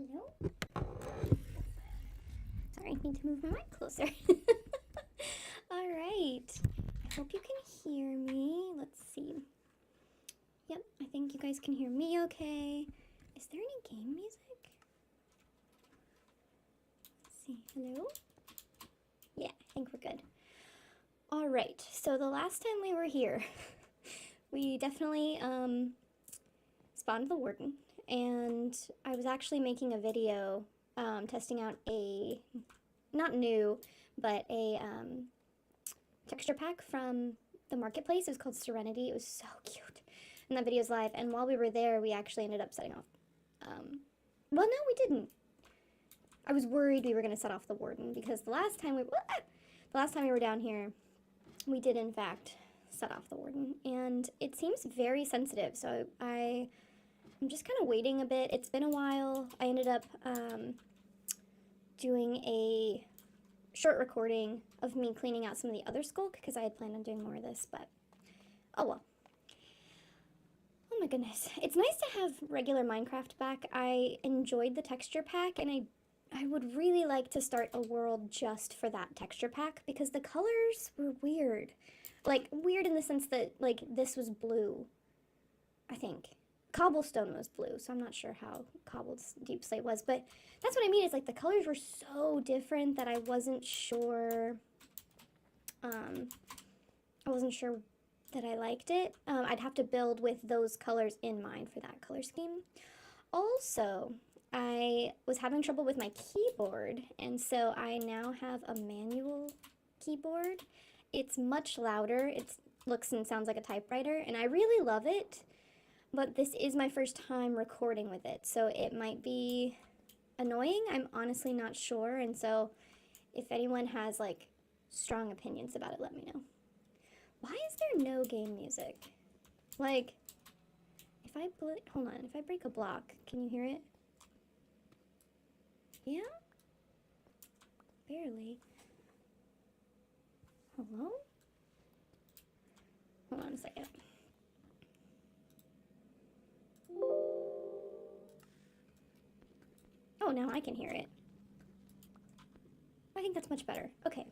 Hello? Sorry, I need to move my mic closer. Alright. I hope you can hear me. Let's see. Yep, I think you guys can hear me okay. Is there any game music? Let's see. Hello? Yeah, I think we're good. Alright, so the last time we were here, we definitely spawned the Warden, and I was actually making a video testing out a, not new, but a texture pack from the marketplace. It was called Serenity. It was so cute. And that video's live, and while we were there, we actually ended up setting off, well, no, we didn't. I was worried we were going to set off the Warden, because the last time we were down here, we did, in fact, set off the Warden, and it seems very sensitive, so I'm just kind of waiting a bit. It's been a while. I ended up doing a short recording of me cleaning out some of the other skulk, because I had planned on doing more of this, but oh well. Oh my goodness. It's nice to have regular Minecraft back. I enjoyed the texture pack, and I would really like to start a world just for that texture pack, because the colors were weird. Like, weird in the sense that, like, this was blue, I think. Cobblestone was blue, so I'm not sure how Cobbled Deep Slate was, but that's what I mean, is, like, the colors were so different that I wasn't sure, that I liked it. I'd have to build with those colors in mind for that color scheme. Also, I was having trouble with my keyboard, and so I now have a manual keyboard. It's much louder. It looks and sounds like a typewriter, and I really love it, but this is my first time recording with it, so it might be annoying. I'm honestly not sure, and so if anyone has, like, strong opinions about it, let me know. Why is there no game music? Like, if I hold on, if I break a block, can you hear it? Yeah? Barely. Hello? Hold on a second. Oh, now I can hear it. I think that's much better. Okay.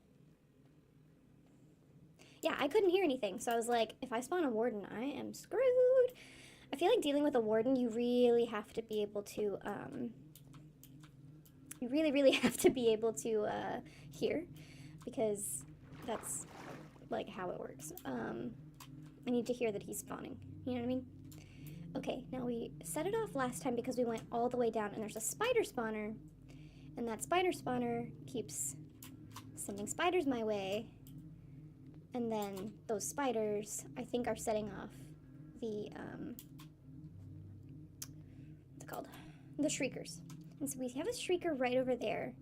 Yeah, I couldn't hear anything, so I was like, if I spawn a Warden, I am screwed. I feel like dealing with a Warden, you really have to be able to, you really have to be able to hear, because that's, like, how it works. I need to hear that he's spawning, you know what I mean? Okay, now we set it off last time because we went all the way down, and there's a spider spawner, and that spider spawner keeps sending spiders my way, and then those spiders, I think, are setting off the, what's it called? The shriekers. And so we have a shrieker right over there.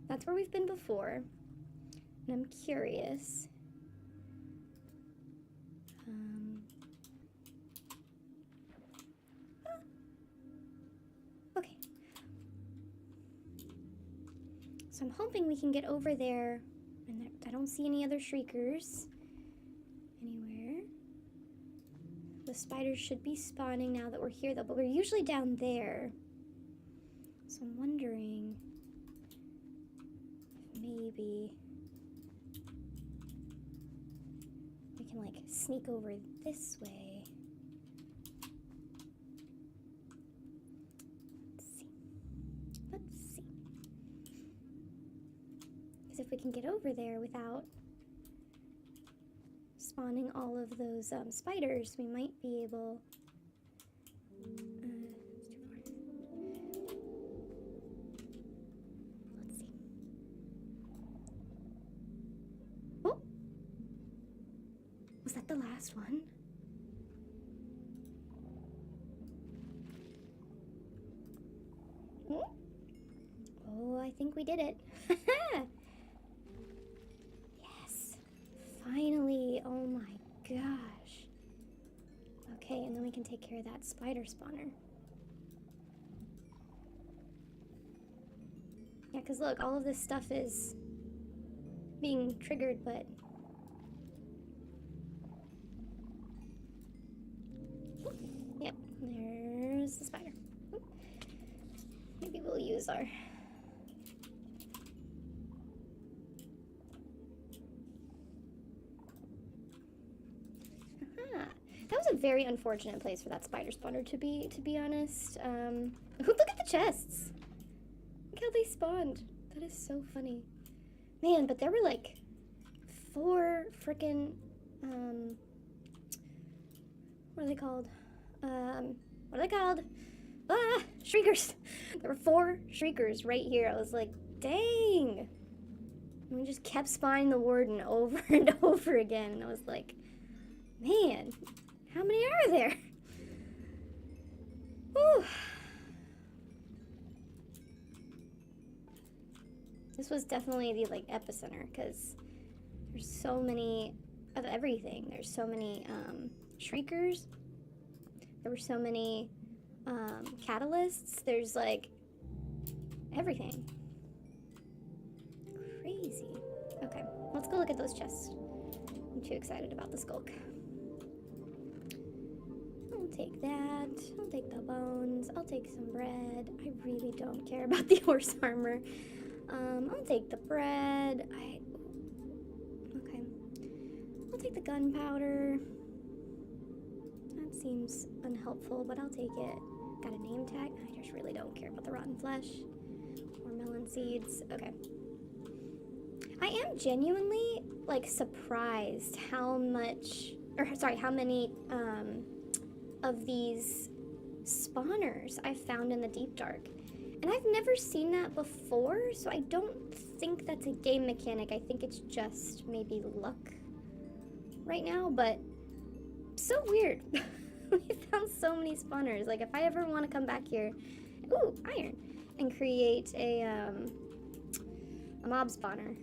That's where we've been before. And I'm curious. Okay. So I'm hoping we can get over there. And I don't see any other shriekers anywhere. The spiders should be spawning now that we're here, though, but we're usually down there. So I'm wondering if maybe we can, like, sneak over this way. Let's see. Because if we can get over there without spawning all of those spiders, we might be able... Was that the last one? Oh, I think we did it. Yes. Finally. Oh my gosh. Okay, and then we can take care of that spider spawner. Yeah, because look, all of this stuff is being triggered, but... Yep, there's the spider. Maybe we'll use images are. That was a very unfortunate place for that spider spawner to be honest. Look at the chests. Look how they spawned. That is so funny. Man, but there were like 4 freaking, what are they called? What are they called? Ah, shriekers. There were 4 shriekers right here. I was like, dang. And we just kept spawning the warden over and over again. And I was like, man, how many are there? Whew. This was definitely the like epicenter because there's so many of everything. There's so many shriekers. There were so many catalysts. There's like everything. Crazy. Okay, let's go look at those chests. I'm too excited about the skulk. I'll take that. I'll take the bones. I'll take some bread. I really don't care about the horse armor. I'll take the bread. Okay. I'll take the gunpowder. That seems unhelpful, but I'll take it. Got a name tag. I just really don't care about the rotten flesh. Or melon seeds. Okay. I am genuinely, like, surprised how many, of these spawners I found in the deep dark. And I've never seen that before, so I don't think that's a game mechanic. I think it's just maybe luck right now, but so weird. We found so many spawners. Like, if I ever want to come back here, ooh, iron, and create a mob spawner,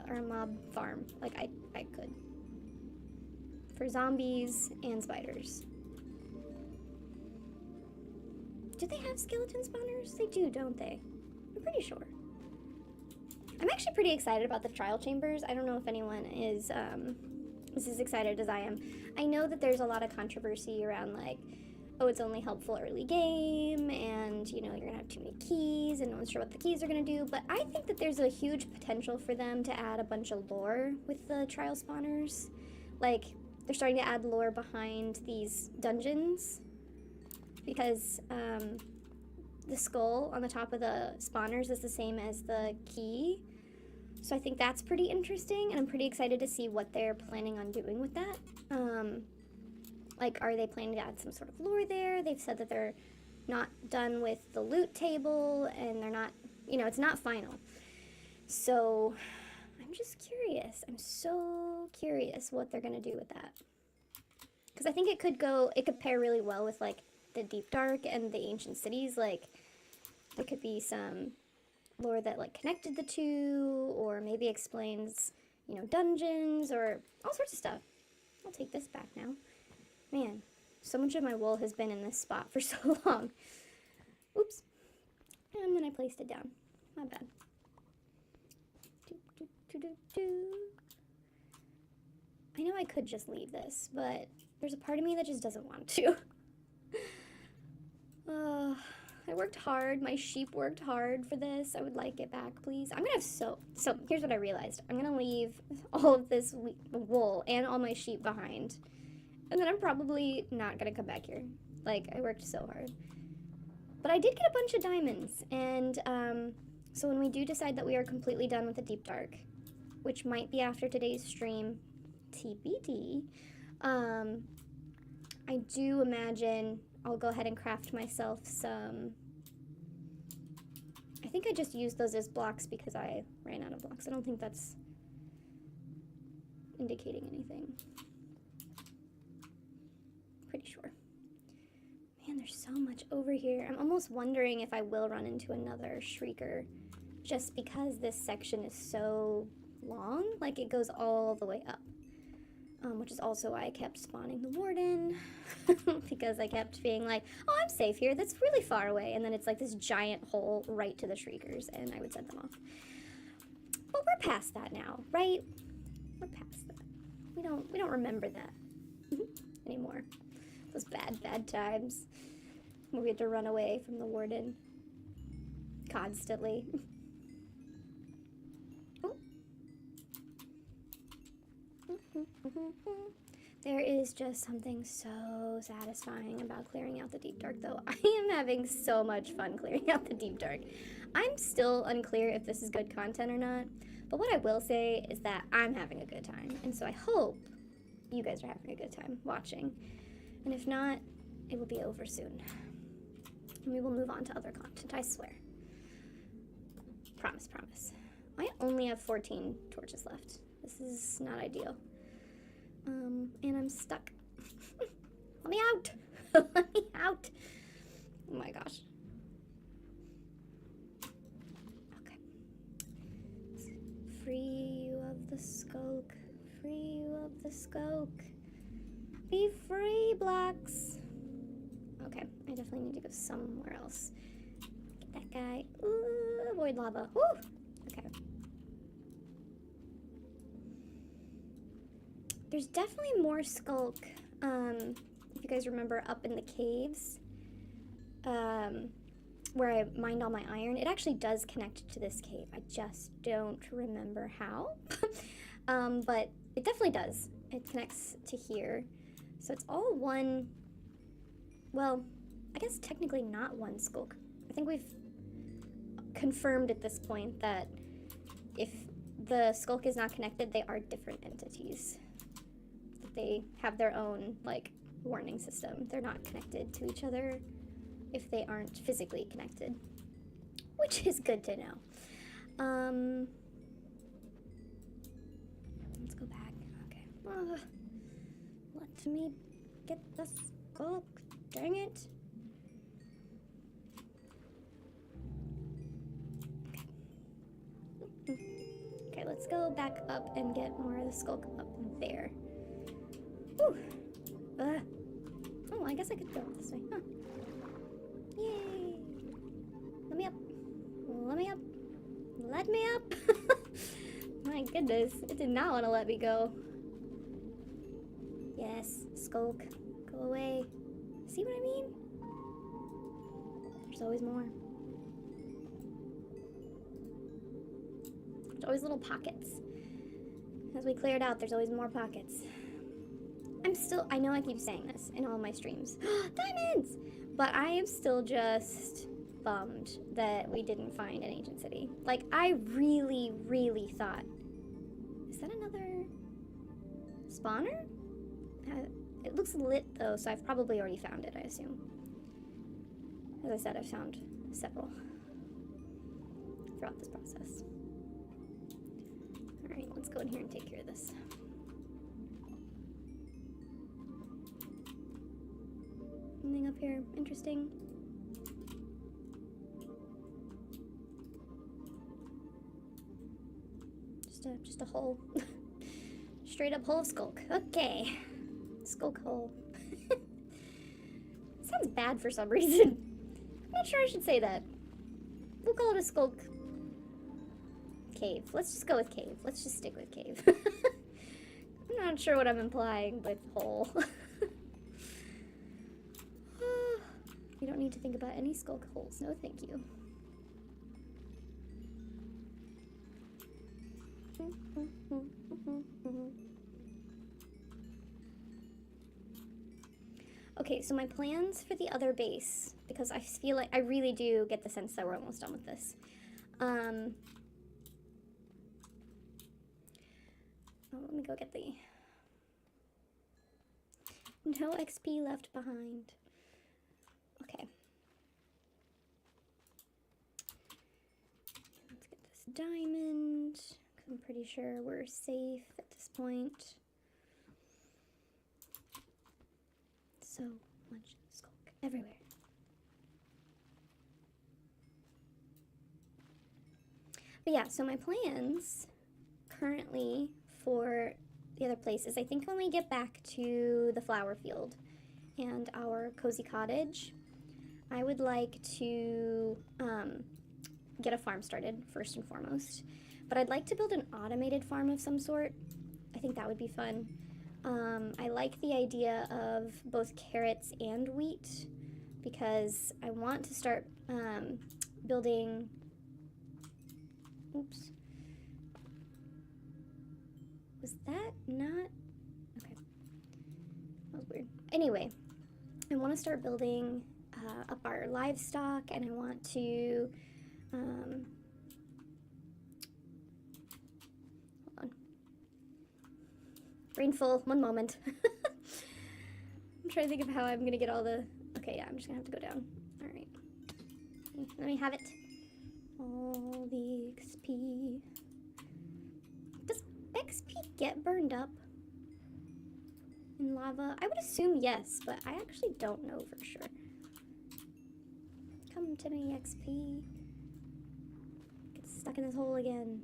or a mob farm, like, I could. For zombies and spiders. Do they have skeleton spawners? They do, don't they? I'm pretty sure. I'm actually pretty excited about the trial chambers. I don't know if anyone is as excited as I am. I know that there's a lot of controversy around, like, oh, it's only helpful early game, and, you know, you're gonna have too many keys, and no one's sure what the keys are gonna do, but I think that there's a huge potential for them to add a bunch of lore with the trial spawners. Like, they're starting to add lore behind these dungeons, because the skull on the top of the spawners is the same as the key. So I think that's pretty interesting, and I'm pretty excited to see what they're planning on doing with that. Like, are they planning to add some sort of lore there? They've said that they're not done with the loot table, and they're not, you know, it's not final. So I'm just curious. I'm so curious what they're gonna do with that. Because I think it could pair really well with, like, the deep dark and the ancient cities. Like, there could be some lore that, like, connected the two, or maybe explains, you know, dungeons, or all sorts of stuff. I'll take this back now. Man, so much of my wool has been in this spot for so long. Oops. And then I placed it down. My bad. I know I could just leave this, but there's a part of me that just doesn't want to. I worked hard. My sheep worked hard for this. I would like it back, please. I'm gonna have so here's what I realized. I'm gonna leave all of this wool and all my sheep behind. And then I'm probably not gonna come back here. Like, I worked so hard. But I did get a bunch of diamonds. And so when we do decide that we are completely done with the deep dark, which might be after today's stream, TBD, I do imagine I'll go ahead and craft myself some. I think I just used those as blocks because I ran out of blocks. I don't think that's indicating anything. Pretty sure. Man, there's so much over here. I'm almost wondering if I will run into another shrieker just because this section is so long. Like, it goes all the way up. Which is also why I kept spawning the warden, because I kept being like, oh, I'm safe here, that's really far away, and then it's like this giant hole right to the shriekers, and I would set them off. But we're past that now, right? We're past that. We don't remember that anymore. Those bad times where we had to run away from the warden. constantly. There is just something so satisfying about clearing out the deep dark, though. I am having so much fun clearing out the deep dark. I'm still unclear if this is good content or not, but what I will say is that I'm having a good time, and so I hope you guys are having a good time watching. And if not, it will be over soon. And we will move on to other content, I swear. Promise, promise. I only have 14 torches left. This is not ideal. And I'm stuck. Let me out! Let me out! Oh my gosh. Okay. Free you of the skulk. Free you of the skulk. Be free, blocks. Okay, I definitely need to go somewhere else. Get that guy. Ooh, avoid lava. Woo! Okay. There's definitely more skulk, if you guys remember, up in the caves, where I mined all my iron. It actually does connect to this cave. I just don't remember how, but it definitely does. It connects to here. So it's all one, well, I guess technically not one skulk. I think we've confirmed at this point that if the skulk is not connected, they are different entities. They have their own, like, warning system. They're not connected to each other if they aren't physically connected, which is good to know. Let's go back. Okay. Let me get the skulk. Dang it. Okay, let's go back up and get more of the skulk up there. Whew. Oh, I guess I could go this way. Huh. Yay. Let me up. Let me up. Let me up. My goodness. It did not want to let me go. Yes, skulk. Go away. See what I mean? There's always more. There's always little pockets. As we clear it out, there's always more pockets. I know I keep saying this in all my streams. Diamonds! But I am still just bummed that we didn't find an ancient city. Like, I really, really thought, is that another spawner? It looks lit though, so I've probably already found it, I assume. As I said, I've found several throughout this process. Alright, let's go in here and take care of this. Anything up here interesting? Just a hole. Straight up hole of skulk. Okay. Skulk hole. Sounds bad for some reason. I'm not sure I should say that. We'll call it a skulk cave. Let's just go with cave. Let's just stick with cave. I'm not sure what I'm implying with hole. You don't need to think about any skulk holes. No, thank you. Okay, so my plans for the other base, because I feel like I really do get the sense that we're almost done with this. Oh, let me go get the no XP left behind. Okay. Let's get this diamond, because I'm pretty sure we're safe at this point. So much skulk everywhere. But yeah, so my plans currently for the other place is I think when we get back to the flower field and our cozy cottage, I would like to get a farm started first and foremost. But I'd like to build an automated farm of some sort. I think that would be fun. I like the idea of both carrots and wheat because I want to start building Oops. Was that not? Okay. That was weird. Anyway, I want to start building up our livestock, and I want to, hold on. Brainful, one moment. I'm trying to think of how I'm gonna get all the, okay, yeah, I'm just gonna have to go down. All right, let me have it. All the XP. Does XP get burned up in lava? I would assume yes, but I actually don't know for sure. Come to me, XP. Get stuck in this hole again.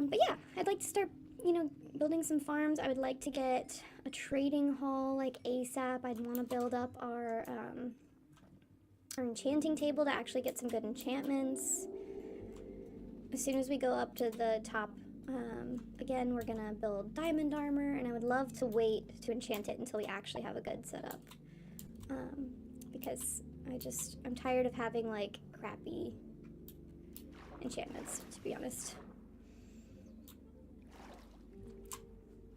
But yeah, I'd like to start, you know, building some farms. I would like to get a trading hall like ASAP. I'd want to build up our enchanting table to actually get some good enchantments. As soon as we go up to the top, again, we're gonna build diamond armor, and I would love to wait to enchant it until we actually have a good setup. Because I'm tired of having like crappy enchantments, to be honest.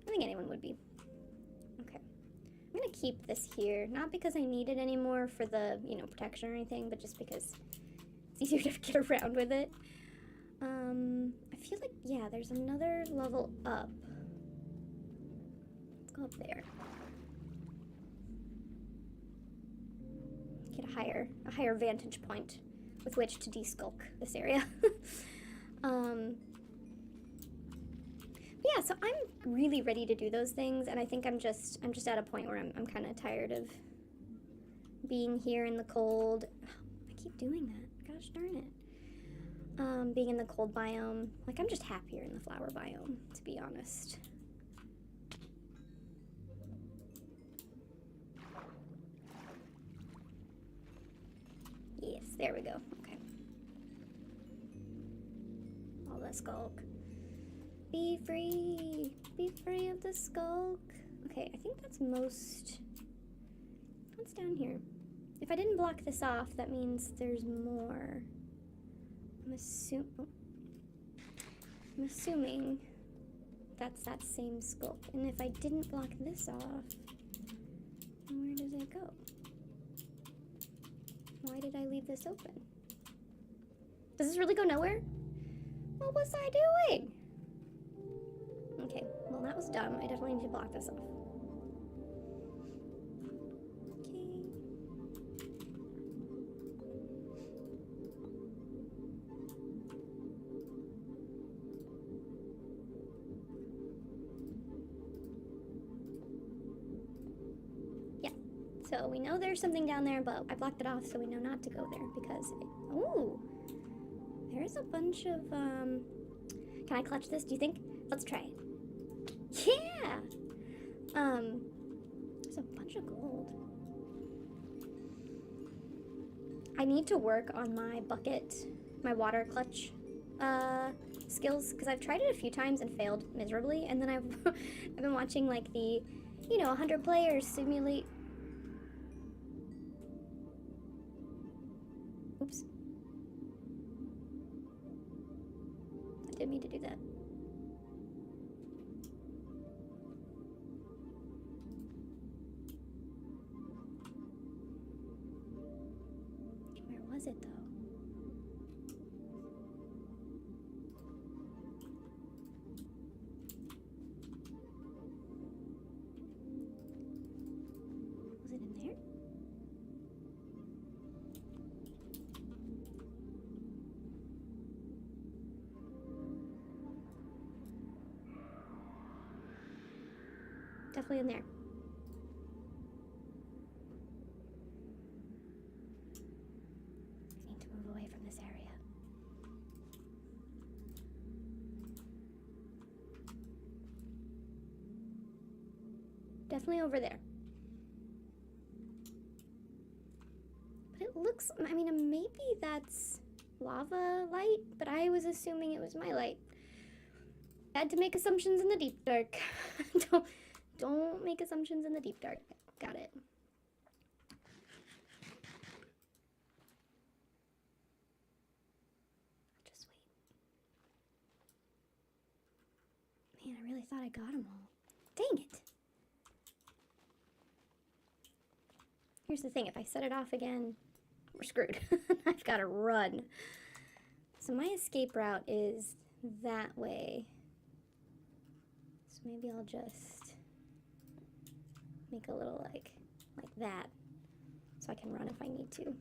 I think anyone would be. Okay. I'm gonna keep this here, not because I need it anymore for the, you know, protection or anything, but just because it's easier to get around with it. I feel like, yeah, there's another level up. Let's go up there. Get a higher vantage point with which to de-skulk this area. Yeah, so I'm really ready to do those things, and I think I'm just at a point where I'm kind of tired of being here in the cold. I keep doing that. Gosh darn it. Being in the cold biome. Like, I'm just happier in the flower biome, to be honest. Yes, there we go. Okay. All the skulk. Be free! Be free of the skulk! Okay, I think that's most... What's down here? If I didn't block this off, that means there's more. I'm assuming that's that same skulk. And if I didn't block this off, where does it go? Why did I leave this open? Does this really go nowhere? What was I doing? Okay, well that was dumb. I definitely need to block this off. Okay. Yeah, so we know there's something down there, but I blocked it off so we know not to go there because ooh, there's a bunch of, can I clutch this, do you think? Let's try it. Yeah! There's a bunch of gold. I need to work on my bucket, my water clutch skills, because I've tried it a few times and failed miserably, and then I've been watching like the, you know, 100 players simulate. Oops. I didn't mean to do that. Was it though? Was it in there? Definitely in there. Definitely over there. But it looks, I mean, maybe that's lava light, but I was assuming it was my light. I had to make assumptions in the deep dark. Don't make assumptions in the deep dark. Got it. Man, I really thought I got them all. Dang it. Here's the thing, if I set it off again, we're screwed. I've got to run. So my escape route is that way. So maybe I'll just make a little like that, so I can run if I need to.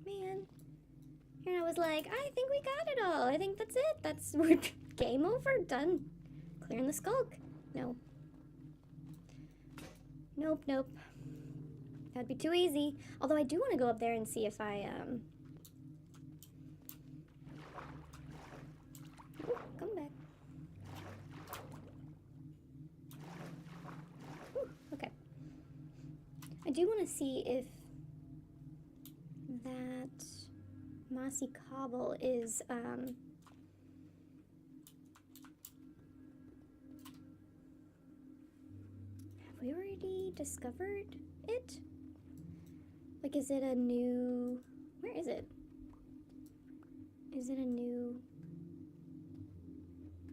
Man, here I was like, I think we got it all. I think that's it. We're game over, done. Clearing the skulk. No. Nope, nope. That'd be too easy. Although I do want to go up there and see if I, Ooh, come back. Ooh, okay. I do want to see if that mossy cobble is, have we already discovered it? Like, is it a new... Where is it? Is it a new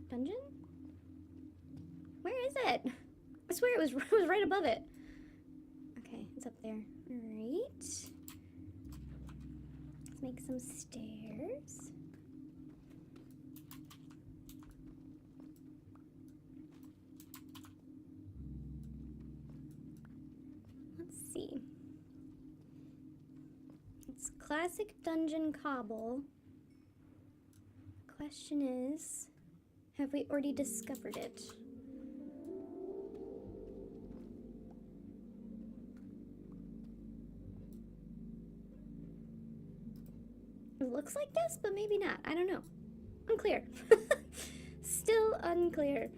dungeon? Where is it? I swear it was right above it. Okay, it's up there. Alright. Let's make some stairs. Let's see. It's classic dungeon cobble. Question is, have we already discovered it? It looks like this, but maybe not. I don't know. Unclear. Still unclear.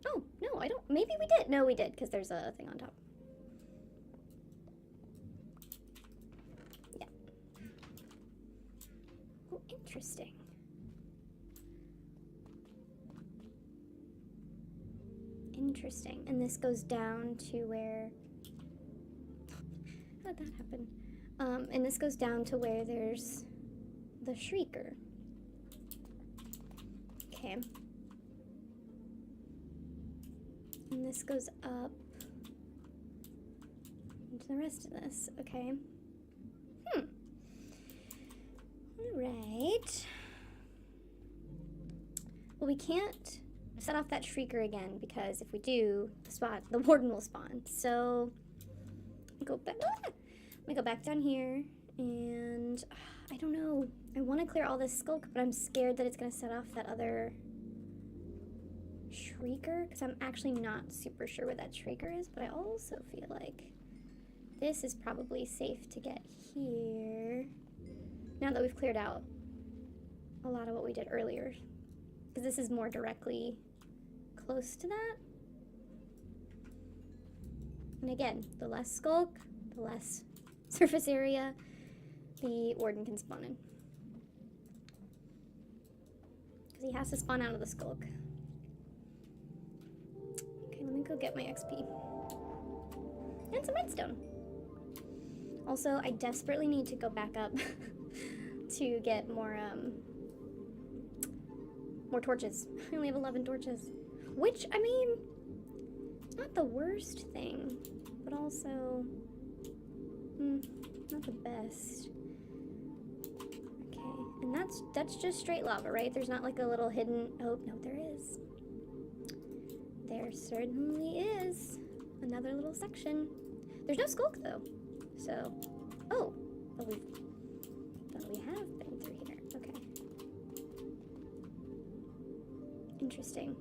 Oh, no, I don't. Maybe we did. No, we did, because there's a thing on top. Yeah. Oh, interesting. Interesting. And this goes down to where... How'd that happen? And this goes down to where there's the shrieker. Okay. And this goes up into the rest of this. Okay. Alright. Well, we can't set off that shrieker again, because if we do, the warden will spawn. So, go back. Let me go back down here, and I don't know. I want to clear all this skulk, but I'm scared that it's going to set off that other shrieker, because I'm actually not super sure where that shrieker is, but I also feel like this is probably safe to get here, now that we've cleared out a lot of what we did earlier, because this is more directly close to that. And again, the less skulk, the less surface area the warden can spawn in, because he has to spawn out of the skulk. Okay, let me go get my XP. And some redstone. Also, I desperately need to go back up to get more torches. I only have 11 torches. Which, I mean, it's not the worst thing, but also, not the best. Okay, and that's just straight lava, right? There's not like a little hidden, oh, no, there is. There certainly is another little section. There's no skulk though, so, oh, but we have been through here. Okay, interesting.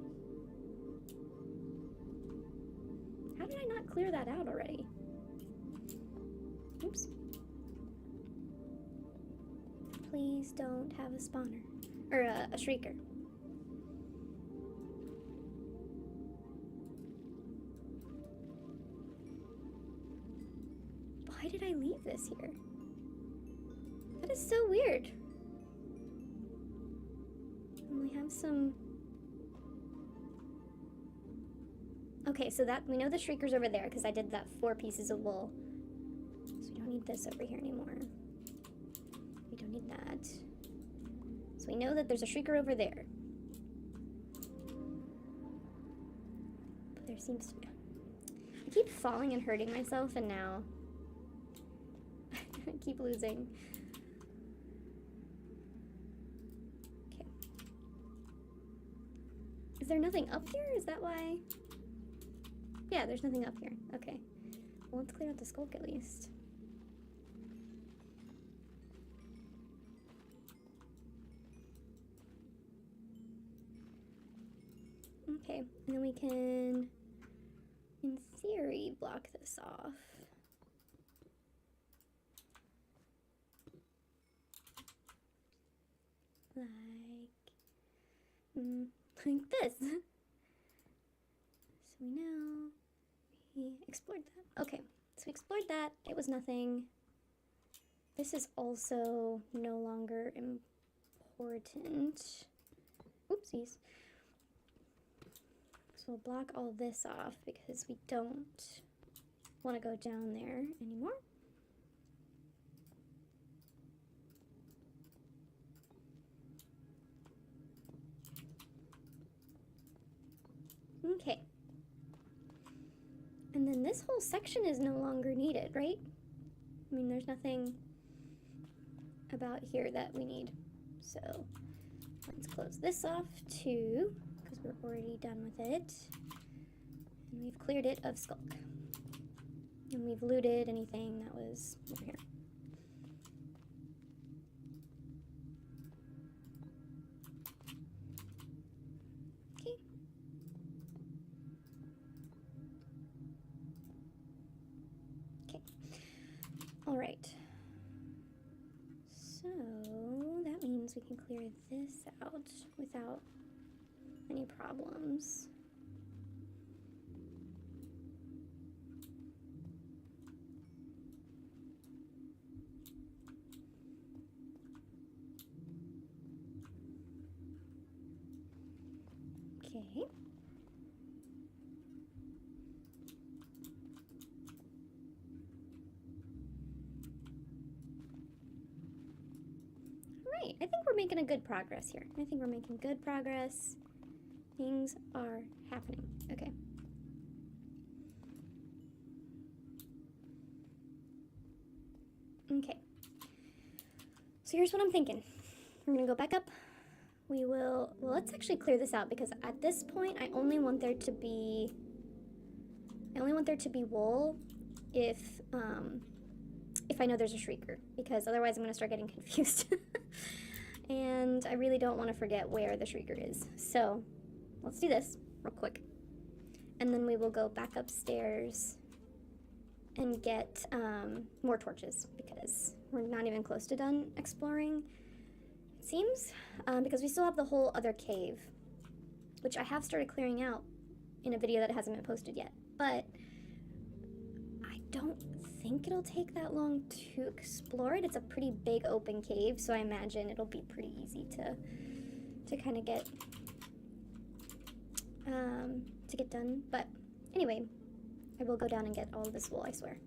How did I not clear that out already? Oops. Please don't have a spawner or a shrieker. Why did I leave this here? That is so weird. And we have some... Okay, so that we know the shrieker's over there because I did that 4 pieces of wool. So we don't need this over here anymore. We don't need that. So we know that there's a shrieker over there. But there seems to be... I keep falling and hurting myself, and now I keep losing. Okay. Is there nothing up here? Is that why? Yeah, there's nothing up here. Okay. Well, let's clear out the skulk at least. Okay, and then we can, in theory, block this off. Like this. So we know we explored that. Okay, so we explored that. It was nothing. This is also no longer important. Oopsies. So we'll block all this off because we don't want to go down there anymore. Okay. And then this whole section is no longer needed, right? I mean, there's nothing about here that we need. So let's close this off too, because we're already done with it. And we've cleared it of skulk. And we've looted anything that was over here. Okay. Okay. All right. So that means we can clear this out without any problems. Okay. Right, I think we're making a good progress here. I think we're making good progress. Things are happening. Okay. Okay. So here's what I'm thinking. We're gonna go back up. We will, well, let's actually clear this out because at this point I only want there to be wool if I know there's a shrieker, because otherwise I'm gonna start getting confused. And I really don't want to forget where the shrieker is. So let's do this real quick. And then we will go back upstairs and get more torches because we're not even close to done exploring, it seems, because we still have the whole other cave, which I have started clearing out in a video that hasn't been posted yet. But I don't think it'll take that long to explore it. It's a pretty big open cave, so I imagine it'll be pretty easy to kind of get done. But anyway, I will go down and get all of this wool, I swear.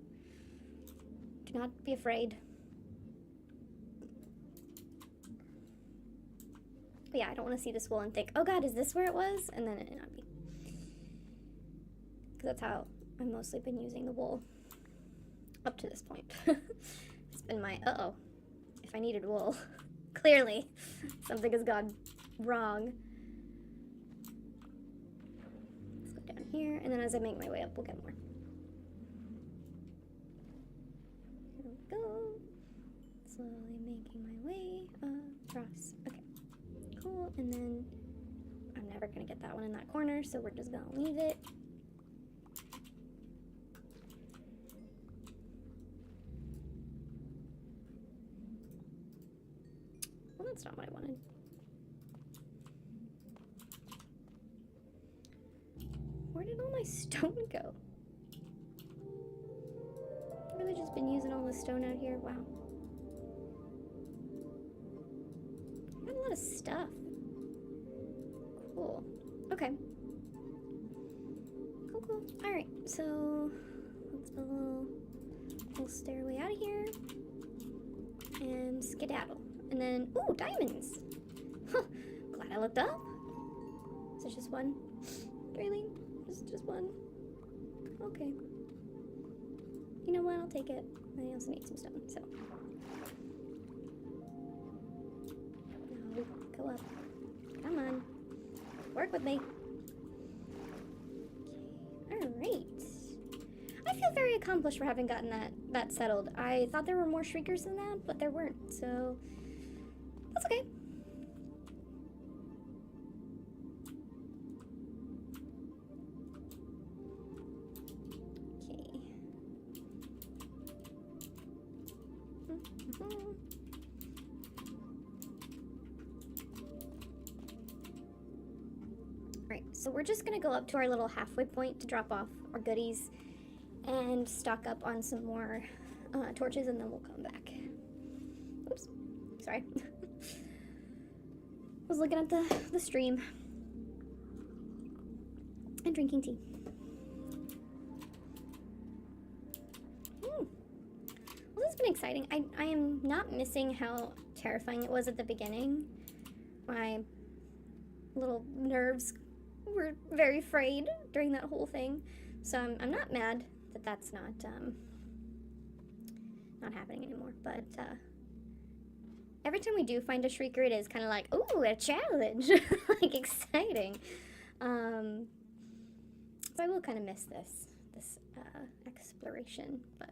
Do not be afraid. But yeah, I don't want to see this wool and think, oh god, is this where it was? And then it not be. Because that's how I've mostly been using the wool up to this point. It's been my, uh-oh, if I needed wool. Clearly, something has gone wrong. Let's go down here, and then as I make my way up, we'll get more. Here we go. Slowly making my way across. Okay, cool, and then I'm never gonna get that one in that corner, so we're just gonna leave it. Well, that's not what I wanted. Where did all my stone go? I've really just been using all the stone out here. Wow. I got a lot of stuff. Cool. Okay. Cool, cool. Alright, so let's put a little we'll stare our way out of here and skedaddle. And then, ooh, diamonds! Huh, glad I looked up. Is it just one? Really? Just one? Okay. You know what? I'll take it. I also need some stone, so. No, go up. Come on. Work with me. Okay. Alright. I feel very accomplished for having gotten that settled. I thought there were more shriekers than that, but there weren't, so that's okay. Right, so we're just gonna go up to our little halfway point to drop off our goodies and stock up on some more torches, and then we'll come back. Oops, sorry. Was looking at the stream and drinking tea. Well, this has been exciting. I am not missing how terrifying it was at the beginning. My little nerves were very frayed during that whole thing, so I'm not mad that that's not happening anymore. But every time we do find a shrieker, it is kind of like, ooh, a challenge, like exciting. So I will kind of miss this exploration. But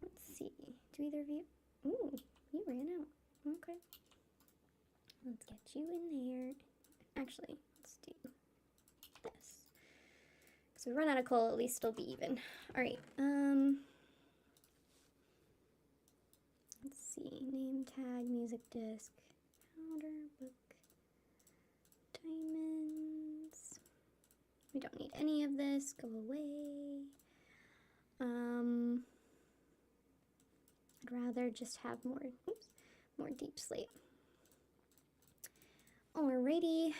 let's see, do either of you? Ooh, you ran out. Okay, let's get you in there. Actually, let's do this. Because we run out of coal, at least it'll be even. Alright, let's see. Name tag, music disc, powder, book, diamonds. We don't need any of this. Go away. I'd rather just have more deep slate. Alrighty,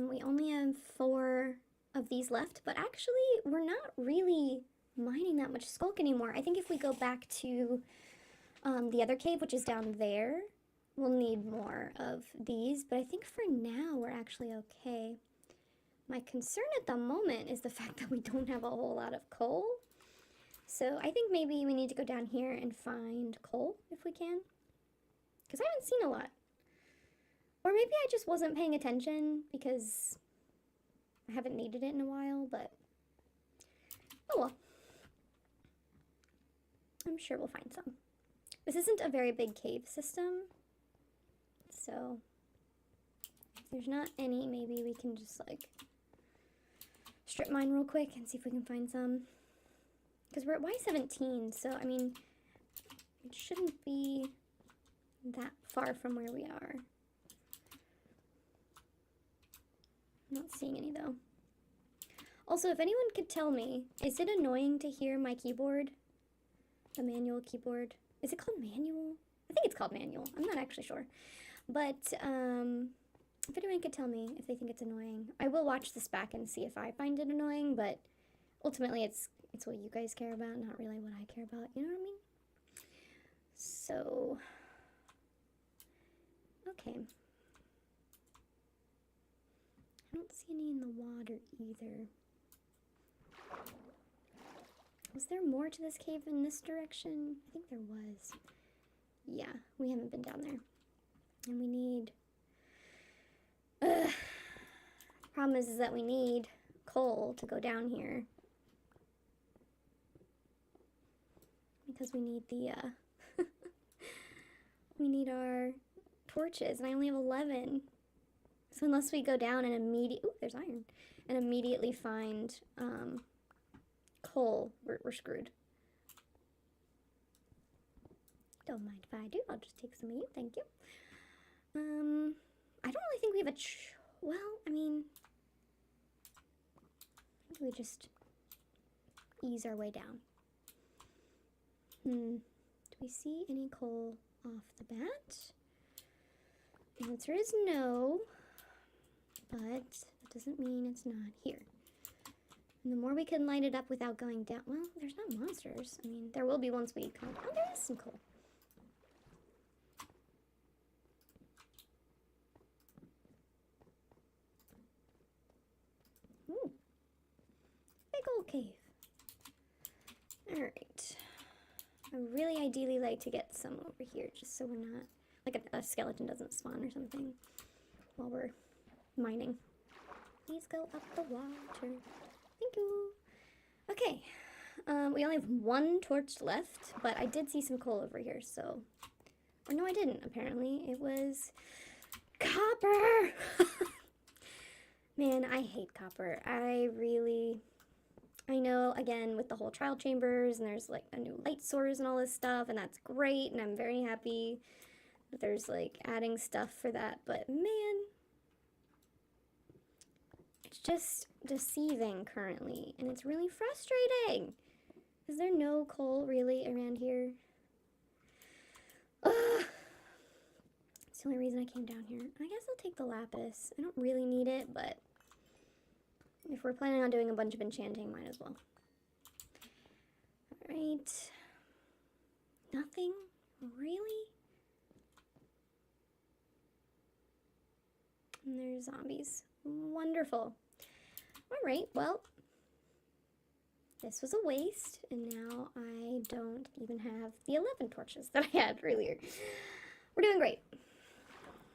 we only have 4 of these left, but actually we're not really mining that much skulk anymore. I think if we go back to the other cave, which is down there, we'll need more of these, but I think for now we're actually okay. My concern at the moment is the fact that we don't have a whole lot of coal. So I think maybe we need to go down here and find coal if we can, because I haven't seen a lot. Or maybe I just wasn't paying attention because I haven't needed it in a while, but oh well. I'm sure we'll find some. This isn't a very big cave system, so if there's not any, maybe we can just like strip mine real quick and see if we can find some. Because we're at Y17, so I mean, it shouldn't be that far from where we are. I'm not seeing any though. Also, if anyone could tell me, is it annoying to hear my keyboard? The manual keyboard. Is it called manual? I think it's called manual. I'm not actually sure. But if anyone could tell me if they think it's annoying, I will watch this back and see if I find it annoying, but ultimately it's what you guys care about, not really what I care about. You know what I mean? So, okay. I don't see any in the water either. Was there more to this cave in this direction? I think there was. Yeah, we haven't been down there. And we need... problem is that we need coal to go down here. Because we need the, we need our torches, and I only have 11. So unless we go down and ooh, there's iron, and immediately find coal, we're screwed. Don't mind if I do. I'll just take some of you. Thank you. I don't really think we have a well, I mean, I think we just ease our way down. Do we see any coal off the bat? The answer is no. But that doesn't mean it's not here. And the more we can light it up without going down. Well, there's not monsters. I mean, there will be once we come. Oh, there is some coal. Ooh. Big old cave. Alright. I really ideally like to get some over here, just so we're not, like a skeleton doesn't spawn or something while we're mining. Please go up the water. Thank you. Okay. We only have one torch left, but I did see some coal over here, so... Or no, I didn't, apparently. It was... copper! Man, I hate copper. I know, again, with the whole trial chambers, and there's, like, a new light source and all this stuff, and that's great, and I'm very happy that there's, like, adding stuff for that, but, man, it's just deceiving currently, and it's really frustrating. Is there no coal, really, around here? Ugh. It's the only reason I came down here. I guess I'll take the lapis. I don't really need it, but... if we're planning on doing a bunch of enchanting, might as well. Alright. Nothing? Really? And there's zombies. Wonderful. Alright, well. This was a waste, and now I don't even have the 11 torches that I had earlier. We're doing great.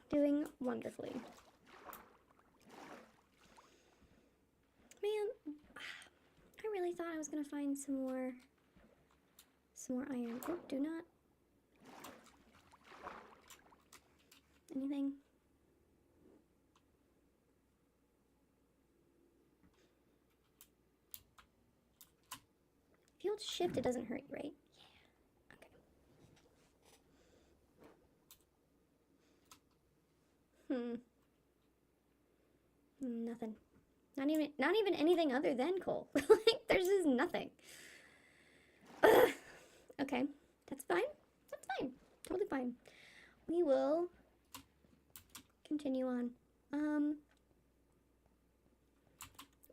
Doing wonderfully. Man, I really thought I was gonna find some more iron. Oh, do not. Anything? If you hold shift, it doesn't hurt you, right? Yeah. Okay. Nothing. Not even anything other than coal. Like, there's just nothing. Ugh. Okay, that's fine. That's fine. Totally fine. We will continue on.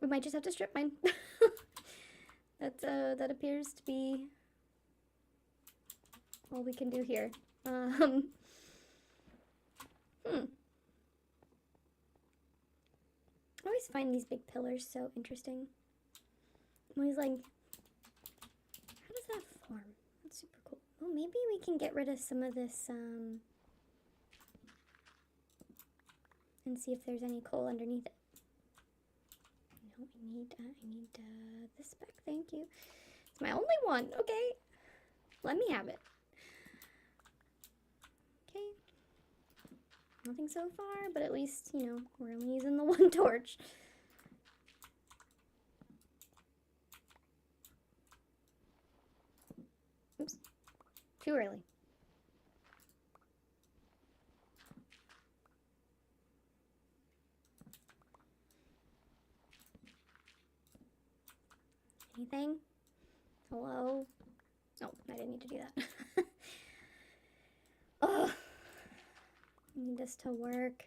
We might just have to strip mine. That appears to be all we can do here. I always find these big pillars so interesting. I'm always like, how does that form? That's super cool. Oh, maybe we can get rid of some of this, and see if there's any coal underneath it. No, I need this back, thank you. It's my only one, okay. Let me have it. Okay. Nothing so far, but at least, you know, we're only using the one torch. Oops. Too early. Anything? Hello? Oh, I didn't need to do that. Ugh. I need this to work.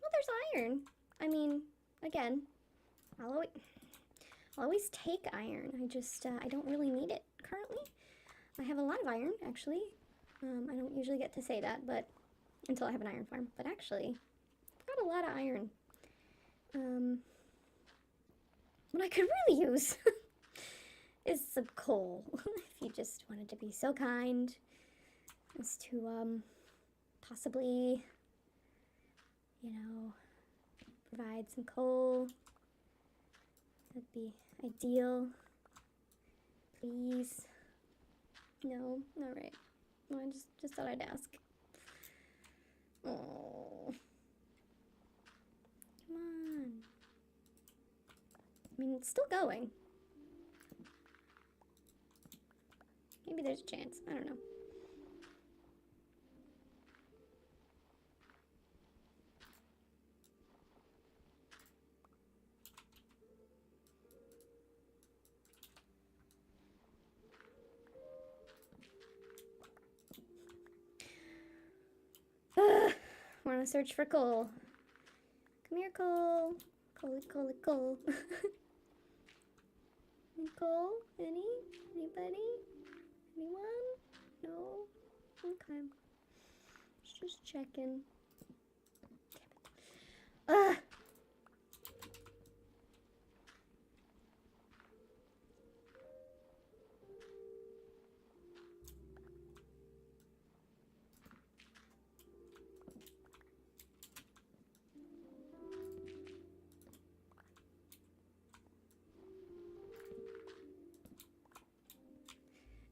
Well, there's iron. I mean, again, I'll always take iron. I just, I don't really need it currently. I have a lot of iron, actually. I don't usually get to say that, but until I have an iron farm. But actually, I've got a lot of iron. What I could really use is some coal. If you just wanted to be so kind as to, possibly, you know, provide some coal. That'd be ideal. Please. No? Alright. Well, I just thought I'd ask. Oh. Come on. I mean, it's still going. Maybe there's a chance. I don't know. want to search for coal. Come here, coal. Coal, coal, coal. Coal? Anybody? Anyone? No? Okay. Just checking. Damn it. Ugh!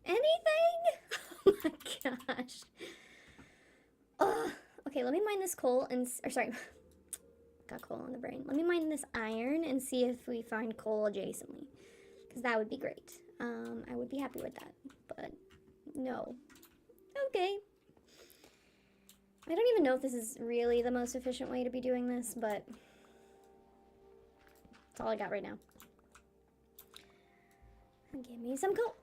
Anything? Oh my gosh. Ugh. Okay, let me mine this coal and, or sorry, got coal on the brain. Let me mine this iron and see if we find coal adjacently, because that would be great. I would be happy with that, but no. Okay. I don't even know if this is really the most efficient way to be doing this, but that's all I got right now. Give me some coal.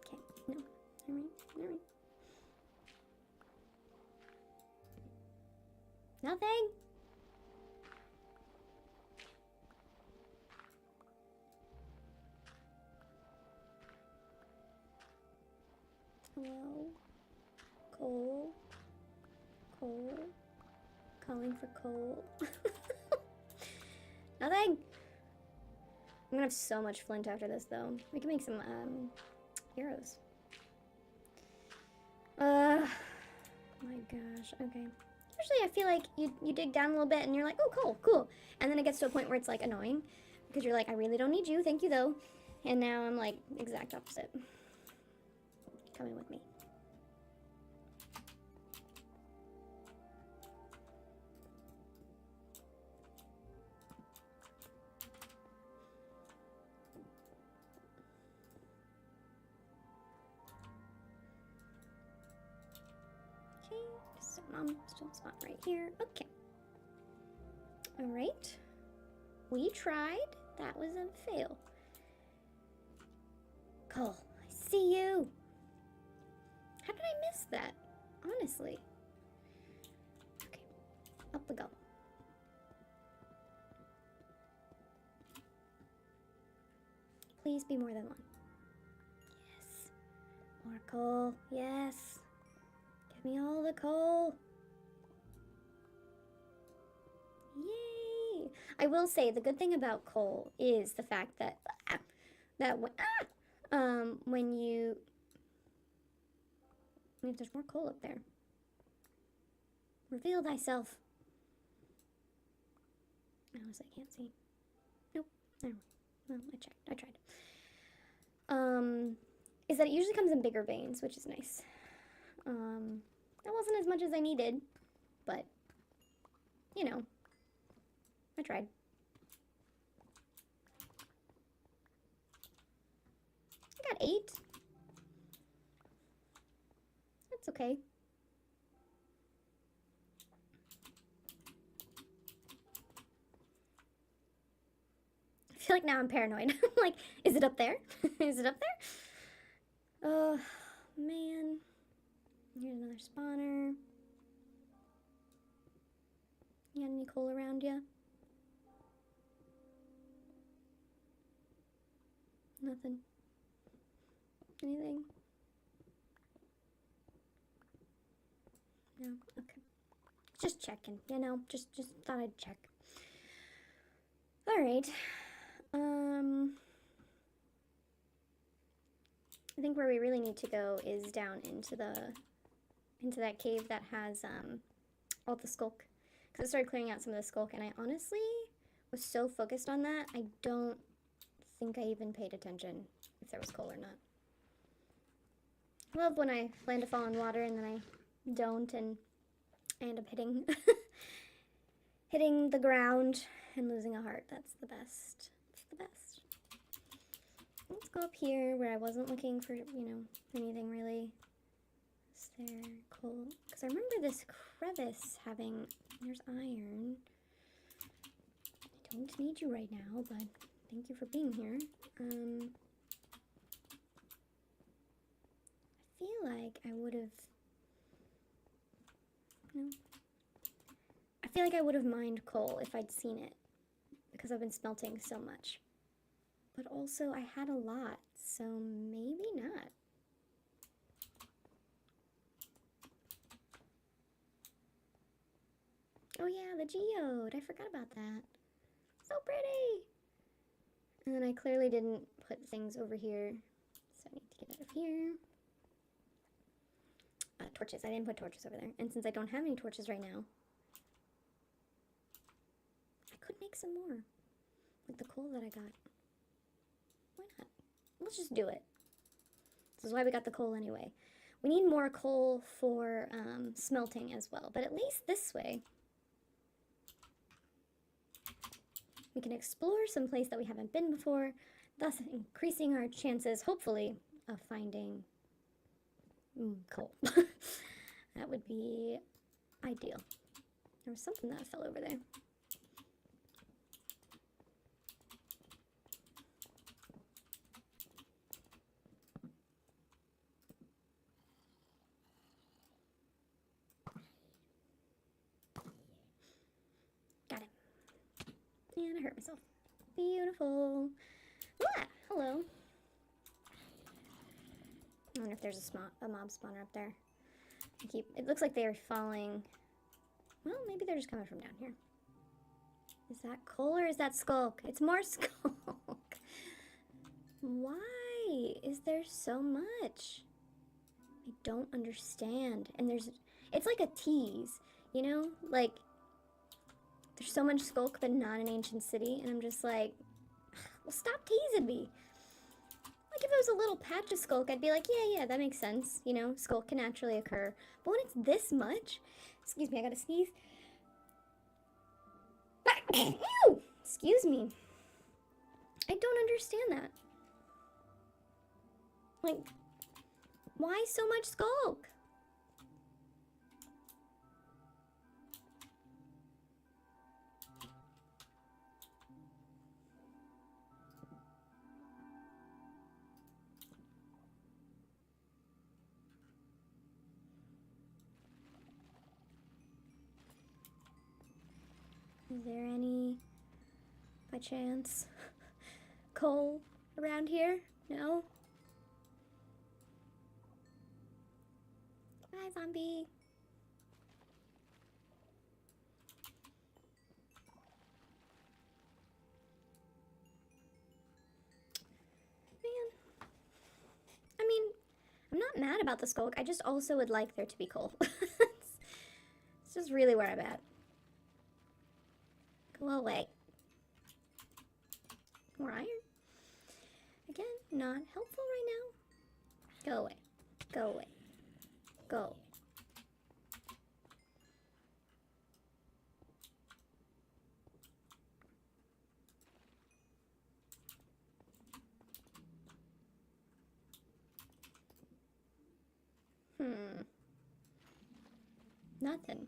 Okay, no. Alright. Nothing. Hello? Coal? Coal? Calling for coal? Nothing! I'm gonna have so much flint after this, though. We can make some, arrows. My gosh, okay. Usually I feel like you dig down a little bit and you're like, oh, cool, cool. And then it gets to a point where it's, like, annoying. Because you're like, I really don't need you, thank you, though. And now I'm, like, exact opposite. Coming with me. Still spot right here. Okay. All right. We tried. That was a fail. Cole, I see you. How did I miss that? Honestly. Okay. Up we go. Please be more than one. Yes. More coal. Yes. Give me all the coal. Yay! I will say the good thing about coal is the fact that when you there's more coal up there. Reveal thyself. I honestly can't see. Nope. Never mind. Well, I tried. Is that it usually comes in bigger veins, which is nice. That wasn't as much as I needed, but you know. I tried. I got 8. That's okay. I feel like now I'm paranoid. I'm like, is it up there? Is it up there? Oh, man. Here's another spawner. You got any coal around you? Nothing. Anything? No? Okay. Just checking, you know? Just thought I'd check. Alright. I think where we really need to go is down into that cave that has all the skulk. Because I started clearing out some of the skulk, and I honestly was so focused on that, I don't think I even paid attention if there was coal or not. I love when I land to fall in water and then I don't, and I end up hitting hitting the ground and losing a heart. That's the best. It's the best. Let's go up here where I wasn't looking for, anything really. Is there coal? Because I remember this crevice having, there's iron. I don't need you right now, but thank you for being here. I feel like I would have, feel like I would have mined coal if I'd seen it, because I've been smelting so much. But also, I had a lot, so maybe not. Oh yeah, the geode. I forgot about that. So pretty! And then I clearly didn't put things over here, so I need to get out of here. Torches. I didn't put torches over there. And since I don't have any torches right now, I could make some more with the coal that I got. Why not? Let's just do it. This is why we got the coal anyway. We need more coal for smelting as well, but at least this way we can explore some place that we haven't been before, thus increasing our chances, hopefully, of finding coal. That would be ideal. There was something that fell over there. Got it. And I hurt myself. Beautiful. Ah, hello. I wonder if there's a mob spawner up there. It looks like they are falling. Well, maybe they're just coming from down here. Is that coal or is that skulk? It's more skulk. Why is there so much? I don't understand. And it's like a tease, you know? Like, there's so much skulk but not an ancient city. And I'm just like, well, stop teasing me. Like, if it was a little patch of skulk, I'd be like, yeah, that makes sense. You know, skulk can naturally occur. But when it's this much, excuse me, I gotta sneeze. Ew! Excuse me. I don't understand that. Like, why so much skulk? Is there any, by chance, coal around here? No? Bye, zombie. Man. I mean, I'm not mad about the skulk. I just also would like there to be coal. It's just really where I'm at. Go away. More iron. Again, not helpful right now. Go away. Go away. Go. Nothing.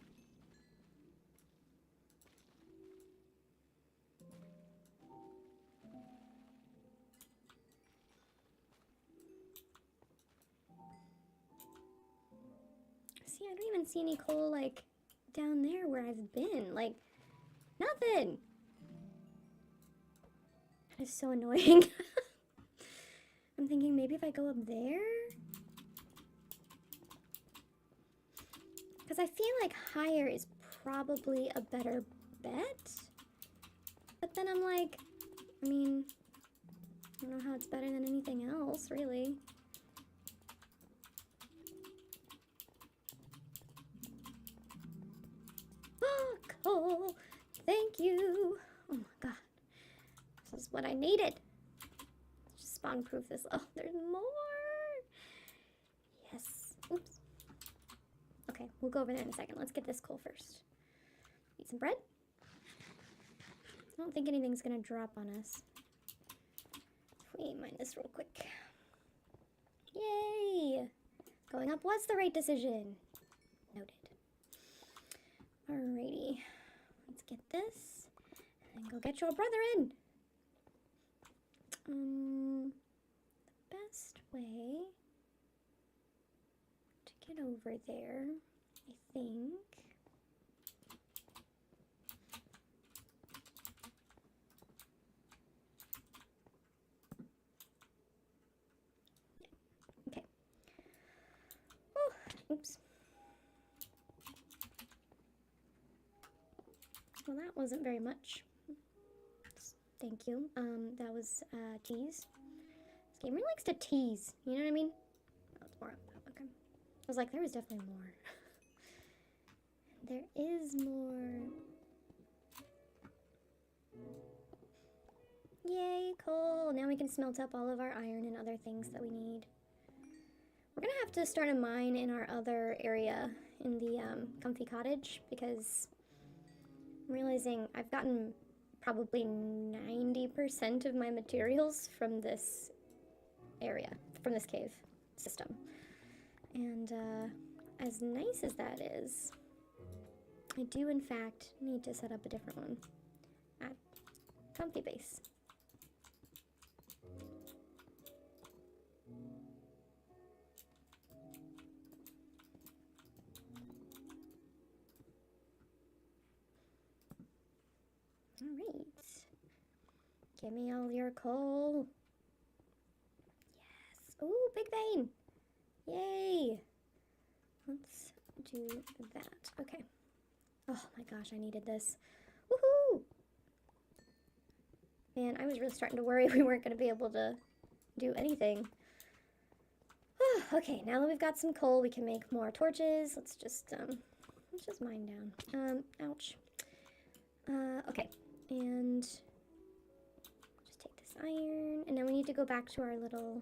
See, I don't even see any coal, like, down there where I've been. Like, nothing. That is so annoying. I'm thinking maybe if I go up there? Because I feel like higher is probably a better bet. But then I'm like, I mean, I don't know how it's better than anything else, really. Oh, thank you. Oh my god. This is what I needed. Let's just spawn proof this. Oh, there's more. Yes. Oops. Okay, we'll go over there in a second. Let's get this coal first. Eat some bread. I don't think anything's gonna drop on us. If we mine this real quick. Yay! Going up was the right decision. Noted. Alrighty. Let's get this. And go get your brother in. The best way to get over there, I think, Oops. Well, that wasn't very much. Thank you. That was tease. This game really likes to tease. You know what I mean? Oh, it's more up. Okay. I was like, there was definitely more. There is more. Yay, coal! Now we can smelt up all of our iron and other things that we need. We're gonna have to start a mine in our other area in the comfy cottage because I'm realizing I've gotten probably 90% of my materials from this area, from this cave system. And as nice as that is, I do in fact need to set up a different one at comfy base. Alright. Give me all your coal. Yes. Ooh, big vein. Yay. Let's do that. Okay. Oh my gosh, I needed this. Woohoo! Man, I was really starting to worry we weren't going to be able to do anything. Okay, now that we've got some coal, we can make more torches. Let's just mine down. Ouch. Okay, and just take this iron, and now we need to go back to our little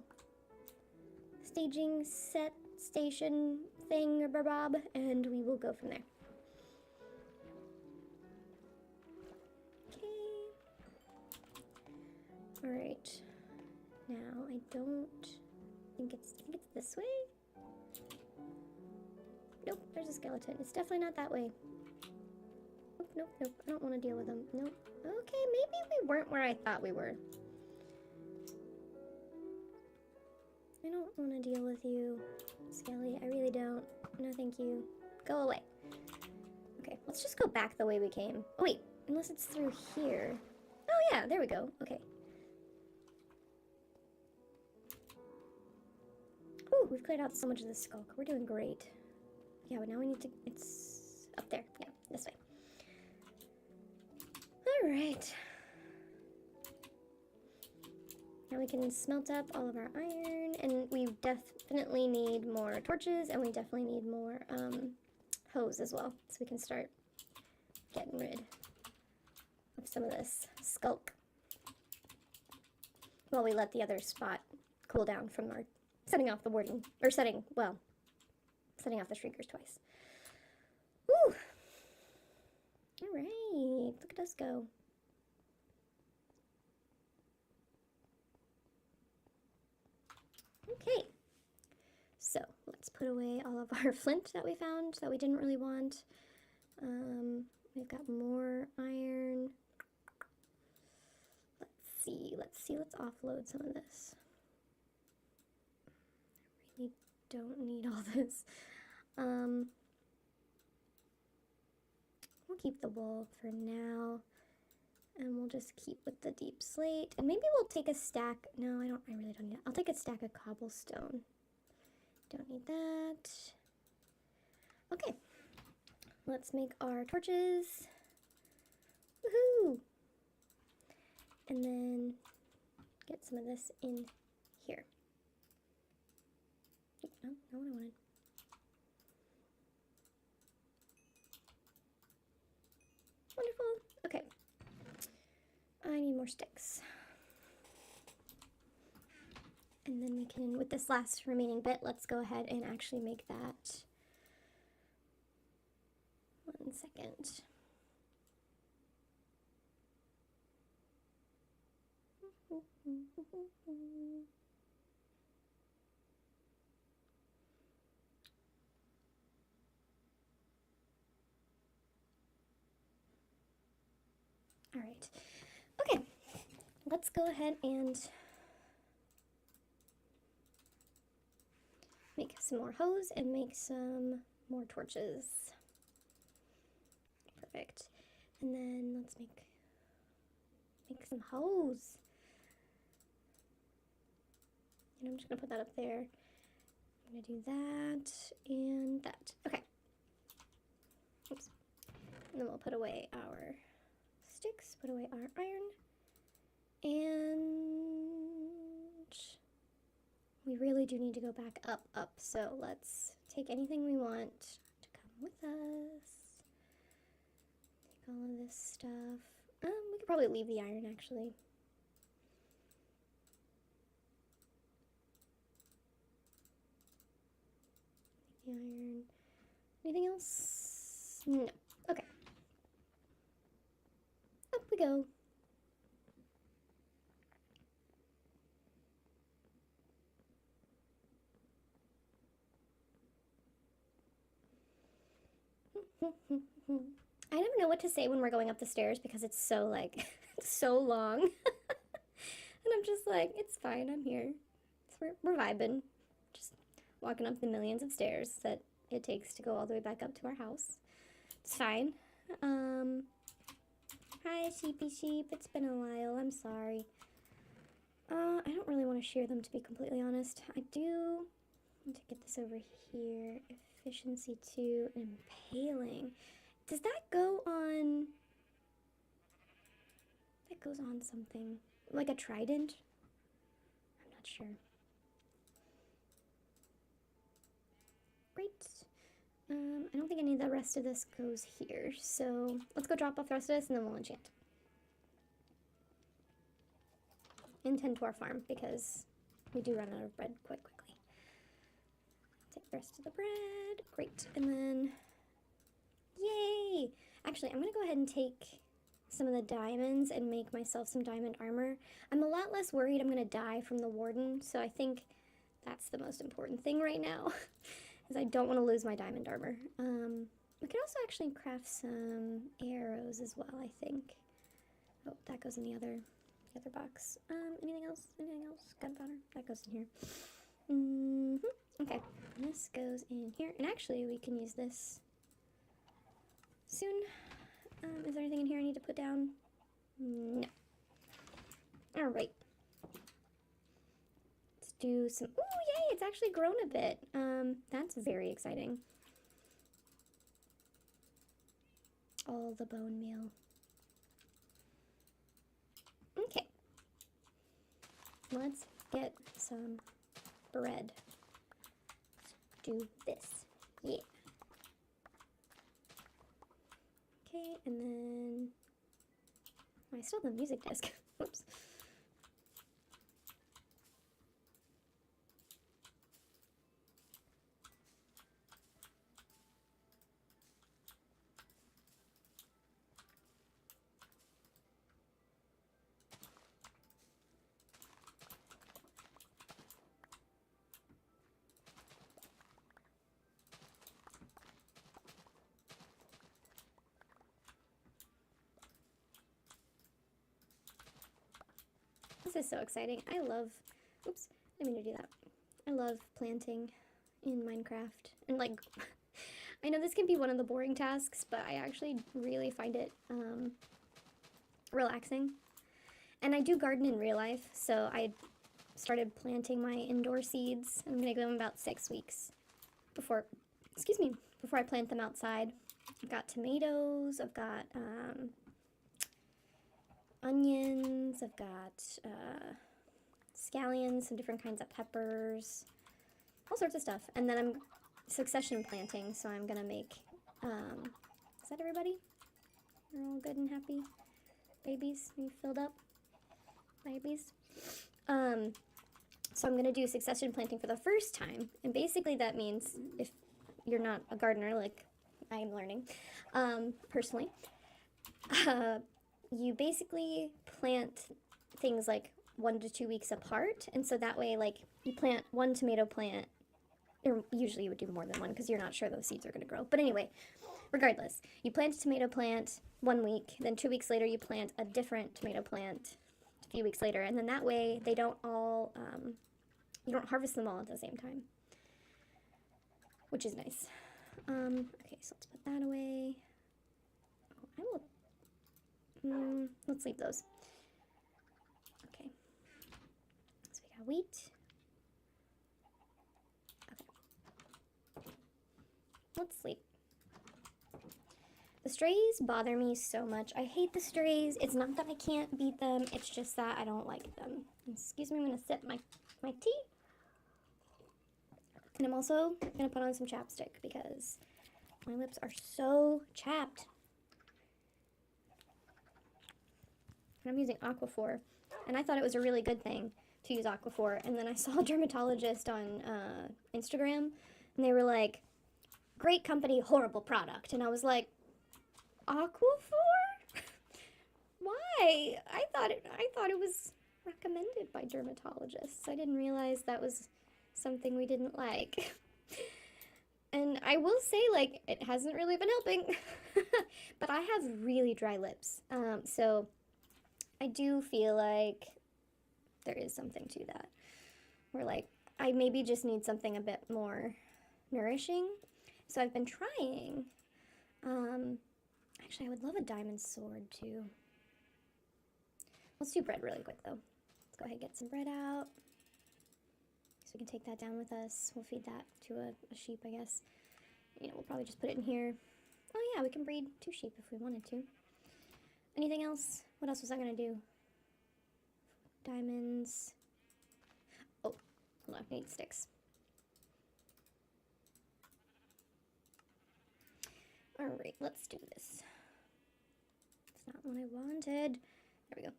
staging set station thing, or bob, and we will go from there. Okay. All right. Now I don't think it's this way. Nope, there's a skeleton. It's definitely not that way. Nope, nope, nope. I don't want to deal with them. Nope. Okay, maybe we weren't where I thought we were. I don't want to deal with you, Skelly. I really don't. No, thank you. Go away. Okay, let's just go back the way we came. Oh, wait. Unless it's through here. Oh, yeah. There we go. Okay. Ooh, we've cleared out so much of the skulk. We're doing great. Yeah, but now we need to... It's up there. Yeah, this way. Alright. Now we can smelt up all of our iron, and we definitely need more torches, and we definitely need more hose as well, so we can start getting rid of some of this skulk while we let the other spot cool down from our setting off the warden, or setting off the shriekers twice. Woo! Alright, look at us go. Okay, so let's put away all of our flint that we found that we didn't really want. We've got more iron. Let's offload some of this. I really don't need all this. We'll keep the wool for now, and we'll just keep with the deep slate, and maybe we'll take a stack. No, I really don't need it. I'll take a stack of cobblestone. Don't need that. Okay, let's make our torches. Woohoo! And then get some of this in here. No, not what I wanted. Wonderful. Okay. I need more sticks. And then we can, with this last remaining bit, let's go ahead and actually make that. 1 second. All right. Okay. Let's go ahead and make some more hose and make some more torches. Perfect. And then let's make some hose. And I'm just gonna put that up there. I'm gonna do that and that. Okay. Oops. And then we'll put away our sticks, put away our iron, and we really do need to go back up. So let's take anything we want to come with us. Take all of this stuff. We could probably leave the iron actually. The iron. Anything else? No. Okay. Up we go. I never know what to say when we're going up the stairs because it's so like so long. And I'm just like, it's fine, I'm here. So we're vibing. Just walking up the millions of stairs that it takes to go all the way back up to our house. It's fine. Hi sheepy sheep, it's been a while, I'm sorry. I don't really want to shear them, to be completely honest. I do want to get this over here. Efficiency 2 and impaling. Does that go on? That goes on something like a trident? I'm not sure. Great. I don't think any of the rest of this goes here, so let's go drop off the rest of this and then we'll enchant. And tend to our farm because we do run out of bread quite quickly. Take the rest of the bread. Great. And then, yay! Actually, I'm going to go ahead and take some of the diamonds and make myself some diamond armor. I'm a lot less worried I'm going to die from the Warden, so I think that's the most important thing right now, is I don't want to lose my diamond armor. We could also actually craft some arrows as well, I think. Oh, that goes in the other box. Anything else? Anything else? Gunpowder? That goes in here. Okay, this goes in here. And actually, we can use this soon. Is there anything in here I need to put down? No. Alright. Let's do some... Ooh, yay! It's actually grown a bit. That's very exciting. All the bone meal. Okay. Let's get some bread. Let's do this. Yeah. Okay, and then... Oh, I still have the music disc. Whoops. This is so exciting. I love, oops, I didn't mean to do that. I love planting in Minecraft. And like, I know this can be one of the boring tasks, but I actually really find it relaxing. And I do garden in real life, so I started planting my indoor seeds. I'm gonna give them about 6 weeks before, excuse me, before I plant them outside. I've got tomatoes, I've got onions, I've got scallions, some different kinds of peppers, all sorts of stuff. And then I'm succession planting, so I'm gonna make, is that everybody? You're all good and happy? Babies, are you filled up? Babies? So I'm gonna do succession planting for the first time, and basically that means, if you're not a gardener like I'm learning, personally, you basically plant things like 1 to 2 weeks apart, and so that way, like, you plant one tomato plant, or usually you would do more than one because you're not sure those seeds are going to grow. But anyway, regardless, you plant a tomato plant 1 week, then 2 weeks later you plant a different tomato plant a few weeks later, and then that way they don't all, you don't harvest them all at the same time, which is nice. Okay, so let's put that away. Oh, I will... let's leave those. Okay. So we got wheat. Okay. let's sleep. The strays bother me so much. I hate the strays. It's not that I can't beat them. It's just that I don't like them. Excuse me, I'm going to sip my tea. And I'm also going to put on some chapstick because my lips are so chapped. And I'm using Aquaphor. And I thought it was a really good thing to use Aquaphor. And then I saw a dermatologist on Instagram. And they were like, great company, horrible product. And I was like, Aquaphor? Why? I thought it was recommended by dermatologists. I didn't realize that was something we didn't like. And I will say, like, it hasn't really been helping. But I have really dry lips. So I do feel like there is something to that. Where, like, I maybe just need something a bit more nourishing. So I've been trying. Actually, I would love a diamond sword, too. Let's do bread really quick, though. Let's go ahead and get some bread out. So we can take that down with us. We'll feed that to a sheep, I guess. You know, we'll probably just put it in here. Oh, yeah, we can breed 2 sheep if we wanted to. Anything else? What else was I going to do? Diamonds. Oh, hold on. I need sticks. Alright, let's do this. It's not what I wanted. There we go.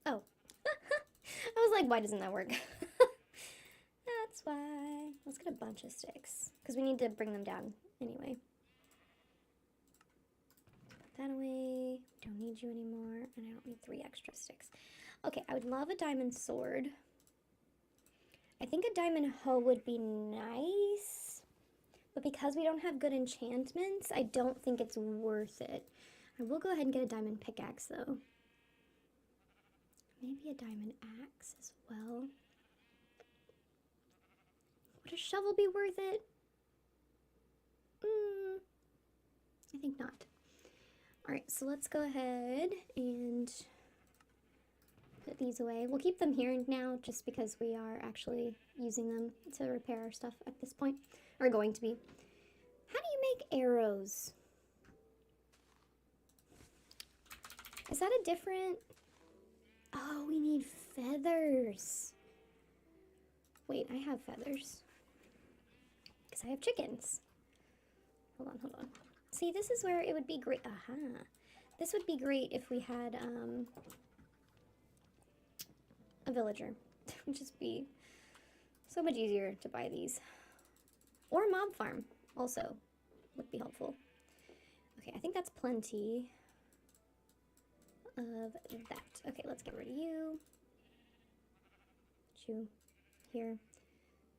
Oh. I was like, why doesn't that work? That's why. Let's get a bunch of sticks. Because we need to bring them down anyway. Put that away. Don't need you anymore. And I don't need 3 extra sticks. Okay, I would love a diamond sword. I think a diamond hoe would be nice. But because we don't have good enchantments, I don't think it's worth it. I will go ahead and get a diamond pickaxe, though. Maybe a diamond axe as well. Would a shovel be worth it? I think not. Alright, so let's go ahead and put these away. We'll keep them here now just because we are actually using them to repair our stuff at this point. Or going to be. How do you make arrows? Is that a different... Oh, we need feathers. Wait, I have feathers. Because I have chickens. Hold on. See, this is where it would be great. Aha. This would be great if we had a villager. It would just be so much easier to buy these. Or mob farm also would be helpful. Okay, I think that's plenty of that. Okay, let's get rid of you. Put you here.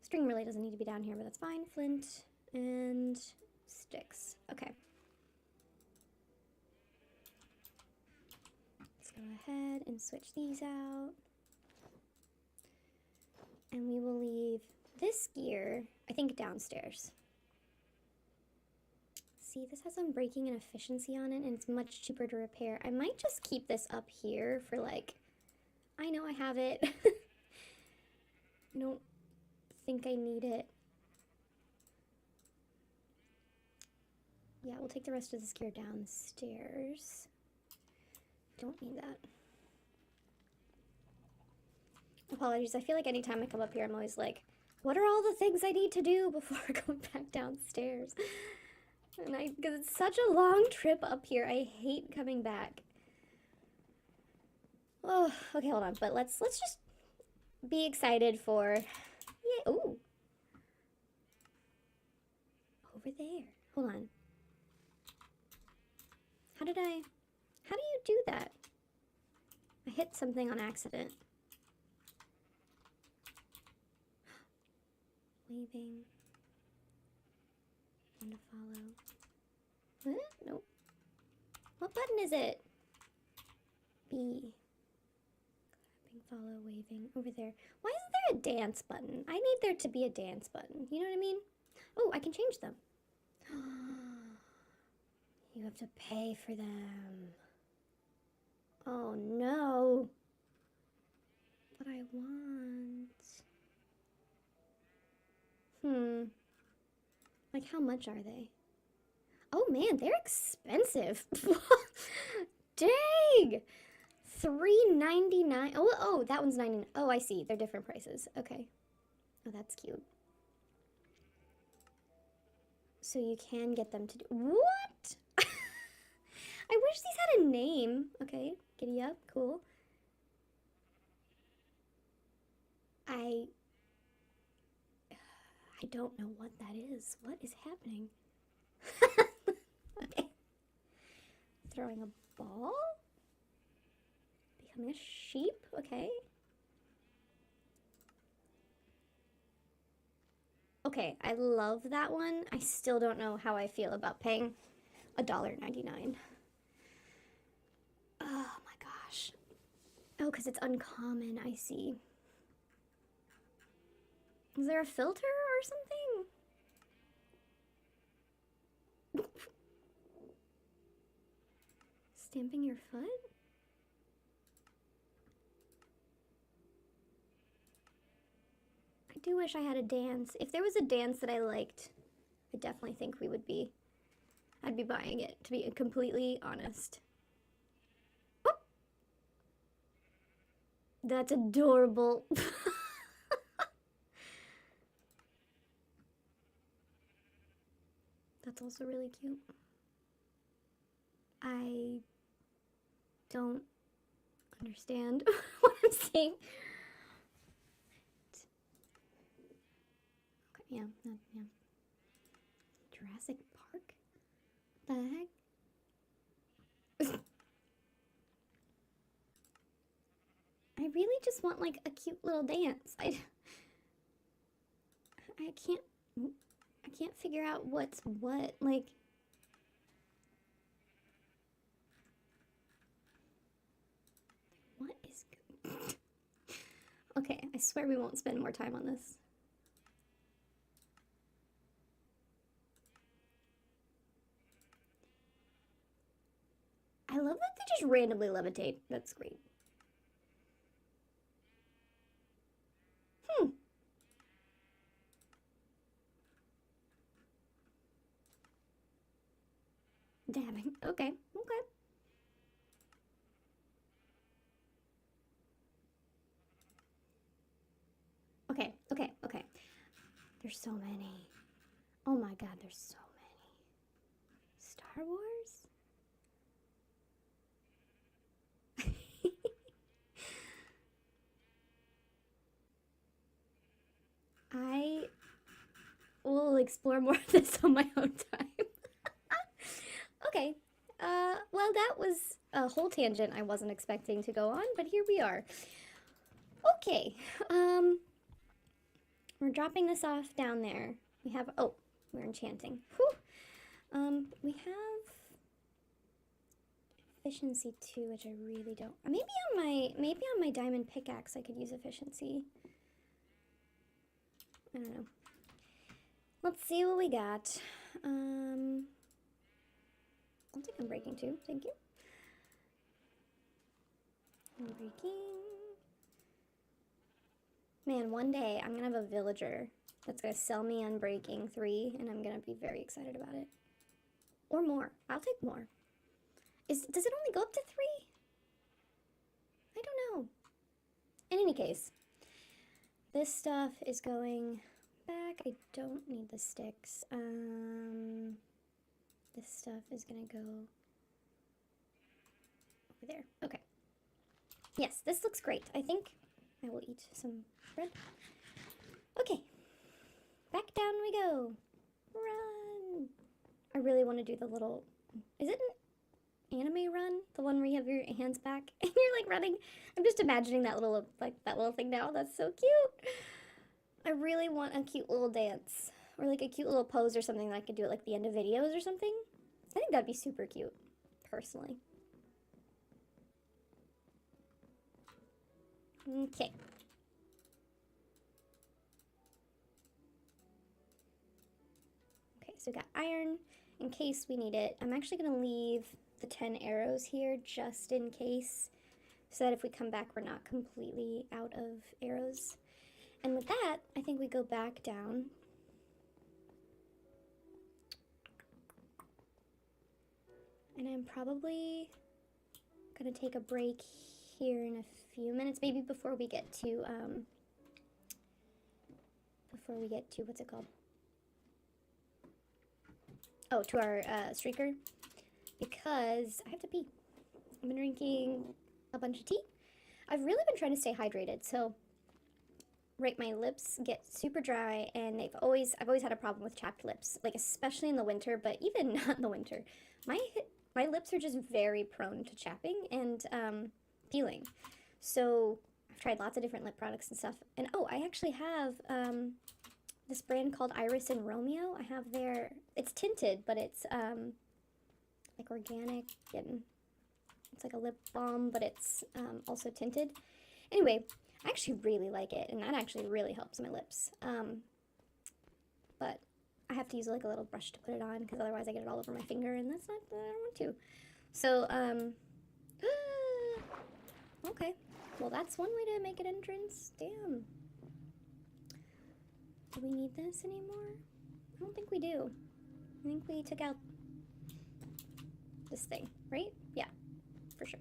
String really doesn't need to be down here, but that's fine. Flint and sticks. Okay. Let's go ahead and switch these out. And we will leave this gear, I think, downstairs. See, this has unbreaking and efficiency on it, and it's much cheaper to repair. I might just keep this up here for, like, I know I have it. I don't think I need it. Yeah, we'll take the rest of this gear downstairs. Don't need that. Apologies, I feel like anytime I come up here, I'm always like, what are all the things I need to do before going back downstairs? And because it's such a long trip up here, I hate coming back. Oh, okay, hold on, but let's just be excited for, yeah, ooh. Over there, hold on. How do you do that? I hit something on accident. Waving. And to follow. What? Nope. What button is it? B. Clapping, follow, waving. Over there. Why isn't there a dance button? I need there to be a dance button. You know what I mean? Oh, I can change them. You have to pay for them. Oh no. But I want... Like, how much are they? Oh man, they're expensive. Dang! $3.99. Oh, that one's 99. Oh, I see. They're different prices. Okay. Oh, that's cute. So you can get them to do... What? I wish these had a name. Okay, giddy up. Cool. I don't know what that is. What is happening? Okay. Throwing a ball? Becoming a sheep? Okay. Okay, I love that one. I still don't know how I feel about paying $1.99. Oh my gosh. Oh, because it's uncommon, I see. Is there a filter or something? Stamping your foot? I do wish I had a dance. If there was a dance that I liked, I definitely think I'd be buying it, to be completely honest. Oh! That's adorable. That's also really cute. I don't understand what I'm saying. Okay, yeah. Jurassic Park? What the heck? I really just want like a cute little dance. I can't figure out what's what. Like, what is good? Okay, I swear we won't spend more time on this. I love that they just randomly levitate. That's great. Dabbing. Okay. Okay. There's so many. Oh my god, there's so many. Star Wars? I will explore more of this on my own time. Okay. Well, that was a whole tangent I wasn't expecting to go on, but here we are. Okay. We're dropping this off down there. We have, oh, we're enchanting. Whew. We have efficiency 2, which I really don't. Maybe on my diamond pickaxe I could use efficiency. I don't know. Let's see what we got. I'll take unbreaking too. Thank you. Unbreaking. Man, one day I'm gonna have a villager that's gonna sell me Unbreaking 3, and I'm gonna be very excited about it. Or more. I'll take more. Does it only go up to 3? I don't know. In any case, this stuff is going back. I don't need the sticks. This stuff is gonna go over there. Okay. Yes, this looks great. I think I will eat some bread. Okay. Back down we go. Run. I really want to do the little... Is it an anime run? The one where you have your hands back and you're like running? I'm just imagining that little thing now. That's so cute. I really want a cute little dance. Or like a cute little pose or something that I could do at like the end of videos or something. I think that'd be super cute, personally. Okay. Okay, so we got iron in case we need it. I'm actually going to leave the 10 arrows here just in case, so that if we come back, we're not completely out of arrows. And with that, I think we go back down. And I'm probably gonna take a break here in a few minutes, maybe before we get to what's it called? Oh, to our streaker, because I have to pee. I've been drinking a bunch of tea. I've really been trying to stay hydrated, so right, my lips get super dry, and I've always had a problem with chapped lips, like especially in the winter, but even not in the winter. My lips are just very prone to chapping and peeling. So I've tried lots of different lip products and stuff. And oh, I actually have this brand called Iris and Romeo. I have their, it's tinted, but it's like organic, and it's like a lip balm, but it's also tinted. Anyway, I actually really like it, and that actually really helps my lips. But I have to use like a little brush to put it on, because otherwise I get it all over my finger, and that's not what I don't want to. So, okay. Well, that's one way to make an entrance. Damn. Do we need this anymore? I don't think we do. I think we took out this thing, right? Yeah, for sure.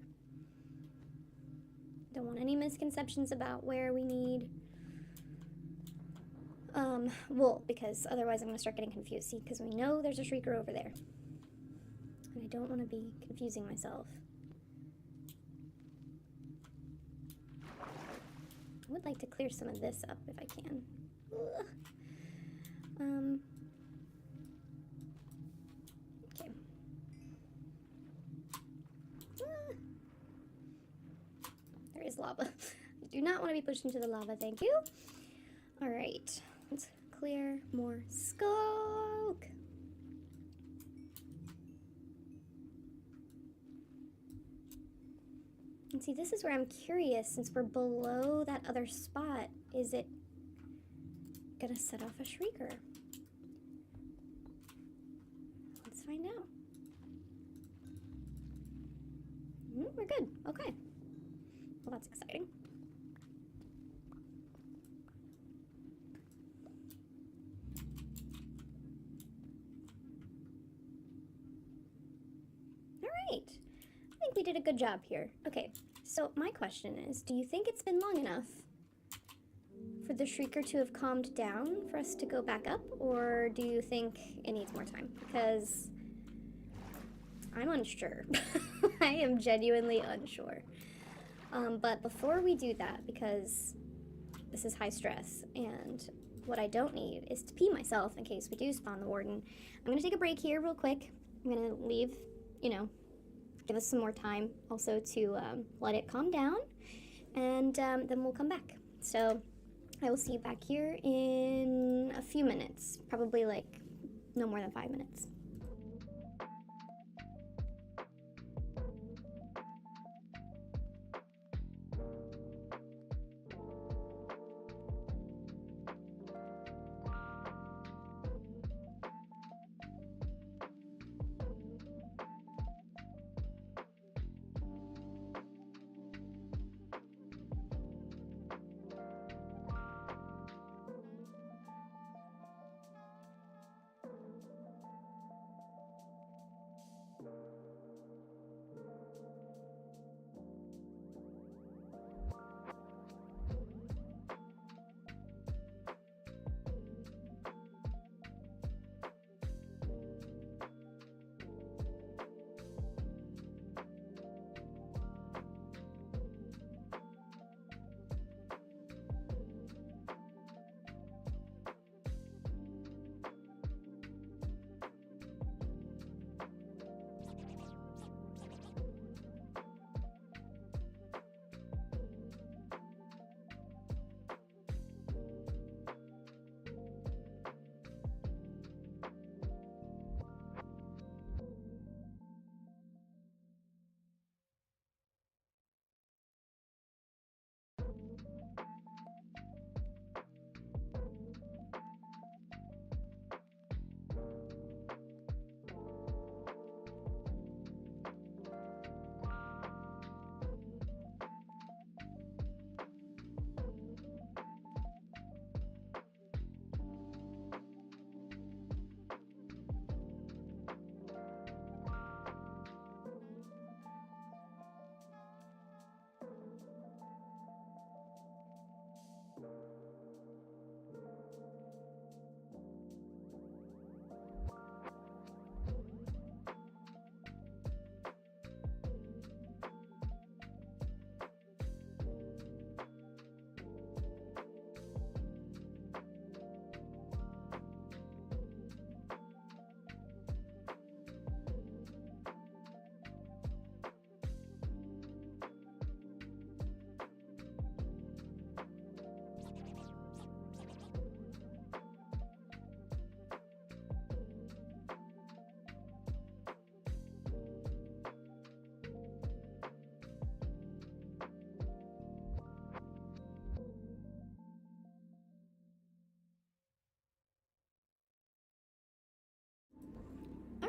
Don't want any misconceptions about where we need wool, because otherwise I'm going to start getting confused. See, because we know there's a shrieker over there. And I don't want to be confusing myself. I would like to clear some of this up if I can. Ugh. Okay. There is lava. I do not want to be pushed into the lava, thank you. Alright, let's clear more smoke. And see, this is where I'm curious, since we're below that other spot, is it gonna set off a shrieker? Let's find out. We're good. Okay. Well, that's exciting. All right. I think we did a good job here. Okay, so my question is, do you think it's been long enough for the shrieker to have calmed down for us to go back up, or do you think it needs more time? Because I'm unsure. I am genuinely unsure. But before we do that, because this is high stress, and what I don't need is to pee myself in case we do spawn the Warden, I'm going to take a break here real quick. I'm going to leave, you know, give us some more time also to let it calm down, and then we'll come back. So I will see you back here in a few minutes, probably like no more than 5 minutes.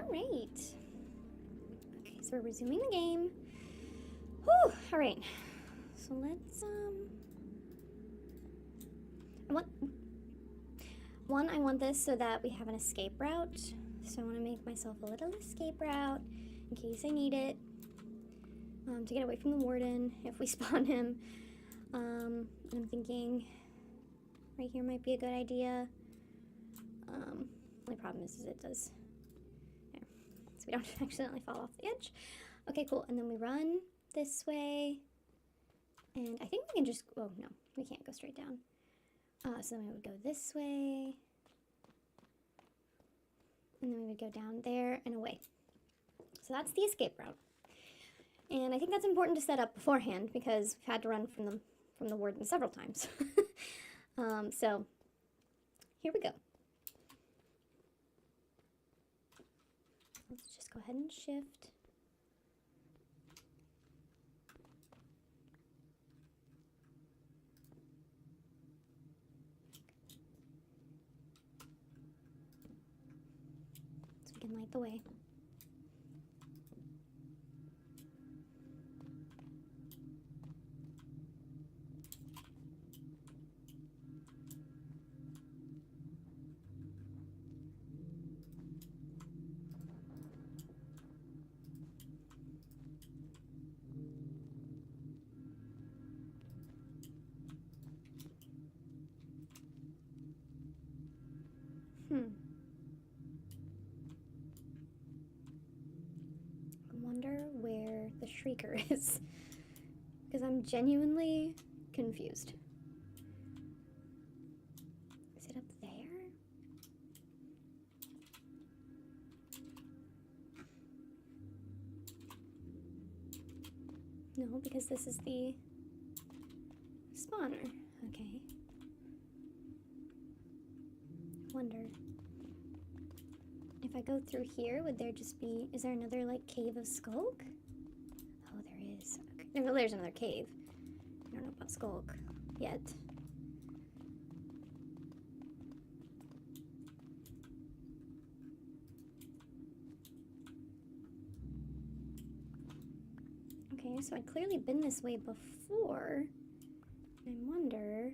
Alright. Okay, so we're resuming the game. Whew, alright. So let's, I want this so that we have an escape route. So I want to make myself a little escape route in case I need it. To get away from the warden if we spawn him. And I'm thinking right here might be a good idea. Only problem is it does. There. So we don't accidentally fall off the edge. Okay, cool. And then we run this way. And I think we can just, oh no, we can't go straight down. So then we would go this way. And then we would go down there and away. So that's the escape route. And I think that's important to set up beforehand because we've had to run from the warden several times. So here we go. Let's just go ahead and shift. So we can light the way. I wonder where the shrieker is, because I'm genuinely confused. Is it up there? No, because this is the spawner. Okay. Wonder. If I go through here, would there just be, is there another, like, cave of Skulk? Oh, there is. Okay. Well, there's another cave. I don't know about Skulk yet. Okay, so I'd clearly been this way before. I wonder...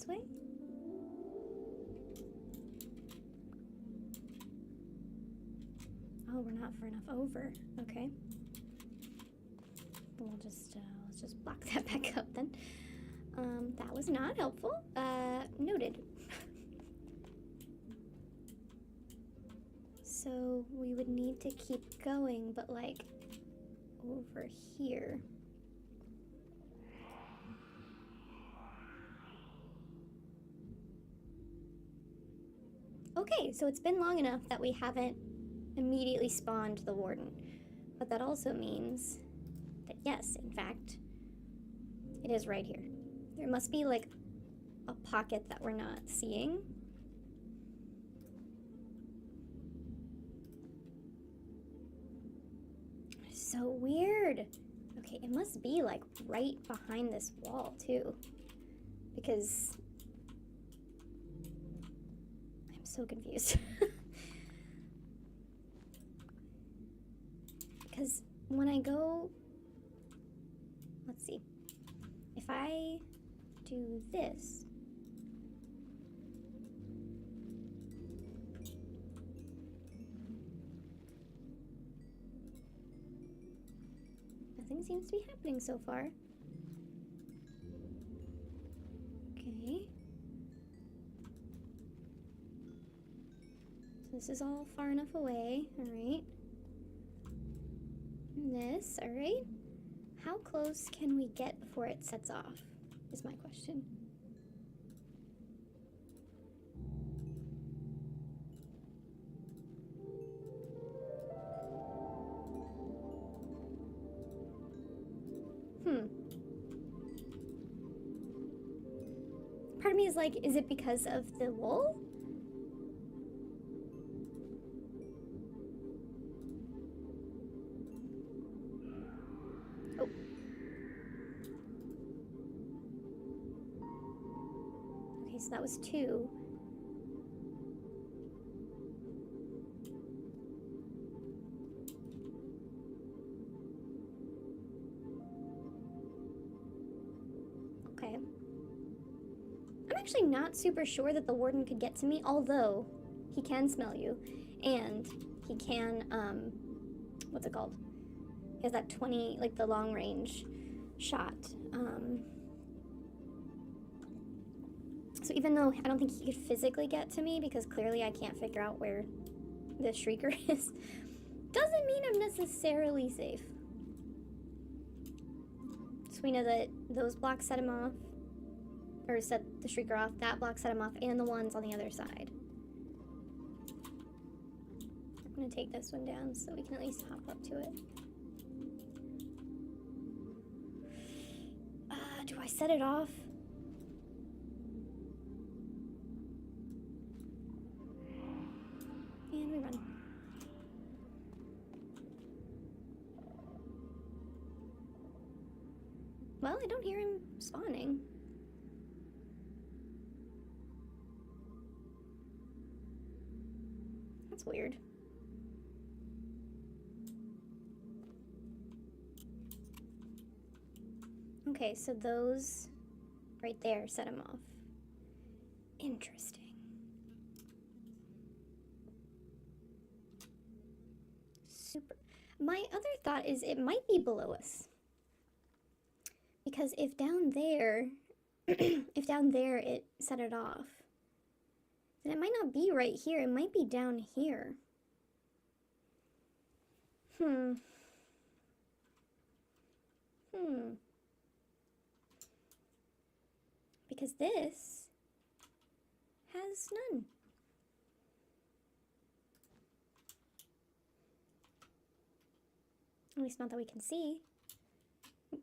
way? Oh, we're not far enough over. Okay. We'll just let's just block that back up then. That was not helpful. Noted. So we would need to keep going, but like over here. Okay, so it's been long enough that we haven't immediately spawned the warden. But that also means that yes, in fact, it is right here. There must be like a pocket that we're not seeing. So weird. Okay, it must be like right behind this wall too. Because so confused. Because when I go, let's see, if I do this, nothing seems to be happening so far. Okay. This is all far enough away, alright. This, alright. How close can we get before it sets off, is my question. Part of me is like, is it because of the wool? Okay, so that was 2. Okay. I'm actually not super sure that the Warden could get to me, although he can smell you, and he can, what's it called? He has that 20, like the long range shot. So even though I don't think he could physically get to me, because clearly I can't figure out where the shrieker is, doesn't mean I'm necessarily safe. So we know that those blocks set him off, or set the shrieker off, that block set him off, and the ones on the other side. I'm gonna take this one down so we can at least hop up to it. Do I set it off? And we run. Well, I don't hear him spawning. That's weird. Okay, so those right there set him off. Interesting. Super. My other thought is it might be below us. Because if down there, if down there it set it off, then it might not be right here. It might be down here. Because this has none. At least not that we can see. It's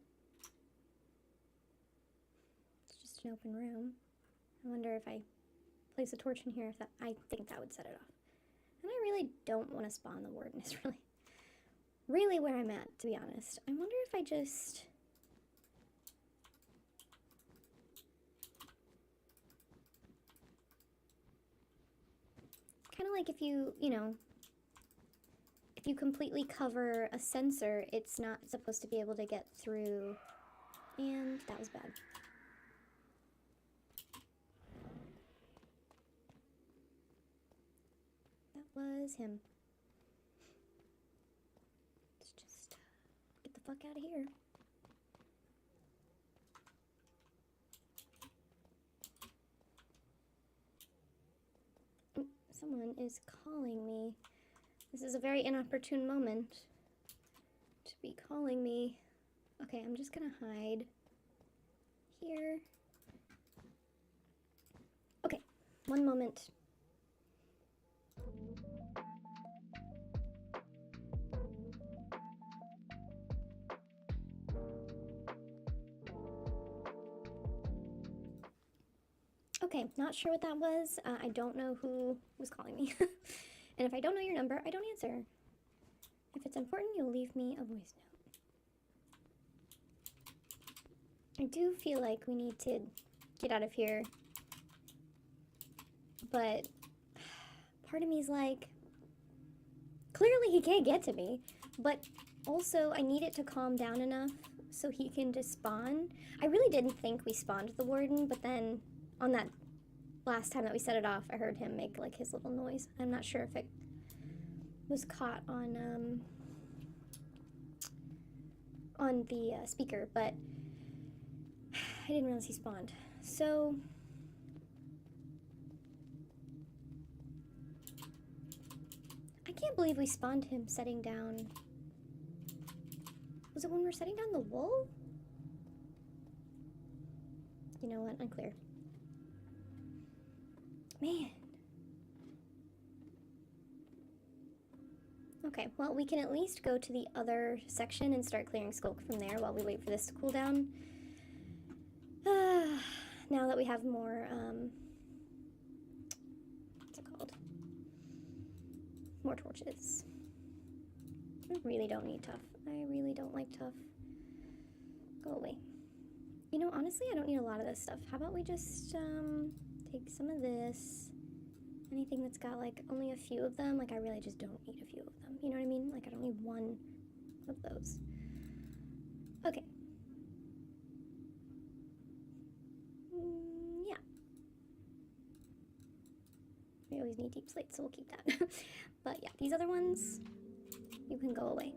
just an open room. I wonder if I place a torch in here, if that, I think that would set it off. And I really don't want to spawn the Warden. Is really where I'm at, to be honest. I wonder if I just... Kind of like if you know, if you completely cover a sensor, it's not supposed to be able to get through. And that was bad. That was him. Let's just get the fuck out of here. Someone is calling me. This is a very inopportune moment to be calling me. Okay, I'm just gonna hide here. Okay, one moment. Okay, not sure what that was. I don't know who was calling me. And if I don't know your number, I don't answer. If it's important, you'll leave me a voice note. I do feel like we need to get out of here. But part of me is like, clearly he can't get to me. But also, I need it to calm down enough so he can just spawn. I really didn't think we spawned the Warden, but then on that last time that we set it off, I heard him make like his little noise. I'm not sure if it was caught on the speaker, but I didn't realize he spawned. So I can't believe we spawned him setting down. Was it when we were setting down the wool? You know what? Unclear. Man. Okay, well, we can at least go to the other section and start clearing skulk from there while we wait for this to cool down. Now that we have more, what's it called? More torches. I really don't need tough. I really don't like tough. Go away. You know, honestly, I don't need a lot of this stuff. How about we just, take some of this. Anything that's got like only a few of them, like I really just don't need a few of them. You know what I mean? Like I don't need one of those. Okay. Yeah. We always need deep slate, so we'll keep that. But yeah, these other ones, you can go away.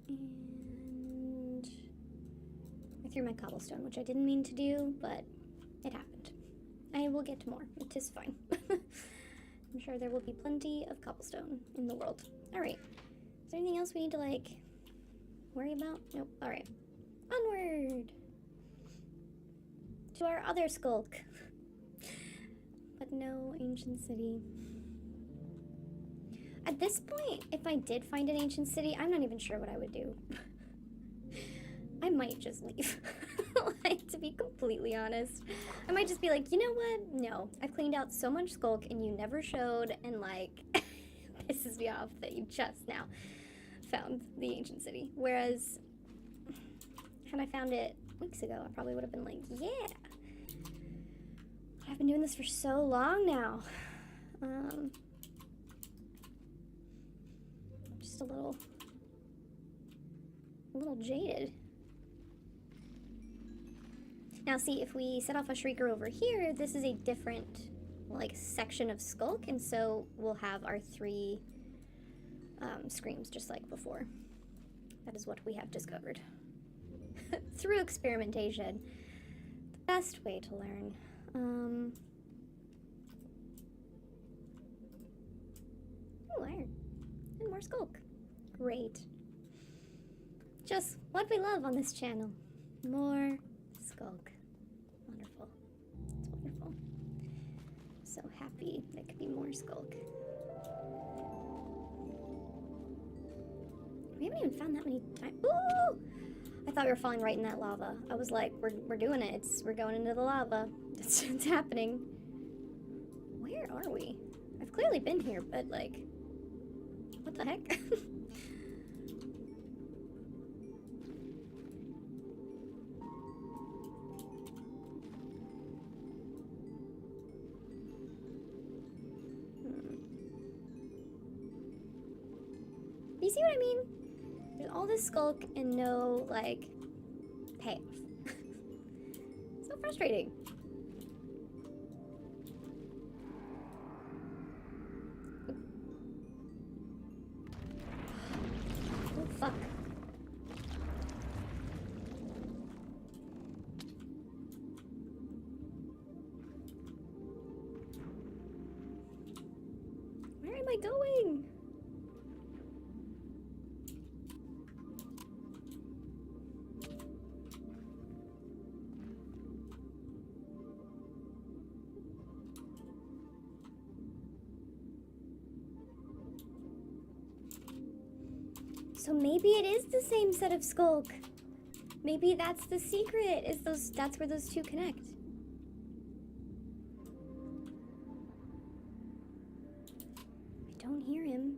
And I threw my cobblestone, which I didn't mean to do, but it happened. I will get more. It is fine. I'm sure there will be plenty of cobblestone in the world. Alright. Is there anything else we need to, like, worry about? Nope. Alright. Onward! To our other skulk. But no ancient city. At this point, if I did find an ancient city, I'm not even sure what I would do. I might just leave. Like, to be completely honest. I might just be like, you know what? No. I've cleaned out so much skulk and you never showed, and like, pisses me off that you just now found the ancient city. Whereas, had I found it weeks ago, I probably would have been like, yeah. I've been doing this for so long now. Just a little jaded. Now see, if we set off a shrieker over here, this is a different, like, section of skulk, and so we'll have our 3 screams just like before. That is what we have discovered. Through experimentation. The best way to learn. Oh, iron. And more skulk. Great. Just what we love on this channel. More skulk. Wonderful. It's wonderful. So happy there could be more skulk. We haven't even found that many times. Ooh! I thought we were falling right in that lava. I was like, we're doing it. We're going into the lava. It's happening. Where are we? I've clearly been here, but like, what the heck? You see what I mean? There's all this skulk and no, like, payoff. So frustrating. Oh, fuck. Where am I going? So maybe it is the same set of skulk. Maybe that's the secret. That's where those two connect. I don't hear him.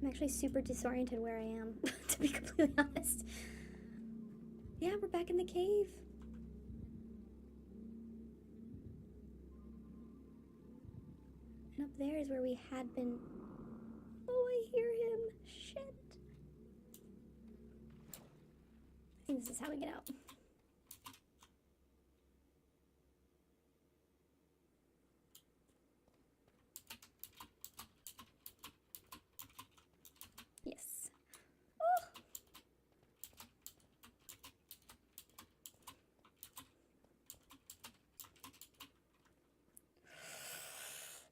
I'm actually super disoriented where I am, to be completely honest. Yeah, we're back in the cave. And up there is where we had been. Oh, I hear him. Shit. I think this is how we get out. Yes. Oh.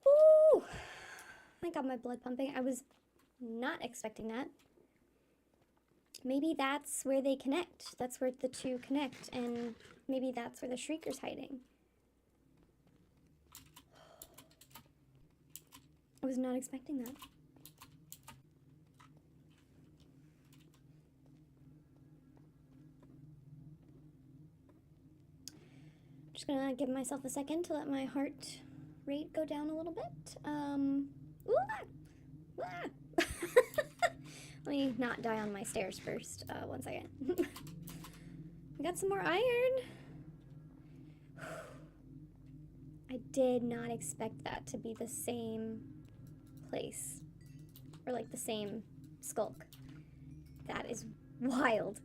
Ooh. I got my blood pumping. I was not expecting that. Maybe that's where they connect. That's where the two connect, and maybe that's where the shrieker's hiding. I was not expecting that. Just gonna give myself a second to let my heart rate go down a little bit. Ooh, ah, ah. Let me not die on my stairs first. One second. We got some more iron. I did not expect that to be the same place. Or like the same skulk. That is wild.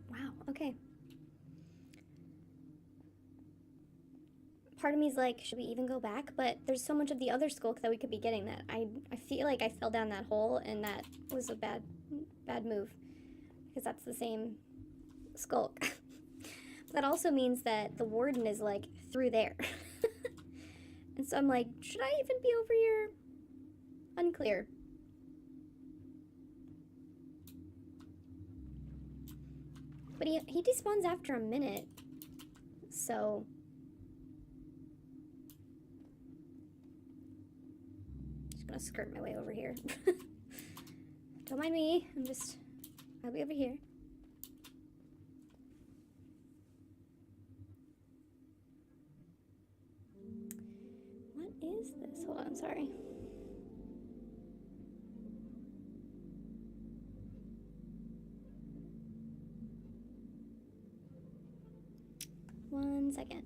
Wow, okay. Part of me is like, should we even go back? But there's so much of the other skulk that we could be getting that I feel like I fell down that hole and that was a bad move. Because that's the same skulk. That also means that the Warden is like through there. And so I'm like, should I even be over here? Unclear. But he despawns after a minute. So just gonna skirt my way over here. Don't mind me. I'll be over here. What is this? Hold on, sorry. One second.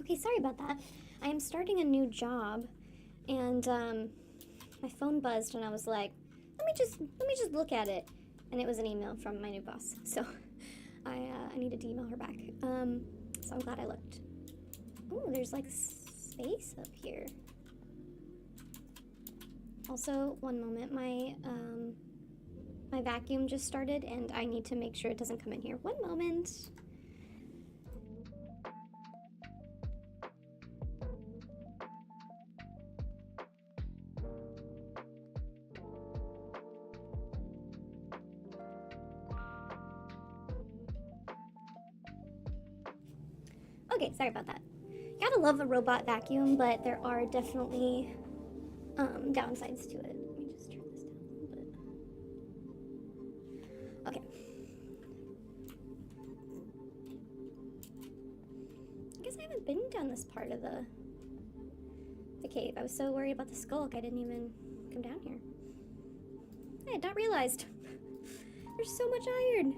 Okay, sorry about that. I am starting a new job, and my phone buzzed, and I was like, let me just look at it, and it was an email from my new boss. So I needed to email her back. So I'm glad I looked. Oh, there's like space up here. Also, one moment, my vacuum just started, and I need to make sure it doesn't come in here. One moment. Okay, sorry about that. Gotta love a robot vacuum, but there are definitely downsides to it. Let me just turn this down a little bit. Okay. I guess I haven't been down this part of the cave. I was so worried about the skulk, I didn't even come down here. I had not realized. There's so much iron.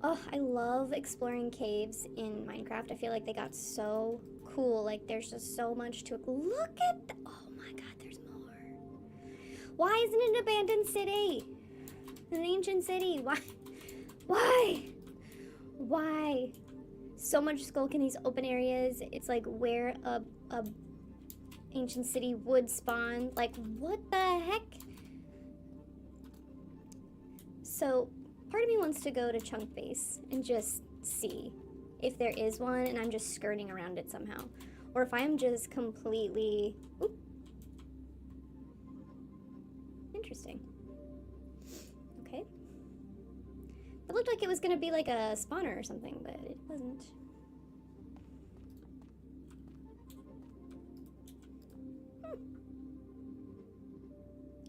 Oh, I love exploring caves in Minecraft. I feel like they got so cool. Like, there's just so much to it. Look at oh my god, there's more. Why isn't it an abandoned city? An ancient city. Why? Why? Why? So much skulk in these open areas. It's like where a ancient city would spawn. Like, what the heck? So part of me wants to go to Chunk Base and just see if there is one and I'm just skirting around it somehow. Or if I'm just completely... Oop. Interesting. Okay. It looked like it was going to be like a spawner or something, but it wasn't.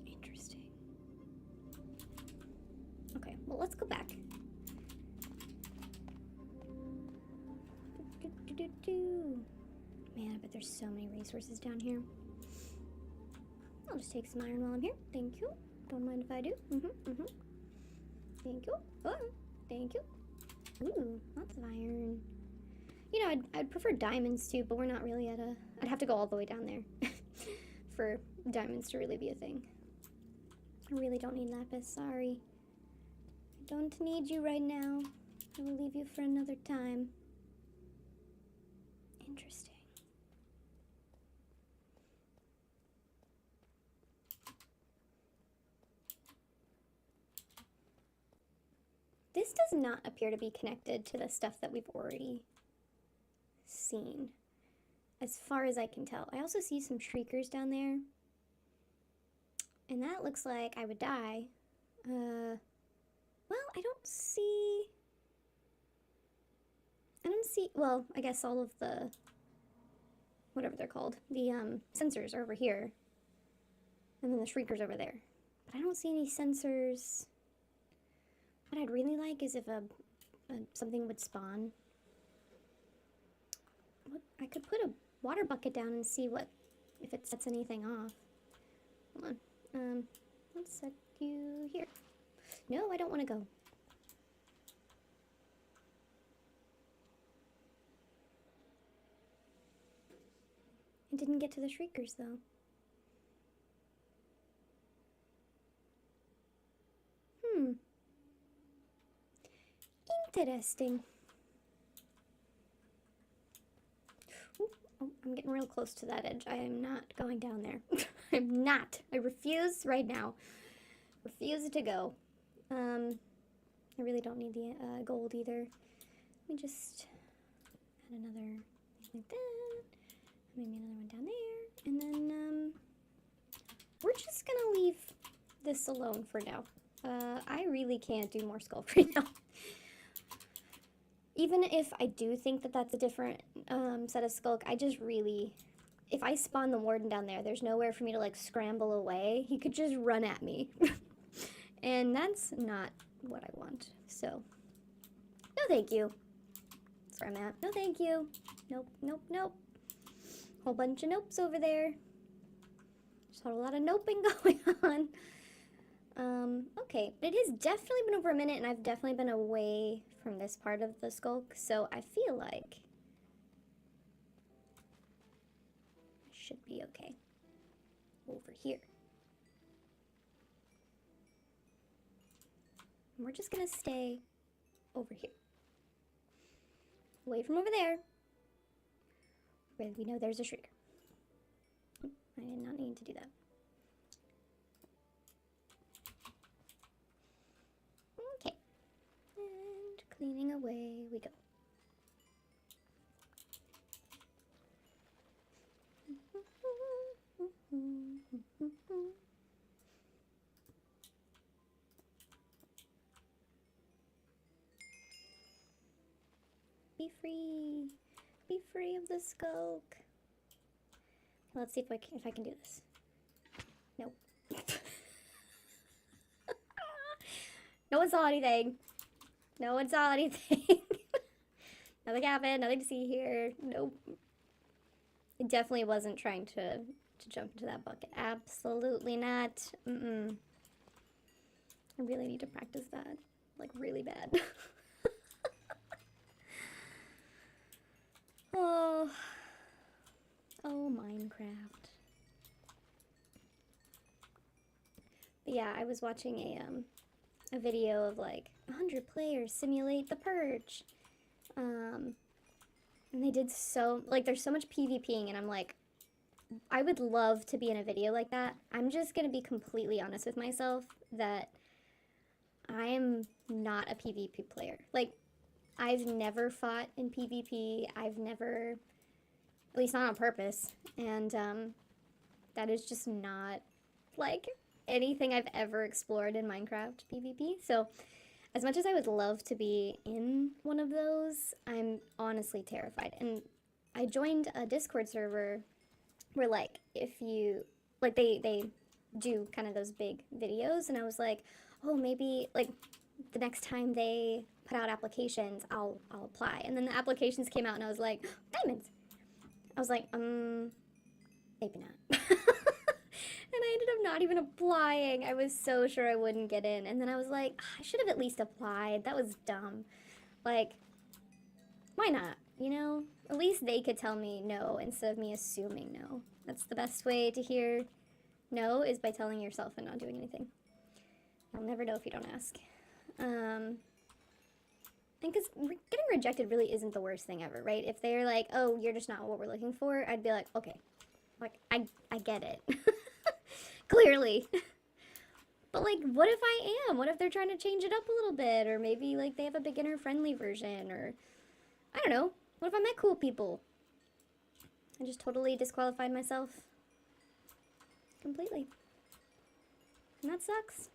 Interesting. Okay, well, let's go back. Man, I bet there's so many resources down here. I'll just take some iron while I'm here. Thank you. Don't mind if I do. Thank you. Oh, thank you. Ooh, lots of iron. You know, I'd prefer diamonds too, but we're not really at a... I'd have to go all the way down there for diamonds to really be a thing. I really don't need lapis, sorry. I don't need you right now. I will leave you for another time. Interesting. This does not appear to be connected to the stuff that we've already seen, as far as I can tell. I also see some shriekers down there, and that looks like I would die. Well, I don't see, well, I guess all of the, whatever they're called, the sensors are over here, and then the shriekers over there. But I don't see any sensors. What I'd really like is if something would spawn. I could put a water bucket down and see if it sets anything off. Hold on. Let's set you here. No, I don't want to go. I didn't get to the shriekers though. Interesting. Ooh, oh, I'm getting real close to that edge. I am not going down there. I'm not. I refuse right now. Refuse to go. I really don't need the gold either. Let me just add another thing like that. Maybe another one down there. And then we're just gonna leave this alone for now. I really can't do more sculpt right now. Even if I do think that that's a different set of skulk, I just really, if I spawn the warden down there, there's nowhere for me to like scramble away. He could just run at me. And that's not what I want. So, no thank you. That's where I'm at. No thank you. Nope, nope, nope. Whole bunch of nopes over there. Just a lot of noping going on. Okay, but it has definitely been over a minute, and I've definitely been away from this part of the skulk, so I feel like I should be okay over here. And we're just gonna stay over here, away from over there, where we know there's a shrieker. I did not need to do that. Okay, and cleaning away we go. Be free. Be free of the skulk. Let's see if I can do this. Nope. No one saw anything. No one saw anything. Nothing happened. Nothing to see here. Nope. I definitely wasn't trying to jump into that bucket. Absolutely not. I really need to practice that. Like, really bad. Oh, Minecraft. But yeah, I was watching a video of like 100 players simulate the purge. And they did there's so much PvPing, and I'm like, I would love to be in a video like that. I'm just gonna be completely honest with myself that I am not a PvP player. Like, I've never fought in PvP. I've never, at least not on purpose, and that is just not like anything I've ever explored in Minecraft PvP. So as much as I would love to be in one of those, I'm honestly terrified. And I joined a Discord server where like if you like they do kind of those big videos, and I was like, oh, maybe like the next time they put out applications, I'll apply. And then the applications came out, and I was like, diamonds. I was like, maybe not. And I ended up not even applying. I was so sure I wouldn't get in. And then I was like, I should have at least applied. That was dumb. Like, why not? You know? At least they could tell me no instead of me assuming no. That's the best way to hear no, is by telling yourself and not doing anything. You'll never know if you don't ask. And because getting rejected really isn't the worst thing ever, right? If they're like, oh, you're just not what we're looking for, I'd be like, okay. Like, I get it. Clearly. But, like, what if I am? What if they're trying to change it up a little bit? Or maybe, like, they have a beginner-friendly version? Or, I don't know. What if I met cool people? I just totally disqualified myself. Completely. And that sucks.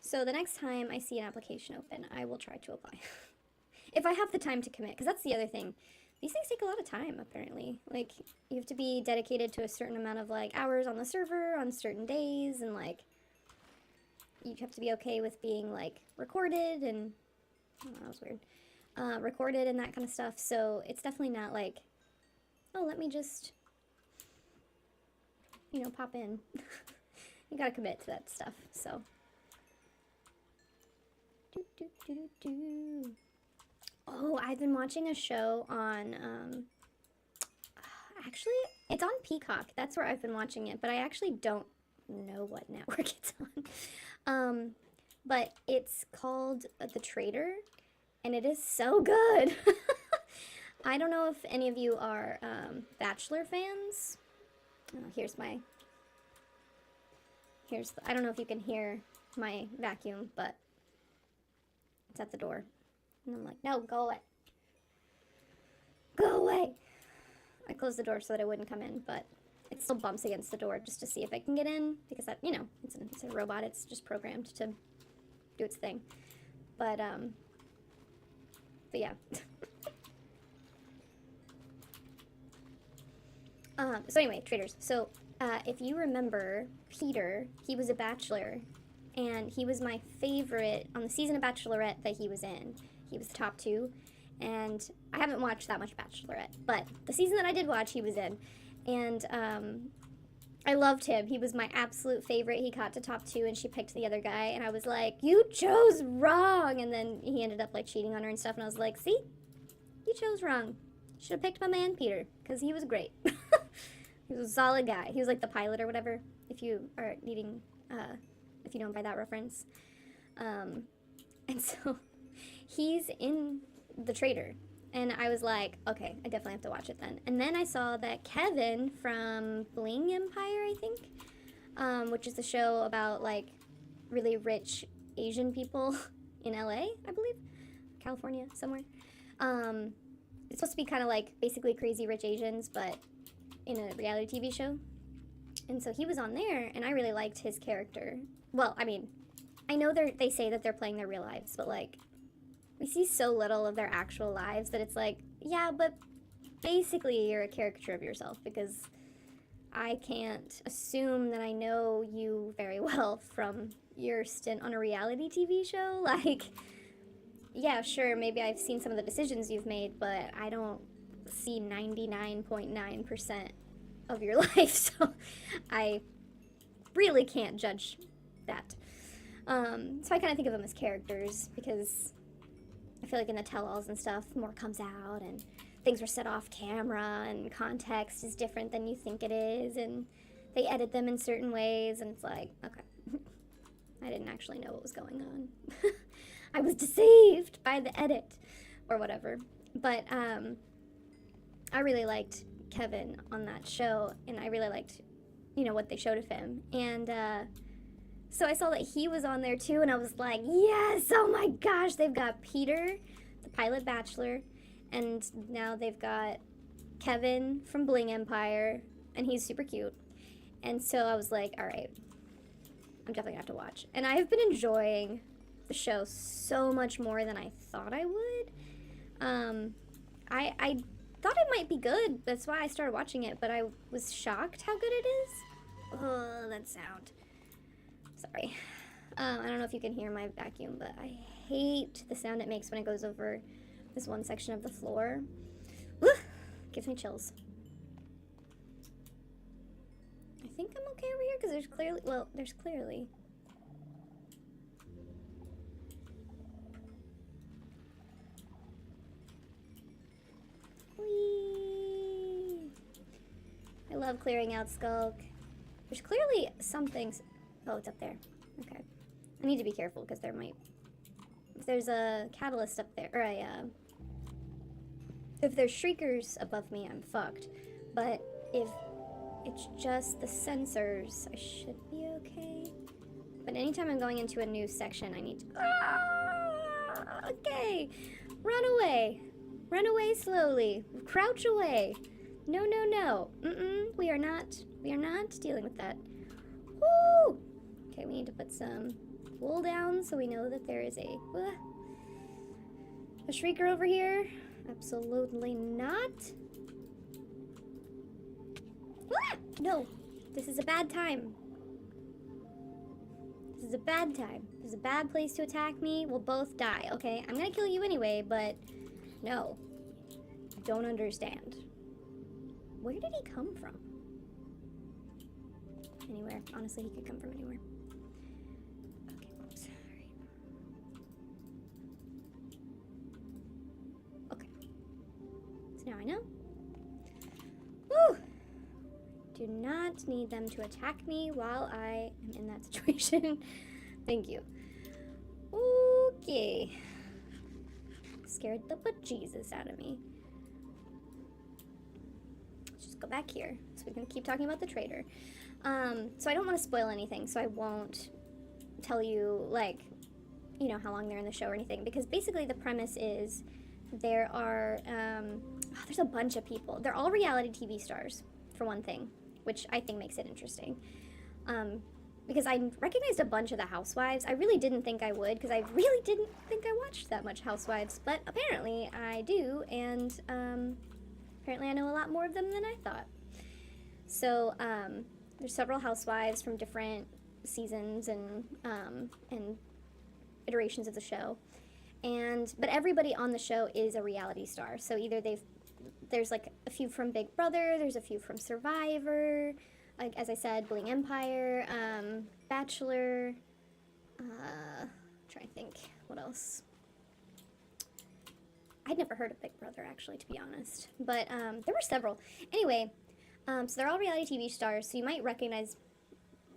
So the next time I see an application open, I will try to apply. If I have the time to commit, because that's the other thing. These things take a lot of time, apparently. Like, you have to be dedicated to a certain amount of, like, hours on the server on certain days, and, like, you have to be okay with being, like, recorded, and, oh, that was weird, recorded and that kind of stuff, so it's definitely not, like, oh, let me just, you know, pop in. You gotta commit to that stuff, so. Oh, I've been watching a show on, actually, it's on Peacock. That's where I've been watching it, but I actually don't know what network it's on. But it's called The Trader, and it is so good. I don't know if any of you are Bachelor fans. Oh, I don't know if you can hear my vacuum, but it's at the door. And I'm like, no, go away. Go away. I closed the door so that it wouldn't come in, but it still bumps against the door just to see if it can get in, because that, you know, it's a robot. It's just programmed to do its thing. But yeah. So anyway, traders. So, if you remember Peter, he was a bachelor, and he was my favorite on the season of Bachelorette that he was in. He was the top 2, and I haven't watched that much Bachelorette, but the season that I did watch, he was in, and I loved him. He was my absolute favorite. He got to top 2, and she picked the other guy, and I was like, you chose wrong, and then he ended up, like, cheating on her and stuff, and I was like, see? You chose wrong. Should have picked my man, Peter, because he was great. He was a solid guy. He was, like, the pilot or whatever, if you are needing, if you don't buy that reference. And so he's in The Trader. And I was like, okay, I definitely have to watch it then. And then I saw that Kevin from Bling Empire, I think, which is the show about, like, really rich Asian people in LA, I believe. California, somewhere. It's supposed to be kind of like basically Crazy Rich Asians, but in a reality TV show. And so he was on there, and I really liked his character. Well, I mean, I know they say that they're playing their real lives, but, like, we see so little of their actual lives that it's like, yeah, but basically you're a caricature of yourself, because I can't assume that I know you very well from your stint on a reality TV show. Like, yeah, sure, maybe I've seen some of the decisions you've made, but I don't see 99.9% of your life, so I really can't judge that. So I kind of think of them as characters, because I feel like in the tell-alls and stuff, more comes out, and things are set off camera, and context is different than you think it is, and they edit them in certain ways, and it's like, okay, I didn't actually know what was going on. I was deceived by the edit, or whatever. But I really liked Kevin on that show, and I really liked, you know, what they showed of him. And so I saw that he was on there too, and I was like, yes, oh my gosh, they've got Peter, the pilot bachelor, and now they've got Kevin from Bling Empire, and he's super cute. And so I was like, all right, I'm definitely gonna have to watch. And I have been enjoying the show so much more than I thought I would. I thought it might be good. That's why I started watching it, but I was shocked how good it is. Oh, that sound. Sorry. I don't know if you can hear my vacuum, but I hate the sound it makes when it goes over this one section of the floor. Gives me chills. I think I'm okay over here, because there's clearly, well, there's clearly. love clearing out Skulk. There's clearly some things... Oh, it's up there. Okay. I need to be careful because there might... If there's a catalyst up there, or if there's shriekers above me, I'm fucked. But if it's just the sensors, I should be okay. But anytime I'm going into a new section, I need to... Ah, okay. Run away. Run away slowly. Crouch away. No, no, no. We are not dealing with that. Woo! Okay, we need to put some wool down so we know that there is a shrieker over here. Absolutely not. Ah! No, this is a bad time. This is a bad time. This is a bad place to attack me. We'll both die, okay? I'm gonna kill you anyway, but no. Don't understand. Where did he come from? Anywhere. Honestly, he could come from anywhere. Okay, whoops. Okay. So now I know. Woo! Do not need them to attack me while I am in that situation. Thank you. Okay. Scared the bejesus out of me. Let's just go back here. So we can keep talking about the trader. So I don't want to spoil anything, so I won't tell you, like, you know, how long they're in the show or anything, because basically the premise is there are, there's a bunch of people. They're all reality TV stars, for one thing, which I think makes it interesting. Because I recognized a bunch of the housewives. I really didn't think I would, because I really didn't think I watched that much Housewives, but apparently I do, and apparently I know a lot more of them than I thought. So, there's several housewives from different seasons and iterations of the show, but everybody on the show is a reality star. So either there's like a few from Big Brother, there's a few from Survivor, like as I said, Bling Empire, Bachelor. Trying to think what else. I'd never heard of Big Brother actually, to be honest, but there were several. Anyway. So they're all reality TV stars, so you might recognize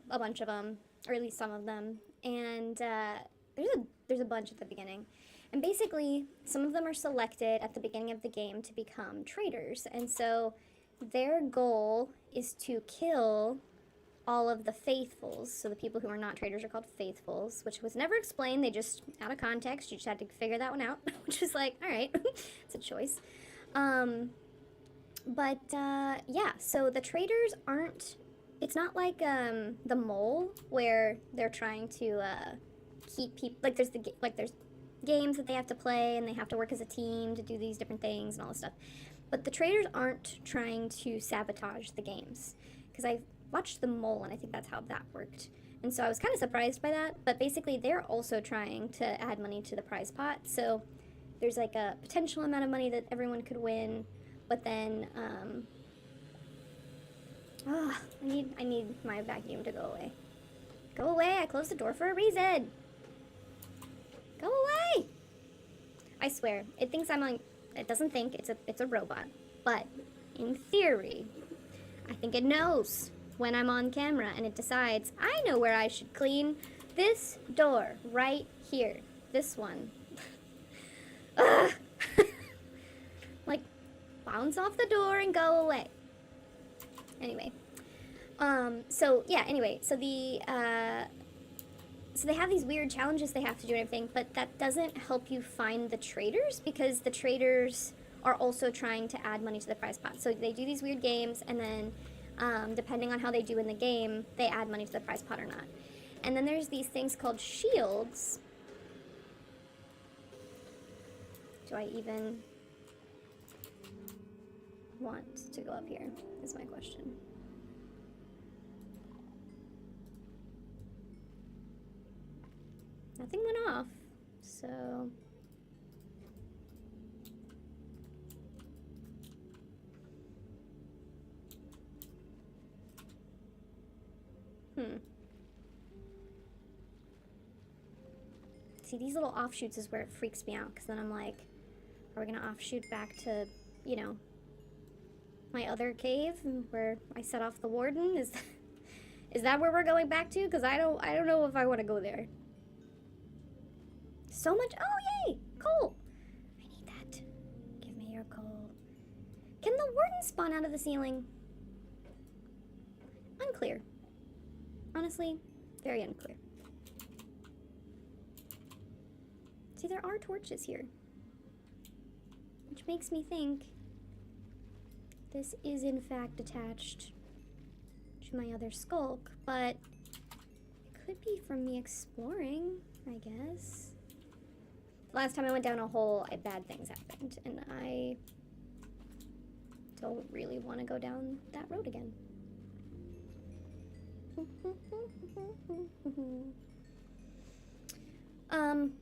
a bunch of them, or at least some of them, and there's a bunch at the beginning. And basically, some of them are selected at the beginning of the game to become traitors, and so their goal is to kill all of the faithfuls. So the people who are not traitors are called faithfuls, which was never explained. They just, out of context, you just had to figure that one out, which is like, all right, it's a choice. But, yeah, so the traitors aren't, it's not like, the mole, where they're trying to, keep people, like, there's games that they have to play, and they have to work as a team to do these different things and all this stuff. But the traitors aren't trying to sabotage the games, because I watched the mole, and I think that's how that worked. And so I was kind of surprised by that, but basically they're also trying to add money to the prize pot, so there's, like, a potential amount of money that everyone could win. But then, I need my vacuum to go away. Go away, I closed the door for a reason. Go away. I swear, it thinks it doesn't think, it's a robot. But, in theory, I think it knows when I'm on camera, and it decides, I know where I should clean this door, right here. This one. Ugh. Like, bounce off the door and go away. Anyway, so they have these weird challenges they have to do and everything, but that doesn't help you find the traitors, because the traitors are also trying to add money to the prize pot. So they do these weird games, and then depending on how they do in the game, they add money to the prize pot or not. And then there's these things called shields. Do I even want to go up here, is my question. Nothing went off, so... See, these little offshoots is where it freaks me out, because then I'm like, are we going to offshoot back to, you know, my other cave where I set off the warden? Is that where we're going back to? Because I don't know if I want to go there. So much. Oh, yay! Coal. I need that. Give me your coal. Can the warden spawn out of the ceiling? Unclear. Honestly, very unclear. See, there are torches here, which makes me think this is in fact attached to my other skulk, but it could be from me exploring, I guess. Last time I went down a hole, bad things happened, and I don't really want to go down that road again.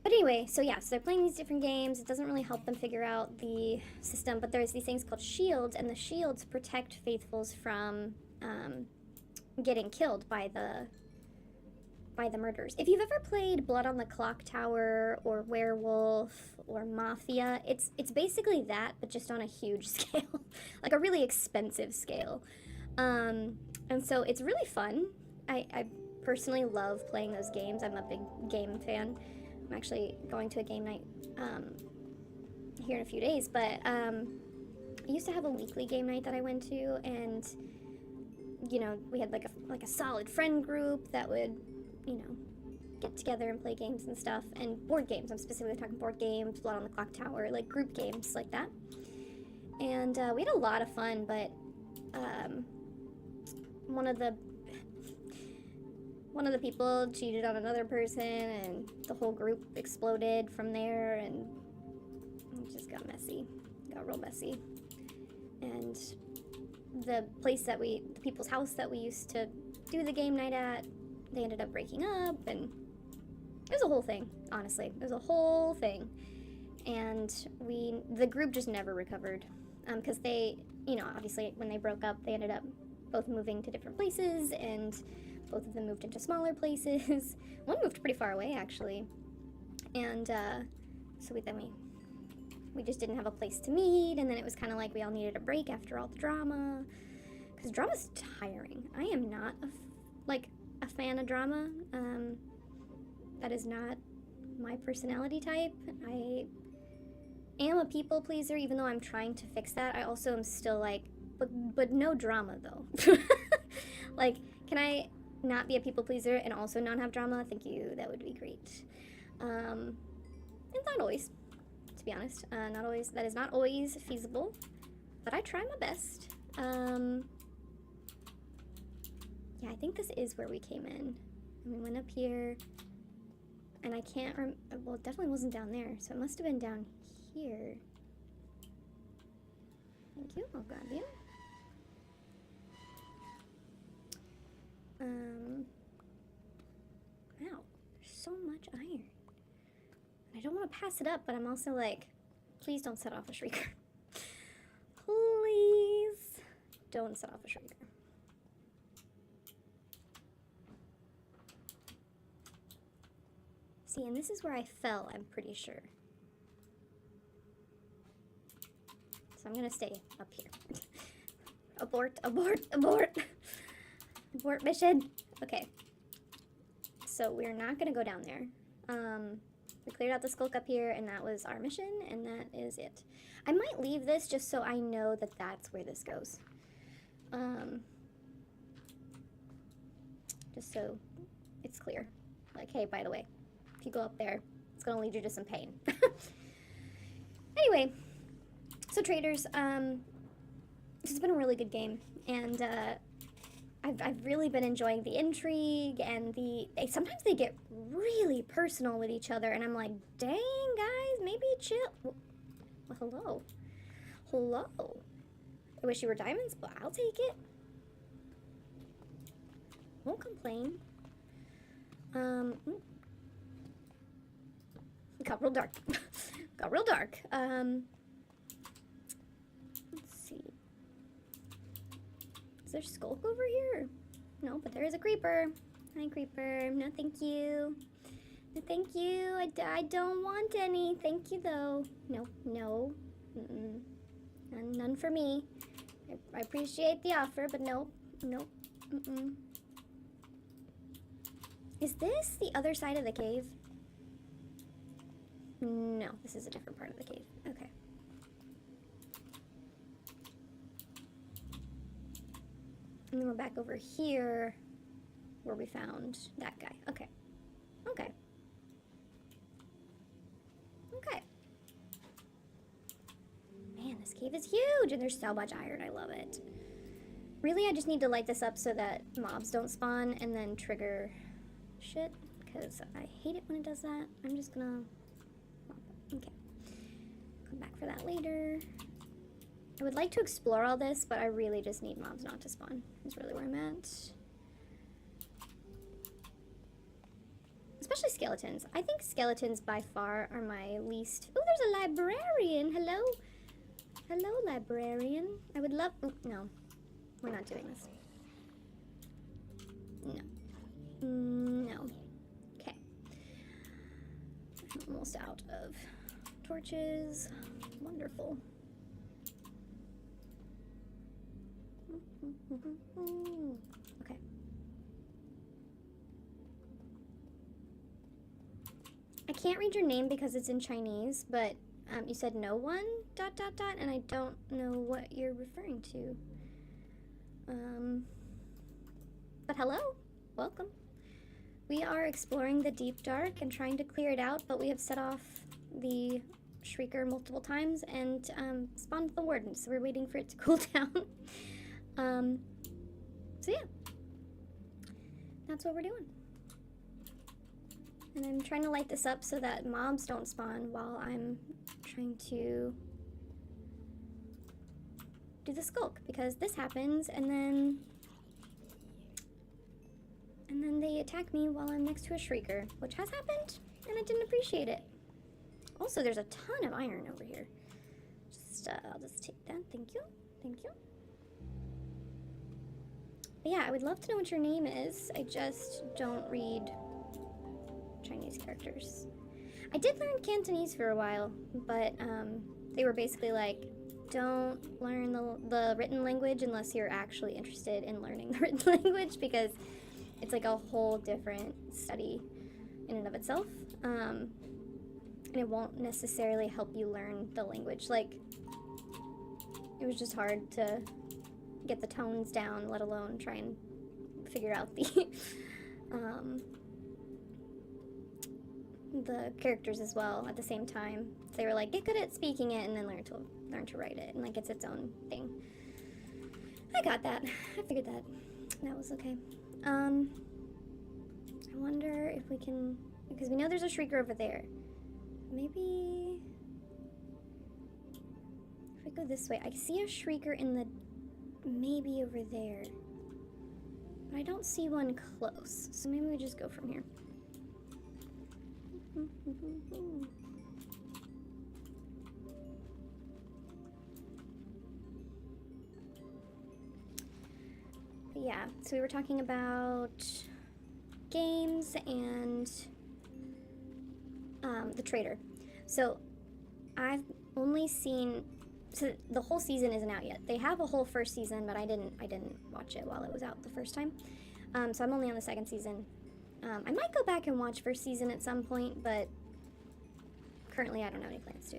But anyway, so yeah, so they're playing these different games. It doesn't really help them figure out the system, but there's these things called shields, and the shields protect faithfuls from getting killed by the murders. If you've ever played Blood on the Clock Tower or Werewolf or Mafia, it's basically that, but just on a huge scale, like a really expensive scale. And so it's really fun. I personally love playing those games. I'm a big game fan. I'm actually going to a game night here in a few days, but I used to have a weekly game night that I went to, and you know, we had like a solid friend group that would, you know, get together and play games and stuff, and board games. I'm specifically talking board games, Blood on the Clock Tower, like group games like that. And we had a lot of fun, but one of the people cheated on another person, and the whole group exploded from there, and it just got messy. Got real messy. And the people's house that we used to do the game night at, they ended up breaking up, and it was a whole thing, honestly. It was a whole thing. And the group just never recovered. Because they, you know, obviously when they broke up, they ended up both moving to different places, and both of them moved into smaller places. One moved pretty far away, actually. And so we just didn't have a place to meet, and then it was kind of like we all needed a break after all the drama. Because drama's tiring. I am not a fan of drama. That is not my personality type. I am a people pleaser, even though I'm trying to fix that. I also am still like, but no drama though. Like, can I not be a people pleaser and also not have drama? Thank you, that would be great. And not always, to be honest. Not always. That is not always feasible, but I try my best. Yeah, I think this is where we came in. And we went up here, and I can't well, it definitely wasn't down there, so it must have been down here. Thank you, I'll grab you. Wow, there's so much iron. I don't want to pass it up, but I'm also like, please don't set off a shrieker. Please don't set off a shrieker. See, and this is where I fell, I'm pretty sure. So I'm gonna stay up here. Abort, abort, abort. Abort mission. Okay. So we're not gonna go down there. We cleared out the skulk up here, and that was our mission, and that is it. I might leave this just so I know that that's where this goes. Just so it's clear. Like, hey, by the way, if you go up there, it's gonna lead you to some pain. Anyway, so traders, this has been a really good game, and I've really been enjoying the intrigue, and sometimes they get really personal with each other, and I'm like, dang, guys, maybe chill. Well, hello. Hello. I wish you were diamonds, but I'll take it. Won't complain. Got real dark. Got real dark. Let's see. Is there skulk over here? No, but there is a creeper. Hi, creeper. No, thank you. No, thank you. I don't want any. Thank you, though. No, no. None for me. I appreciate the offer, but nope. Nope. Mm-mm. Is this the other side of the cave? No, this is a different part of the cave. Okay. And then we're back over here where we found that guy. Okay. Okay. Okay. Man, this cave is huge and there's so much iron. I love it. Really, I just need to light this up so that mobs don't spawn and then trigger shit, because I hate it when it does that. I'm just gonna... Okay. Come back for that later. I would like to explore all this, but I really just need mobs not to spawn. That's really where I'm at. Especially skeletons. I think skeletons by far are my least... Oh, there's a librarian! Hello? Hello, librarian. I would love... Oh, no. We're not doing this. No. No. Okay. I'm almost out of torches. Wonderful. Okay. I can't read your name because it's in Chinese, but you said no one, ... and I don't know what you're referring to. But hello, welcome. We are exploring the deep dark and trying to clear it out, but we have set off the shrieker multiple times and spawned the warden, so we're waiting for it to cool down. So yeah, that's what we're doing. And I'm trying to light this up so that mobs don't spawn while I'm trying to do the skulk, because this happens and then they attack me while I'm next to a shrieker, which has happened and I didn't appreciate it. Also, there's a ton of iron over here. I'll just take that. Thank you. Thank you. But yeah, I would love to know what your name is. I just don't read Chinese characters. I did learn Cantonese for a while, but they were basically like, don't learn the written language unless you're actually interested in learning the written language, because it's like a whole different study in and of itself. And it won't necessarily help you learn the language. Like, it was just hard to get the tones down, let alone try and figure out the characters as well at the same time. They were like, get good at speaking it and then learn to write it, and like it's its own thing. I got that. I figured that. That was okay. I wonder if we can, because we know there's a shrieker over there. Maybe if we go this way, I see a shrieker in the, maybe over there, but I don't see one close, so maybe we just go from here. But yeah, so we were talking about games and the trader. So I've only seen, so the whole season isn't out yet. They have a whole first season, but I didn't watch it while it was out the first time. So I'm only on the second season. I might go back and watch first season at some point, but currently I don't have any plans to.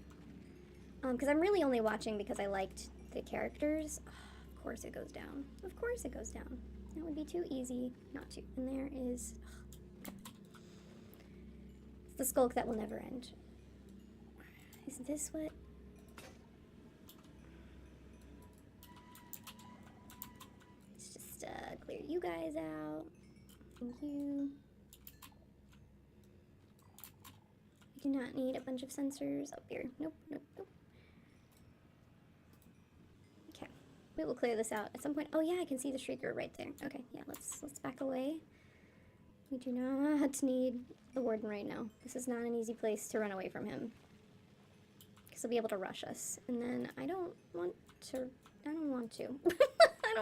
Because I'm really only watching because I liked the characters. Oh, of course it goes down. Of course it goes down. That would be too easy not to. And there is... Okay. It's the skulk that will never end. Is this what... Let's just clear you guys out. Thank you. We do not need a bunch of sensors up here. Nope, nope, nope. Okay, we will clear this out at some point. Oh yeah, I can see the shrieker right there. Okay, yeah, let's back away. We do not need the warden right now. This is not an easy place to run away from him, because he'll be able to rush us, and then I don't want to. I don't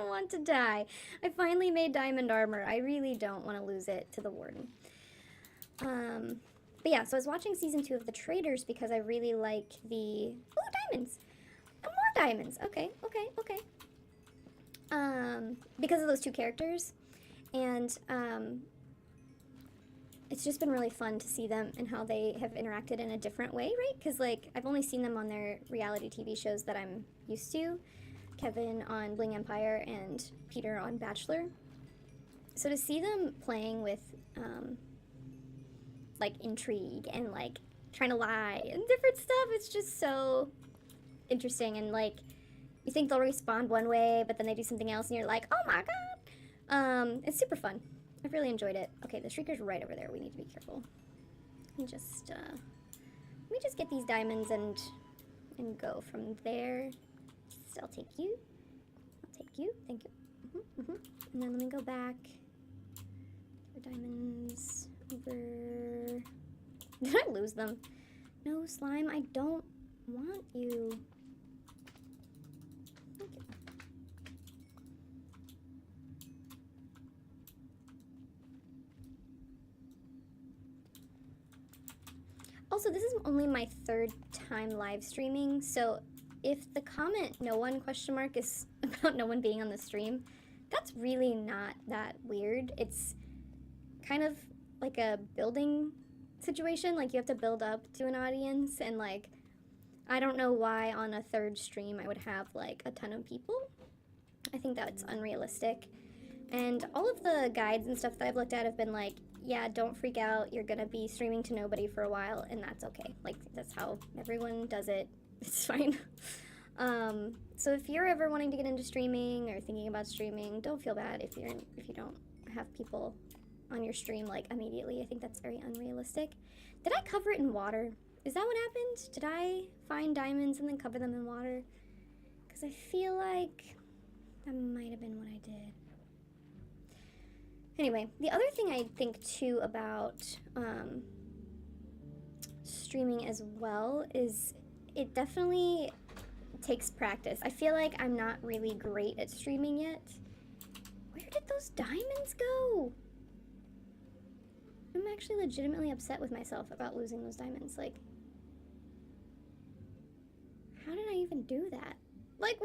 want to die. I finally made diamond armor. I really don't want to lose it to the warden. But yeah, so I was watching season 2 of The Traders because I really like the... Oh, diamonds! More diamonds! Okay, okay, okay. because of those two characters. And it's just been really fun to see them and how they have interacted in a different way, right? Because, like, I've only seen them on their reality TV shows that I'm used to. Kevin on Bling Empire and Peter on Bachelor. So to see them playing with, like, intrigue and, like, trying to lie and different stuff, it's just so interesting. And, like, you think they'll respond one way, but then they do something else, and you're like, oh my god! It's super fun. I've really enjoyed it. Okay, the shrieker's right over there. We need to be careful. And just, let me just get these diamonds and go from there. So I'll take you. I'll take you. Thank you. And then let me go back. For diamonds. Over. Did I lose them? No, slime, I don't want you. Thank you. Also, this is only my 3rd time live streaming, so if the comment no one question mark is about no one being on the stream, that's really not that weird. It's kind of like a building situation, like you have to build up to an audience, and like I don't know why on a 3rd stream I would have like a ton of people. I think that's unrealistic. And all of the guides and stuff that I've looked at have been like, yeah, don't freak out, you're gonna be streaming to nobody for a while, and that's okay. Like, that's how everyone does it. It's fine. So if you're ever wanting to get into streaming or thinking about streaming, don't feel bad if you don't have people on your stream like immediately. I think that's very unrealistic. Did I cover it in water? Is that what happened? Did I find diamonds and then cover them in water? Because I feel like that might have been what I did. Anyway, the other thing I think too about streaming as well is it definitely takes practice. I feel like I'm not really great at streaming yet. Where did those diamonds go? I'm actually legitimately upset with myself about losing those diamonds. Like, how did I even do that? Like,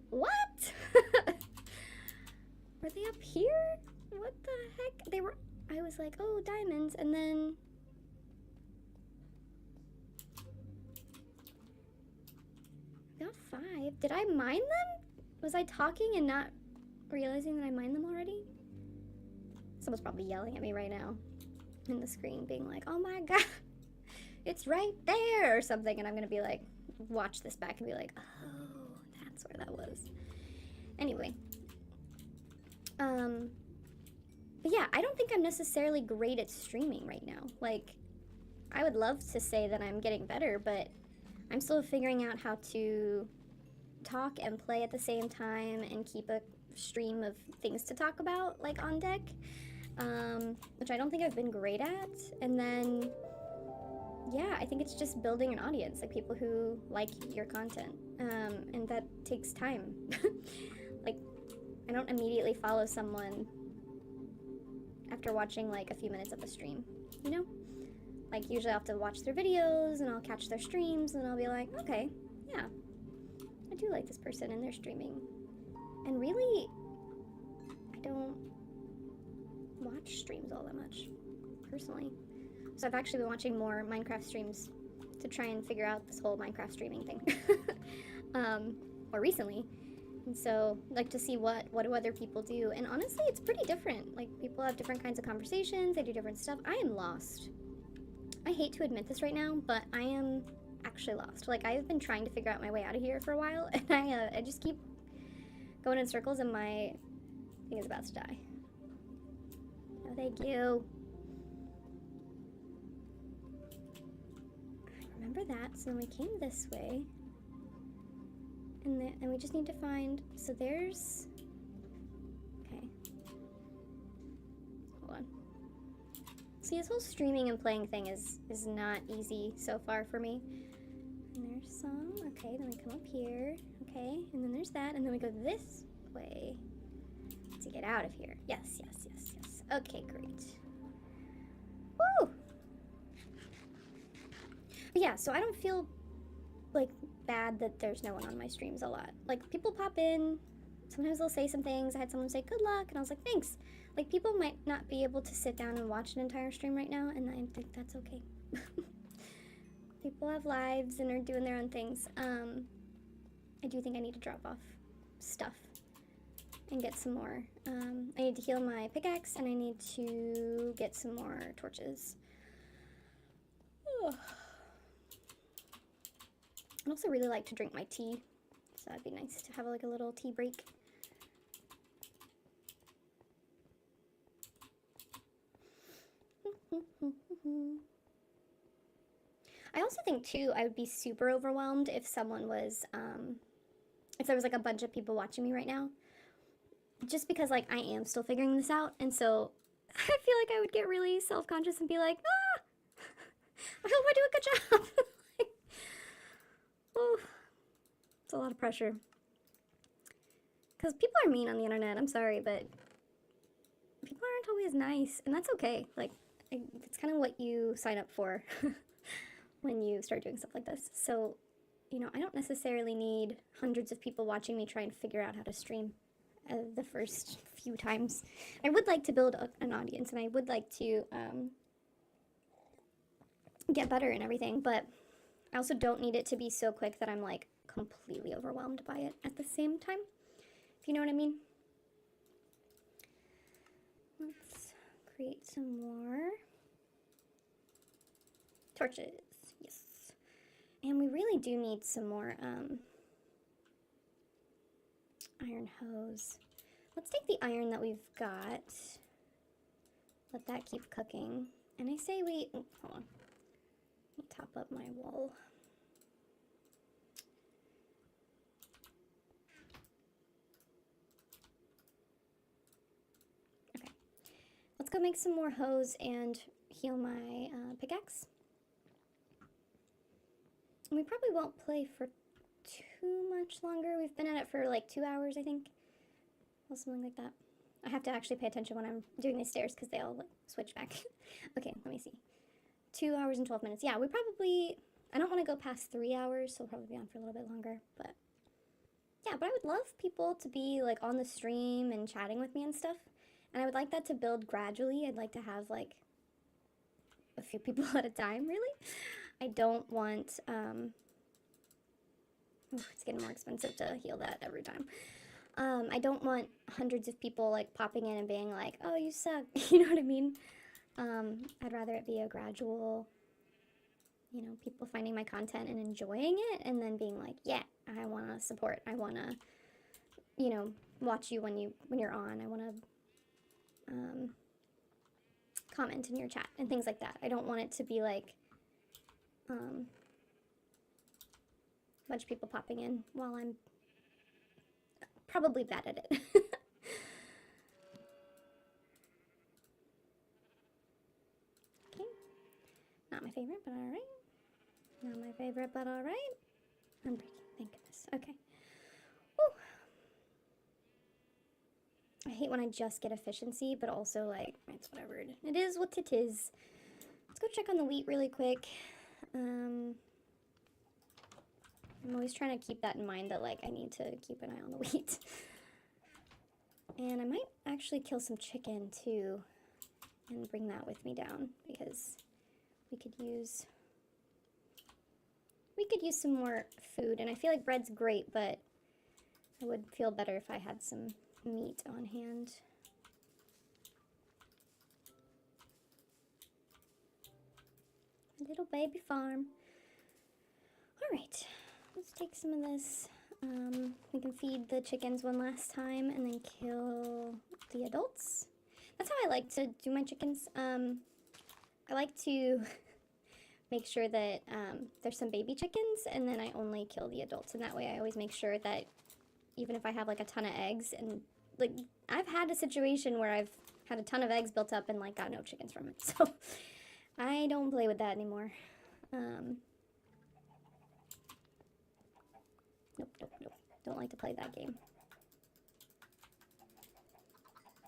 what? Were they up here? What the heck? They were, I was like, oh, diamonds, and then I got 5. Did I mine them? Was I talking and not realizing that I mined them already? Someone's probably yelling at me right now in the screen, being like, oh my god, it's right there, or something, and I'm gonna be like, watch this back and be like, oh, that's where that was. Anyway. But yeah, I don't think I'm necessarily great at streaming right now. Like, I would love to say that I'm getting better, but I'm still figuring out how to talk and play at the same time and keep a stream of things to talk about, like, on deck, which I don't think I've been great at. And then, yeah, I think it's just building an audience, like people who like your content, and that takes time. Like, I don't immediately follow someone after watching like a few minutes of a stream, you know? Like, usually I'll have to watch their videos and I'll catch their streams and I'll be like, okay, yeah, I do like this person and they're streaming. And really, I don't watch streams all that much, personally. So I've actually been watching more Minecraft streams to try and figure out this whole Minecraft streaming thing. More recently. And so, like, to see what do other people do. And honestly, it's pretty different. Like, people have different kinds of conversations, they do different stuff. I am lost. I hate to admit this right now, but I am actually lost. Like, I've been trying to figure out my way out of here for a while, and I just keep going in circles, and my thing is about to die. No, thank you. I remember that, so then we came this way. And we just need to find, so there's, okay, hold on. See, this whole streaming and playing thing is not easy so far for me. And there's some, okay, then we come up here, okay, and then there's that, and then we go this way to get out of here. Yes, yes, yes, yes. Okay, great. Woo! But yeah, so I don't feel like bad that there's no one on my streams a lot. Like, people pop in, sometimes they'll say some things. I had someone say good luck, and I was like, thanks. Like, people might not be able to sit down and watch an entire stream right now, and I think that's okay. People have lives and are doing their own things. I do think I need to drop off stuff and get some more. I need to heal my pickaxe, and I need to get some more torches. Ugh. I'd also really like to drink my tea, so that'd be nice to have like a little tea break. I also think too, I would be super overwhelmed if someone was, if there was like a bunch of people watching me right now. Just because like I am still figuring this out, and so I feel like I would get really self-conscious and be like, ah, I hope I do a good job. Like, oh, it's a lot of pressure. Because people are mean on the internet, I'm sorry, but people aren't always nice, and that's okay. Like, it's kind of what you sign up for when you start doing stuff like this. So, you know, I don't necessarily need hundreds of people watching me try and figure out how to stream the first few times. I would like to build an audience, and I would like to get better and everything, but I also don't need it to be so quick that I'm like completely overwhelmed by it at the same time, if you know what I mean. Let's create some more torches. Yes. And we really do need some more iron hose. Let's take the iron that we've got. Let that keep cooking. And I say we, oh, hold on. Let me top up my wool. Okay. Let's go make some more hose and heal my pickaxe. We probably won't play for too much longer. We've been at it for like 2 hours, I think. Or something like that. I have to actually pay attention when I'm doing these stairs because they all like switch back. Okay, let me see. 2 hours and 12 minutes. Yeah, we probably, I don't want to go past 3 hours, so we'll probably be on for a little bit longer. But yeah, but I would love people to be like on the stream and chatting with me and stuff. And I would like that to build gradually. I'd like to have like a few people at a time, really. I don't want, it's getting more expensive to heal that every time. I don't want hundreds of people like popping in and being like, oh, you suck, you know what I mean? I'd rather it be a gradual, you know, people finding my content and enjoying it, and then being like, yeah, I want to support, I want to, you know, watch you when you're on, I want to, comment in your chat, and things like that. I don't want it to be like, a bunch of people popping in while I'm probably bad at it. Okay. Not my favorite, but alright. Not my favorite, but alright. I'm breaking, thank goodness. Okay. Whew. I hate when I just get efficiency, but also, like, it's whatever. It is what it is. Let's go check on the wheat really quick. I'm always trying to keep that in mind, that, like, I need to keep an eye on the wheat. And I might actually kill some chicken, too, and bring that with me down, because we could use some more food. And I feel like bread's great, but I would feel better if I had some meat on hand. A little baby farm. Alright, let's take some of this. We can feed the chickens one last time and then kill the adults. That's how I like to do my chickens. I like to make sure that there's some baby chickens, and then I only kill the adults. And that way I always make sure that even if I have like a ton of eggs, and like I've had a situation where I've had a ton of eggs built up and like got no chickens from it. So I don't play with that anymore. Nope. Don't like to play that game.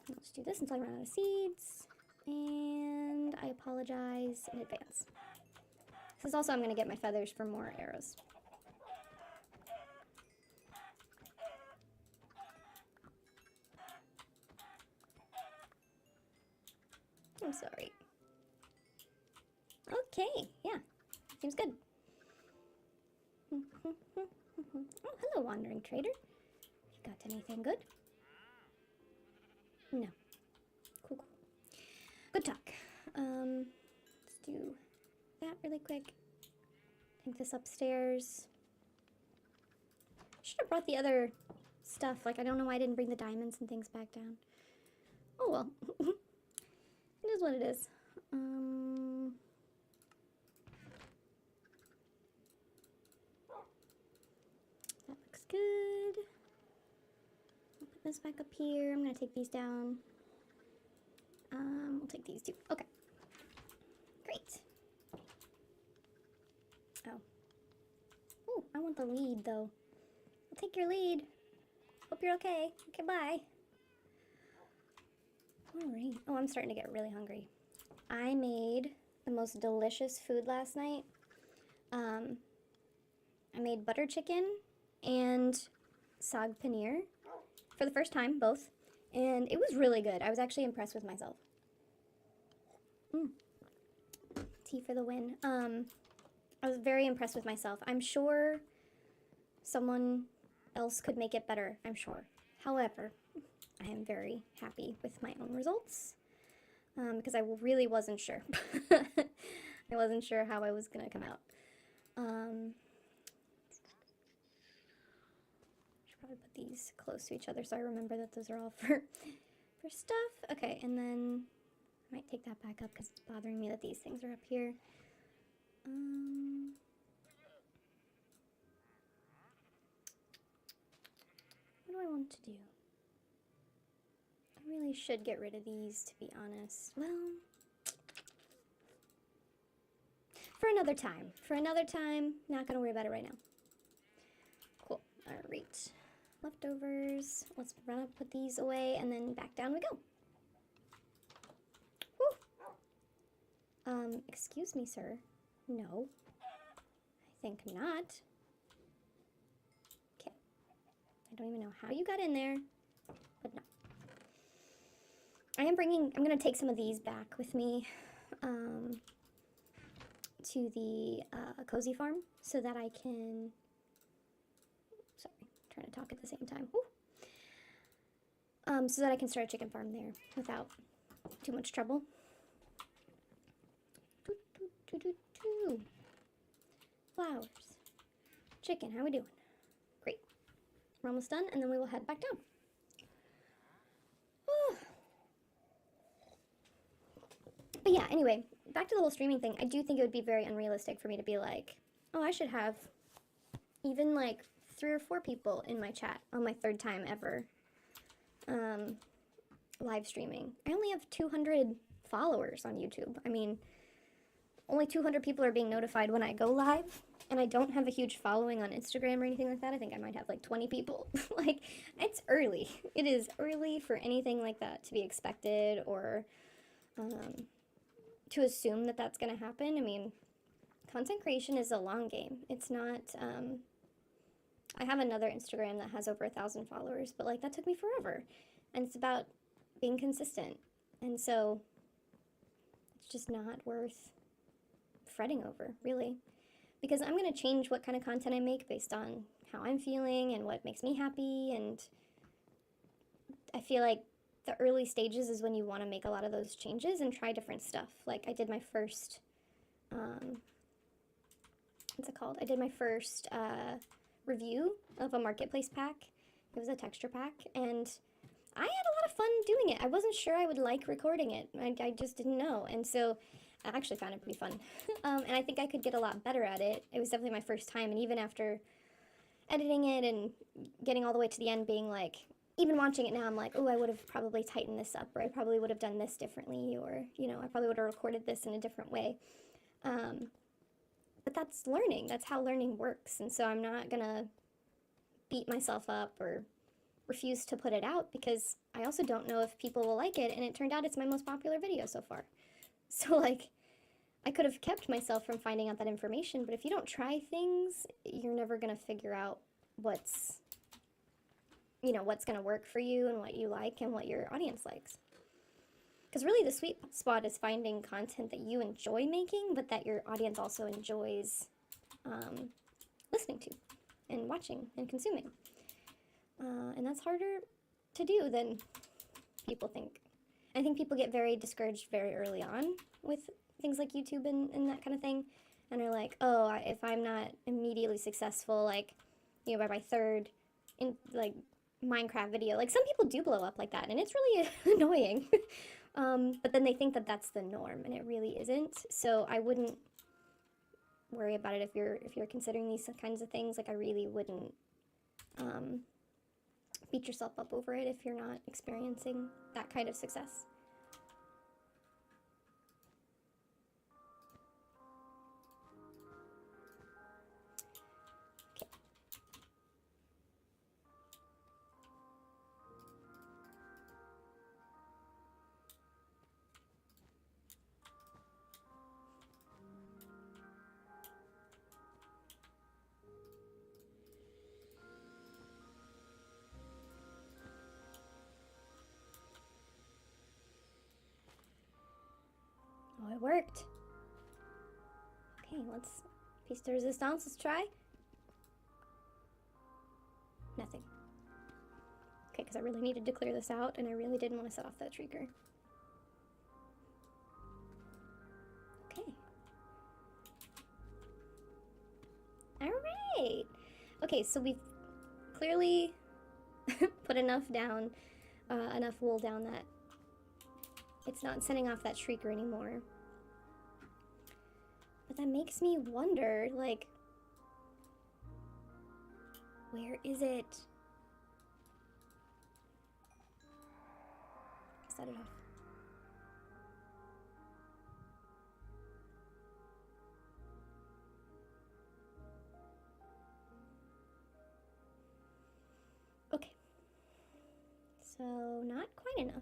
Let's do this until I run out of seeds. And I apologize in advance. This is also, I'm going to get my feathers for more arrows. I'm sorry. Okay, yeah, seems good. Oh, hello, wandering trader. You got anything good? No. Cool, cool. Good talk. Let's do that really quick. Take this upstairs. Should have brought the other stuff. Like, I don't know why I didn't bring the diamonds and things back down. Oh well. It is what it is. That looks good. I'll put this back up here. I'm gonna take these down. We'll take these too. Okay. Great. Oh. Ooh, I want the lead though. I'll take your lead. Hope you're okay. Okay, bye. Alright. Oh, I'm starting to get really hungry. I made the most delicious food last night. I made butter chicken and saag paneer for the first time, both. And it was really good. I was actually impressed with myself. Tea for the win. I was very impressed with myself. I'm sure someone else could make it better, I'm sure. However, I am very happy with my own results because I really wasn't sure. I wasn't sure how I was going to come out. Should probably put these close to each other so I remember that those are all for stuff. Okay, and then I might take that back up because it's bothering me that these things are up here. What do I want to do? I really should get rid of these, to be honest. Well, for another time. For another time, not gonna worry about it right now. Cool. Alright. Leftovers. Let's run up, put these away, and then back down we go. Whew. Excuse me, sir. No. I think not. Okay. I don't even know how you got in there, but no. I'm gonna take some of these back with me to the cozy farm so that I can, sorry, I'm trying to talk at the same time. So that I can start a chicken farm there without too much trouble. Flowers. Chicken, how we doing? Great. We're almost done, and then we will head back down. But yeah, anyway, back to the whole streaming thing. I do think it would be very unrealistic for me to be like, oh, I should have even like 3 or 4 people in my chat on my 3rd time ever live streaming. I only have 200 followers on YouTube. I mean, only 200 people are being notified when I go live, and I don't have a huge following on Instagram or anything like that. I think I might have like 20 people. Like, it's early. It is early for anything like that to be expected or to assume that that's going to happen. I mean, content creation is a long game. It's not, I have another Instagram that has over 1,000 followers, but like that took me forever. And it's about being consistent. And so it's just not worth fretting over, really. Because I'm going to change what kind of content I make based on how I'm feeling and what makes me happy. And I feel like the early stages is when you want to make a lot of those changes and try different stuff. Like I did my first, what's it called? I did my first review of a marketplace pack. It was a texture pack, and I had a lot of fun doing it. I wasn't sure I would like recording it. I just didn't know, and so I actually found it pretty fun. And I think I could get a lot better at it. It was definitely my first time, and even after editing it and getting all the way to the end, being like, even watching it now, I'm like, oh, I would have probably tightened this up, or I probably would have done this differently, or, you know, I probably would have recorded this in a different way. But that's learning. That's how learning works. And so I'm not going to beat myself up or refuse to put it out, because I also don't know if people will like it. And it turned out it's my most popular video so far. So, like, I could have kept myself from finding out that information, but if you don't try things, you're never going to figure out what's going to work for you and what you like and what your audience likes. Because really the sweet spot is finding content that you enjoy making, but that your audience also enjoys listening to and watching and consuming. And that's harder to do than people think. I think people get very discouraged very early on with things like YouTube and that kind of thing. And are like, oh, if I'm not immediately successful, like, you know, by my third like Minecraft video, like some people do blow up like that, and it's really annoying. But then they think that that's the norm, and it really isn't. So I wouldn't worry about it if you're considering these kinds of things. Like, I really wouldn't beat yourself up over it if you're not experiencing that kind of success. Oh, it worked. Okay, let's piece de resistance. Let's try. Nothing. Okay, because I really needed to clear this out, and I really didn't want to set off that trigger. Okay. Alright! Okay, so we've clearly put enough down, enough wool down that it's not setting off that shrieker anymore. But that makes me wonder, like, where is it? Set it off. Okay. So, not quite enough.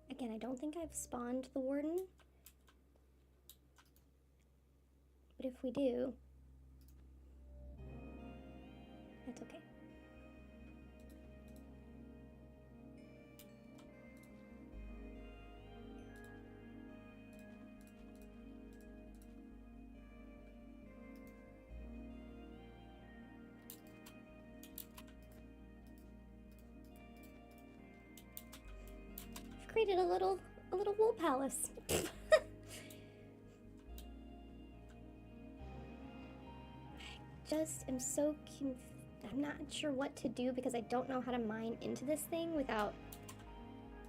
Again, I don't think I've spawned the Warden, but if we do, that's okay. I've created a little wool palace. I just am so confused. I'm not sure what to do because I don't know how to mine into this thing without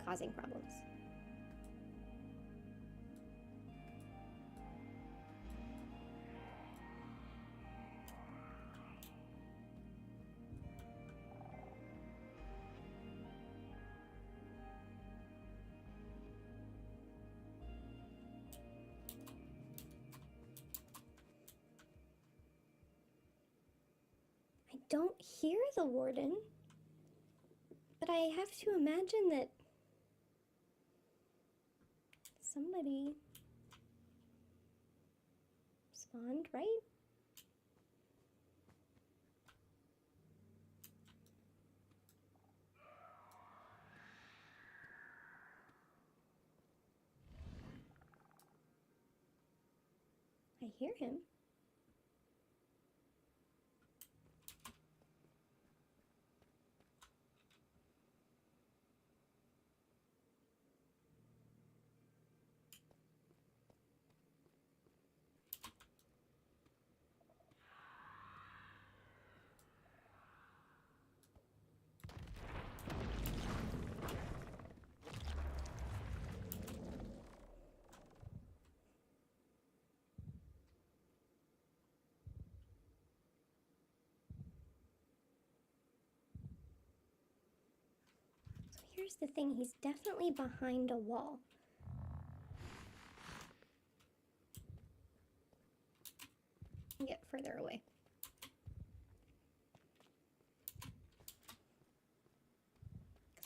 causing problems. I don't hear the Warden, but I have to imagine that somebody spawned, right? I hear him. Here's the thing, he's definitely behind a wall. Get further away.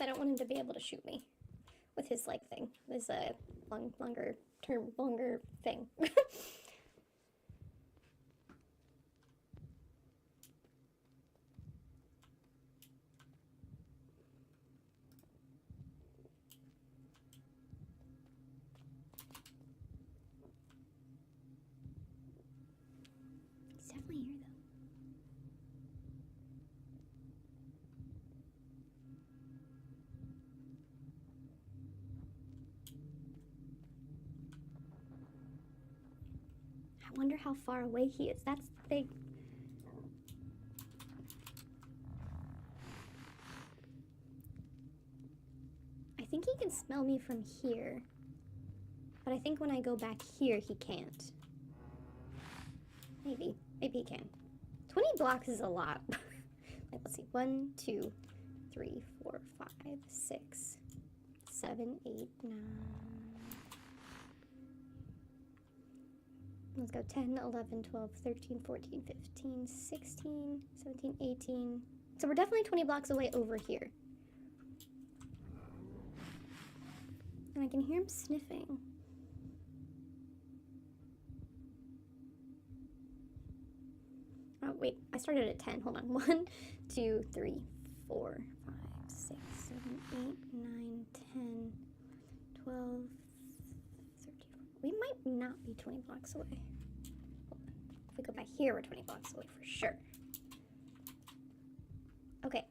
I don't want him to be able to shoot me with his leg thing. This longer thing. He's definitely here, though. I wonder how far away he is. That's the thing. I think he can smell me from here. But I think when I go back here, he can't. Maybe. Maybe he can. 20 blocks is a lot. Like, let's see. 1, 2, 3, 4, 5, 6, 7, 8, 9. Let's go 10, 11, 12, 13, 14, 15, 16, 17, 18. So we're definitely 20 blocks away over here. And I can hear him sniffing. Oh, wait, I started at 10. Hold on. 1, 2, 3, 4, 5, 6, 7, 8, 9, 10, 12, 13. We might not be 20 blocks away. Hold on. If we go back here, we're 20 blocks away for sure. Okay.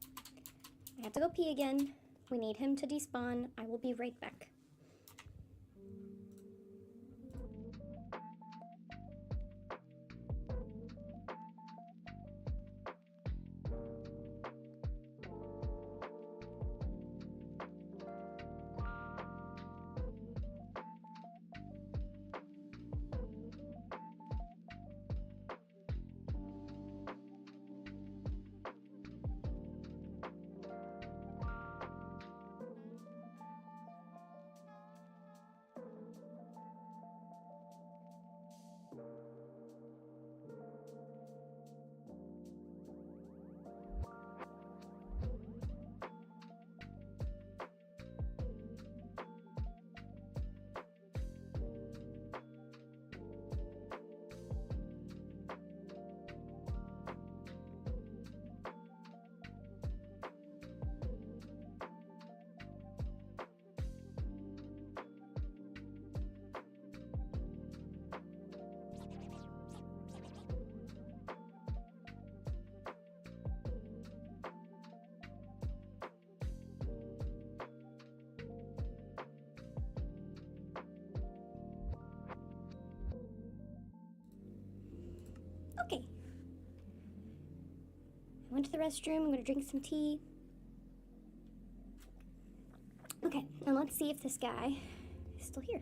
I have to go pee again. We need him to despawn. I will be right back. Okay. I went to the restroom. I'm going to drink some tea. Okay, and let's see if this guy is still here.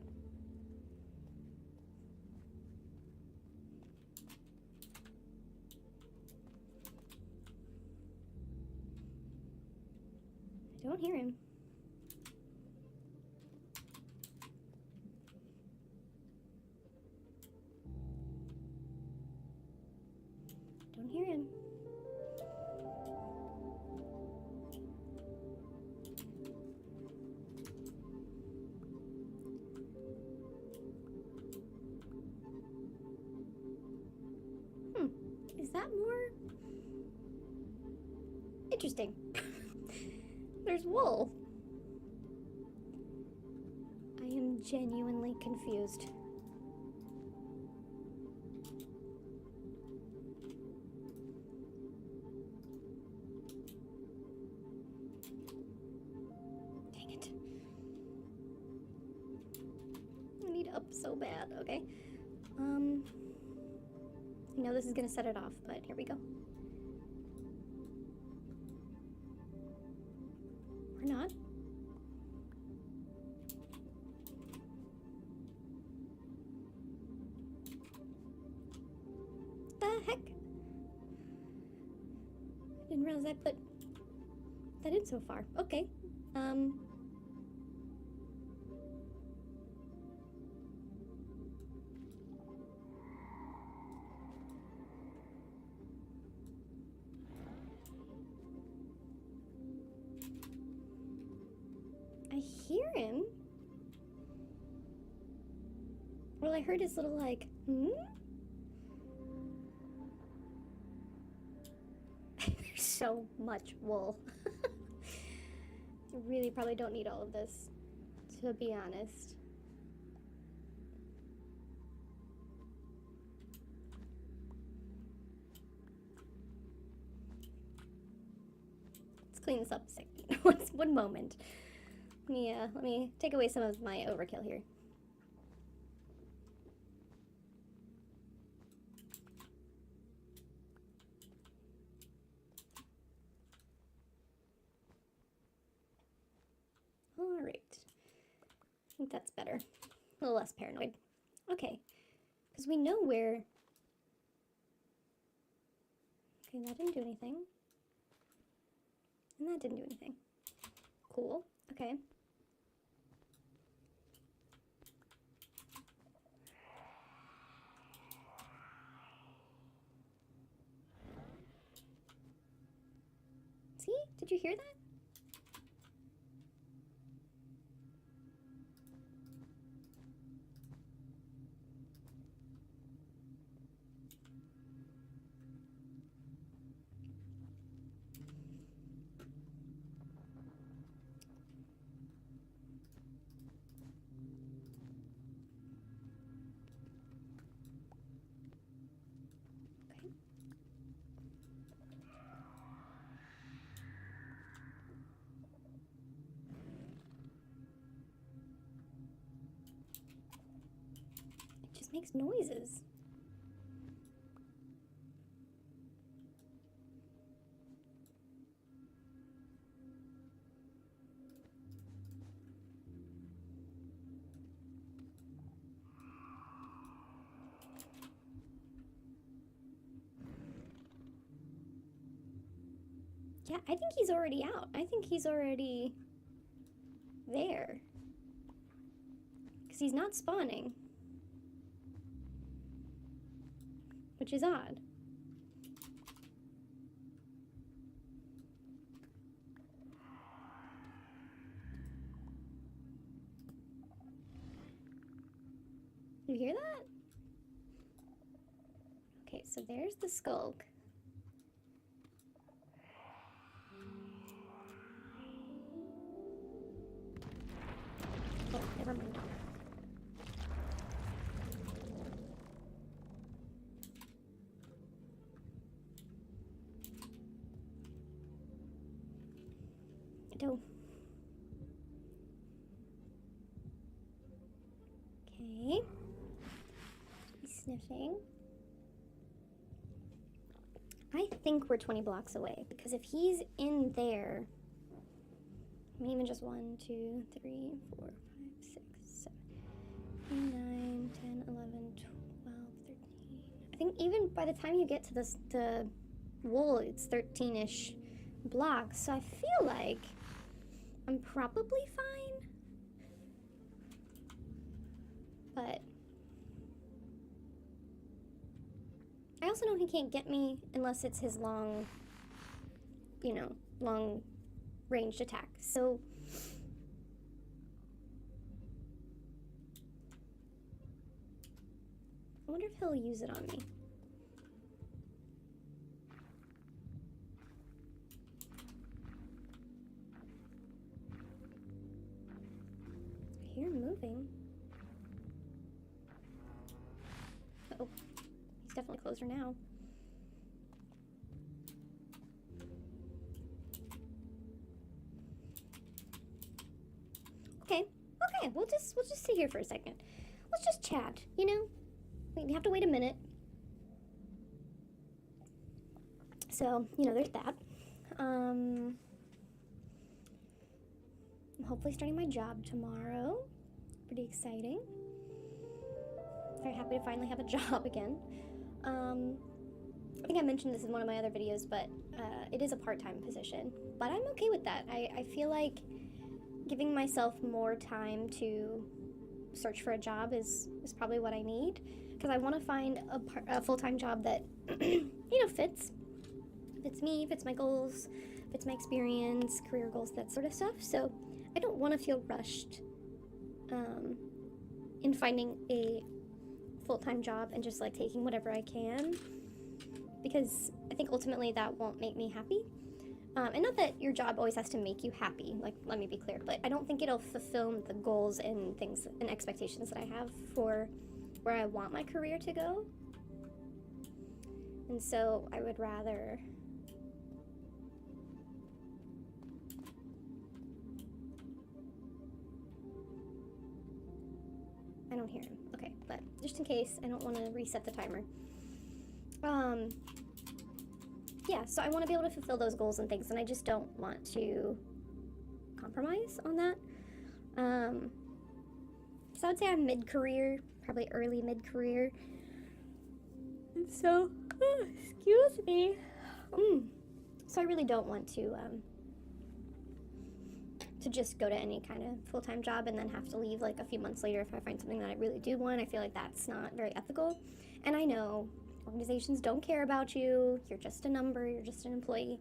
I don't hear him. Don't hear him. Is that more interesting? There's wool. I am genuinely confused. Dang it. I need up so bad, okay? I know this is gonna set it off, but here we go. Or not. The heck? I didn't realize I put that in so far. Okay. hear him. Well, I heard his little, like, hmm? There's so much wool. I really probably don't need all of this, to be honest. Let's clean this up a second. One moment. Let me take away some of my overkill here. All right. I think that's better. A little less paranoid. Okay. Because we know where... Okay, that didn't do anything. And that didn't do anything. Cool. Okay. See? Did you hear that? Makes noises. Yeah, I think he's already out. I think he's already there. Because he's not spawning. Which is odd. You hear that? Okay, so there's the skulk. Oh, never mind. No. Okay. He's sniffing. I think we're 20 blocks away, because if he's in there, I mean, even just 1, 2, 3, 4, 5, 6, 7, 8, 9, 10, 11, 12, 13. I think even by the time you get to the wool, it's 13-ish blocks, so I feel like I'm probably fine, but I also know he can't get me unless it's his long, you know, long ranged attack, so I wonder if he'll use it on me. I hear him moving. Uh-oh. He's definitely closer now. Okay. Okay, we'll just sit here for a second. Let's just chat, you know? We have to wait a minute. So, you know, there's that. I'm hopefully starting my job tomorrow. Pretty exciting. Very happy to finally have a job again. I think I mentioned this in one of my other videos, but it is a part-time position. But I'm okay with that. I feel like giving myself more time to search for a job is probably what I need. Because I want to find a full-time job that, you know, fits me, fits my goals, fits my experience, career goals, that sort of stuff. So I don't want to feel rushed in finding a full-time job and just like taking whatever I can, because I think ultimately that won't make me happy. And not that your job always has to make you happy, like, let me be clear, but I don't think it'll fulfill the goals and things and expectations that I have for where I want my career to go. And so I would rather I don't hear him. Okay, but just in case, I don't want to reset the timer. Yeah, so I want to be able to fulfill those goals and things, and I just don't want to compromise on that. So I would say I'm mid-career, probably early mid-career. And so, excuse me. So I really don't want to just go to any kind of full-time job and then have to leave like a few months later if I find something that I really do want. I feel like that's not very ethical. And I know organizations don't care about you. You're just a number. You're just an employee.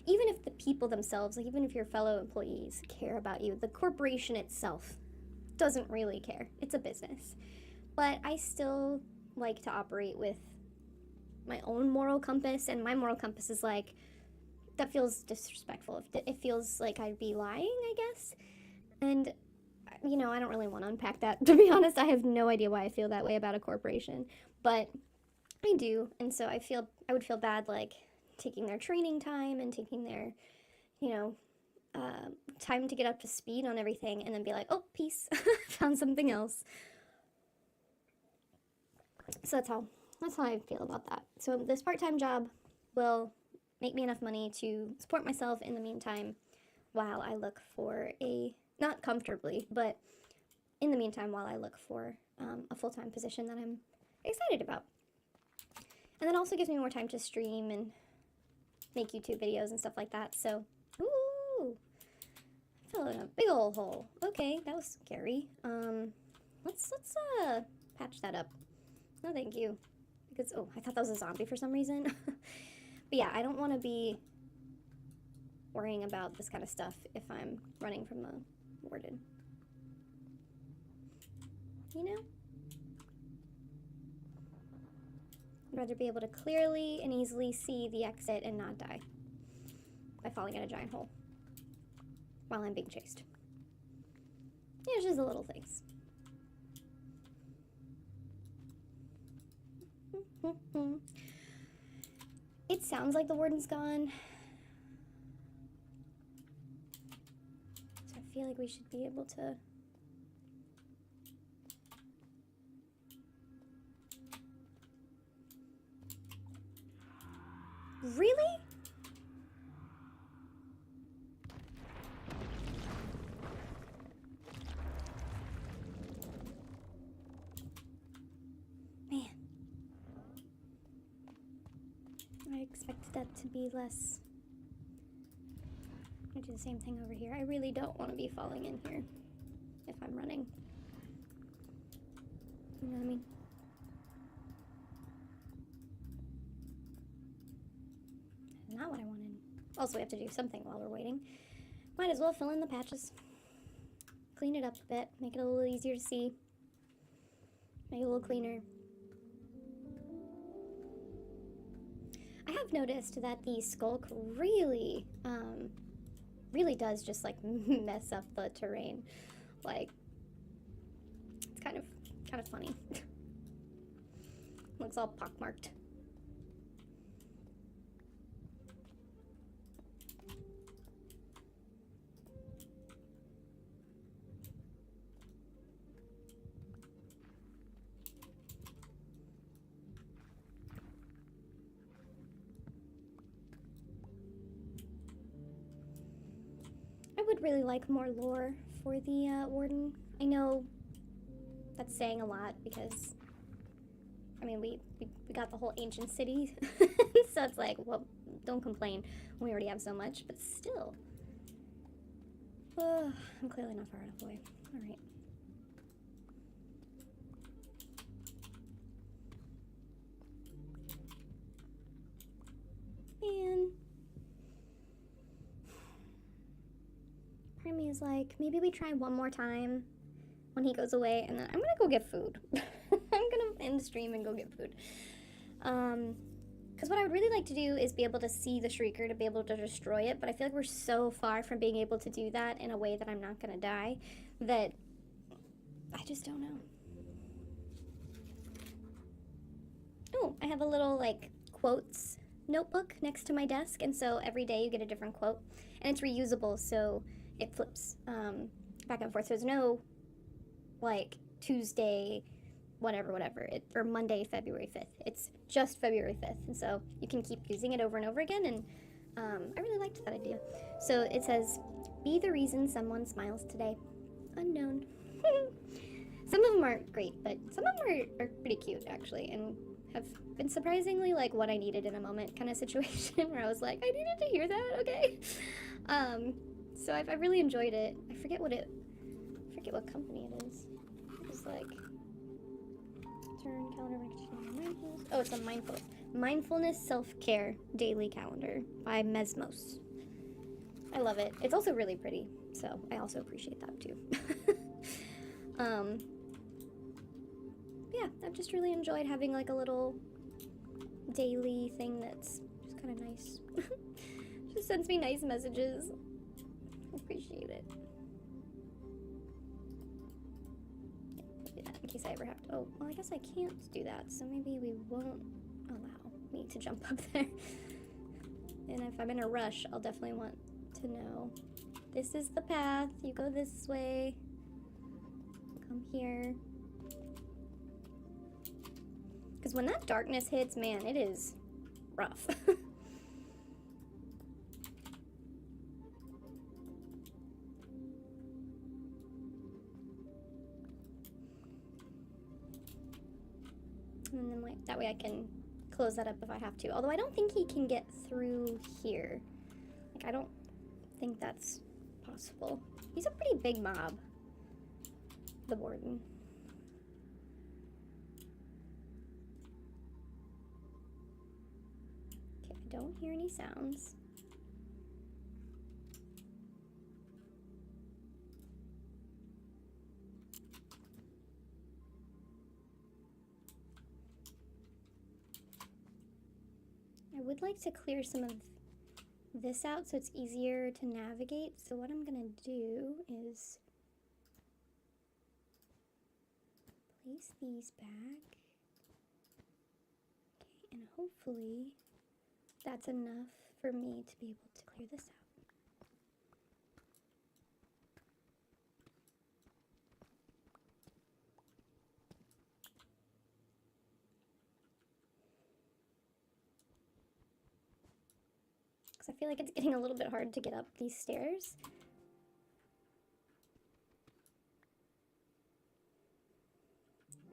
Even if the people themselves, like even if your fellow employees care about you, the corporation itself doesn't really care. It's a business. But I still like to operate with my own moral compass, and my moral compass is like, that feels disrespectful. It feels like I'd be lying, I guess. And, you know, I don't really want to unpack that. To be honest, I have no idea why I feel that way about a corporation. But I do, and so I would feel bad, like, taking their training time and taking their, you know, time to get up to speed on everything, and then be like, oh, peace, found something else. So that's how I feel about that. So this part-time job will make me enough money to support myself in the meantime while I look for not comfortably, but in the meantime while I look for a full-time position that I'm excited about. And that also gives me more time to stream and make YouTube videos and stuff like that. So, ooh, I fell in a big old hole. Okay, that was scary. Let's patch that up. No, thank you. Because, oh, I thought that was a zombie for some reason. But yeah, I don't want to be worrying about this kind of stuff if I'm running from a warden. You know? I'd rather be able to clearly and easily see the exit and not die by falling in a giant hole while I'm being chased. Yeah, it's just the little things. It sounds like the warden's gone, so I feel like we should be able to really? Man. I expected that to be less. I'm gonna do the same thing over here. I really don't want to be falling in here if I'm running. You know what I mean? Not what I wanted. Also, we have to do something while we're waiting. Might as well fill in the patches. Clean it up a bit. Make it a little easier to see. Make it a little cleaner. I have noticed that the skulk really does just like mess up the terrain. Like, it's kind of funny. Looks all pockmarked. I would really like more lore for the warden. I know that's saying a lot because, I mean, we got the whole ancient city, so it's like, well, don't complain. We already have so much, but still. I'm clearly not far enough away. All right. Man. Part of me is like, maybe we try one more time when he goes away, and then I'm gonna go get food. I'm gonna end the stream and go get food. Because what I would really like to do is be able to see the Shrieker, to be able to destroy it, but I feel like we're so far from being able to do that in a way that I'm not gonna die, that I just don't know. Oh, I have a little, like, quotes notebook next to my desk, and so every day you get a different quote, and it's reusable, so it flips back and forth. So there's no, like, Tuesday, whatever, or Monday, February 5th. It's just February 5th, and so you can keep using it over and over again, and I really liked that idea. So it says, be the reason someone smiles today. Unknown. Some of them aren't great, but some of them are pretty cute, actually, and have been surprisingly, like, what I needed in a moment kind of situation, where I was like, I needed to hear that, okay? So I've really enjoyed it. I forget what company it is. It was like, turn calendar mindfulness. Oh, it's a mindfulness self-care daily calendar by Mesmos. I love it. It's also really pretty, so I also appreciate that too. Yeah, I've just really enjoyed having like a little daily thing that's just kind of nice. Just sends me nice messages. Appreciate it. Yeah, in case I ever have to. Oh, well, I guess I can't do that, so maybe we won't allow me to jump up there. And if I'm in a rush, I'll definitely want to know. This is the path. You go this way. Come here. Because when that darkness hits, man, it is rough. And then like that way I can close that up if I have to. Although I don't think he can get through here. Like, I don't think that's possible. He's a pretty big mob, the Warden. Okay, I don't hear any sounds. I would like to clear some of this out so it's easier to navigate. So what I'm gonna do is place these back. Okay, and hopefully that's enough for me to be able to clear this out. I feel like it's getting a little bit hard to get up these stairs.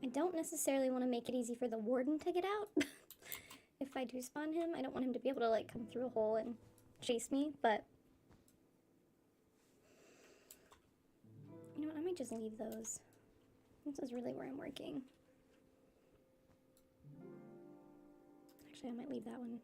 I don't necessarily want to make it easy for the Warden to get out. If I do spawn him, I don't want him to be able to like come through a hole and chase me, but you know what, I might just leave those. This is really where I'm working. Actually, I might leave that one.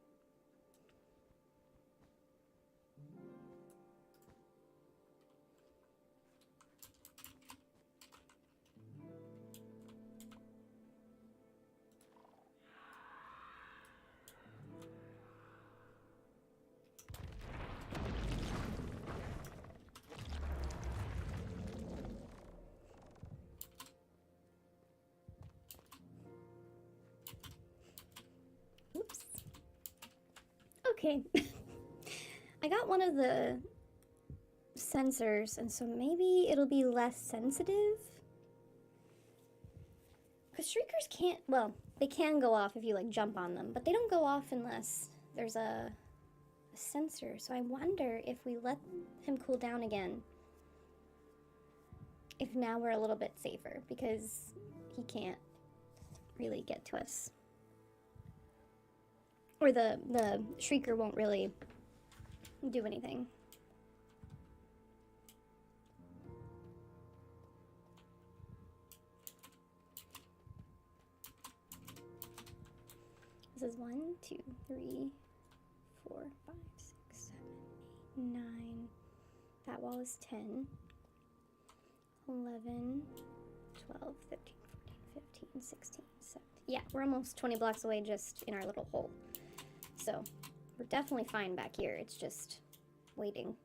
Okay, I got one of the sensors, and so maybe it'll be less sensitive. Because shriekers can't, well, they can go off if you like jump on them, but they don't go off unless there's a sensor. So I wonder if we let him cool down again, if now we're a little bit safer, because he can't really get to us. Or the shrieker won't really do anything. This is 1, 2, 3, 4, 5, 6, 7, 8, 9. That wall is 10. 11, 12, 13, 14, 15, 16, 17. Yeah, we're almost 20 blocks away just in our little hole. So we're definitely fine back here. It's just waiting.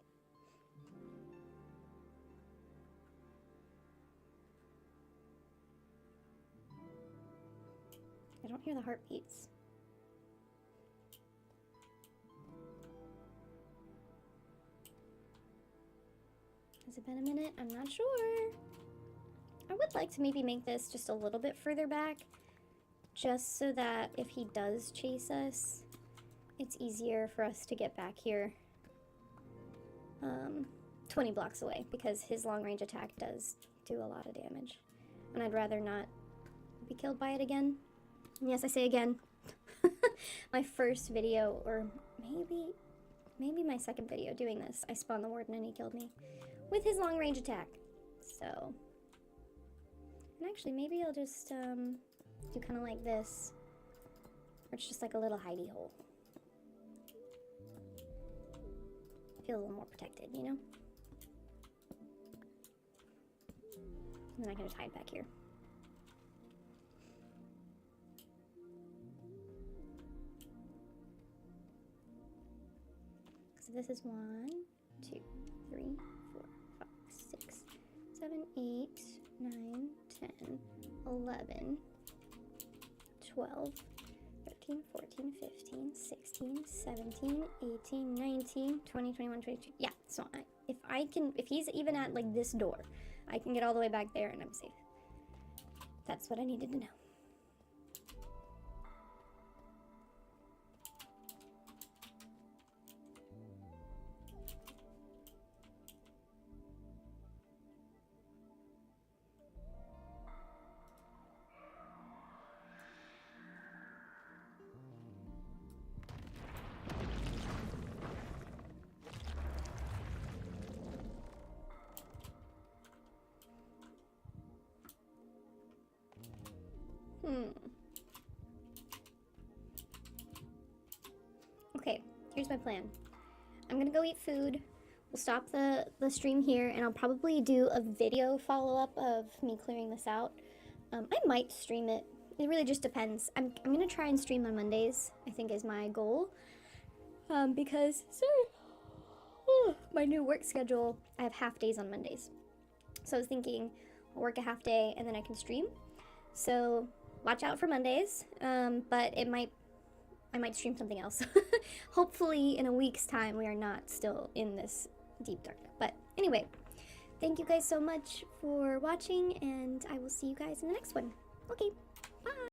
I don't hear the heartbeats. Has it been a minute? I'm not sure. I would like to maybe make this just a little bit further back, just so that if he does chase us, it's easier for us to get back here 20 blocks away, because his long-range attack does do a lot of damage. And I'd rather not be killed by it again. And yes, I say again. My first video, or maybe my second video doing this, I spawned the Warden and he killed me with his long-range attack. So, and actually maybe I'll just do kind of like this, where it's just like a little hidey hole. Feel a little more protected, you know? And then I can just hide back here. So this is 1, 2, 3, 4, 5, 6, 7, 8, 9, 10, 11, 12, 13, 14, 15, 16, 17, 18, 19, 20, 21, 22. Yeah, so if he's even at like this door, I can get all the way back there and I'm safe. That's what I needed to know. Okay, here's my plan. I'm gonna go eat food. We'll stop the stream here, and I'll probably do a video follow-up of me clearing this out. I might stream it. It really just depends. I'm gonna try and stream on Mondays, I think is my goal. Because, my new work schedule, I have half days on Mondays. So I was thinking, I'll work a half day and then I can stream. So watch out for Mondays, but I might stream something else. Hopefully in a week's time we are not still in this deep darkness. But anyway, thank you guys so much for watching, and I will see you guys in the next one. Okay, bye!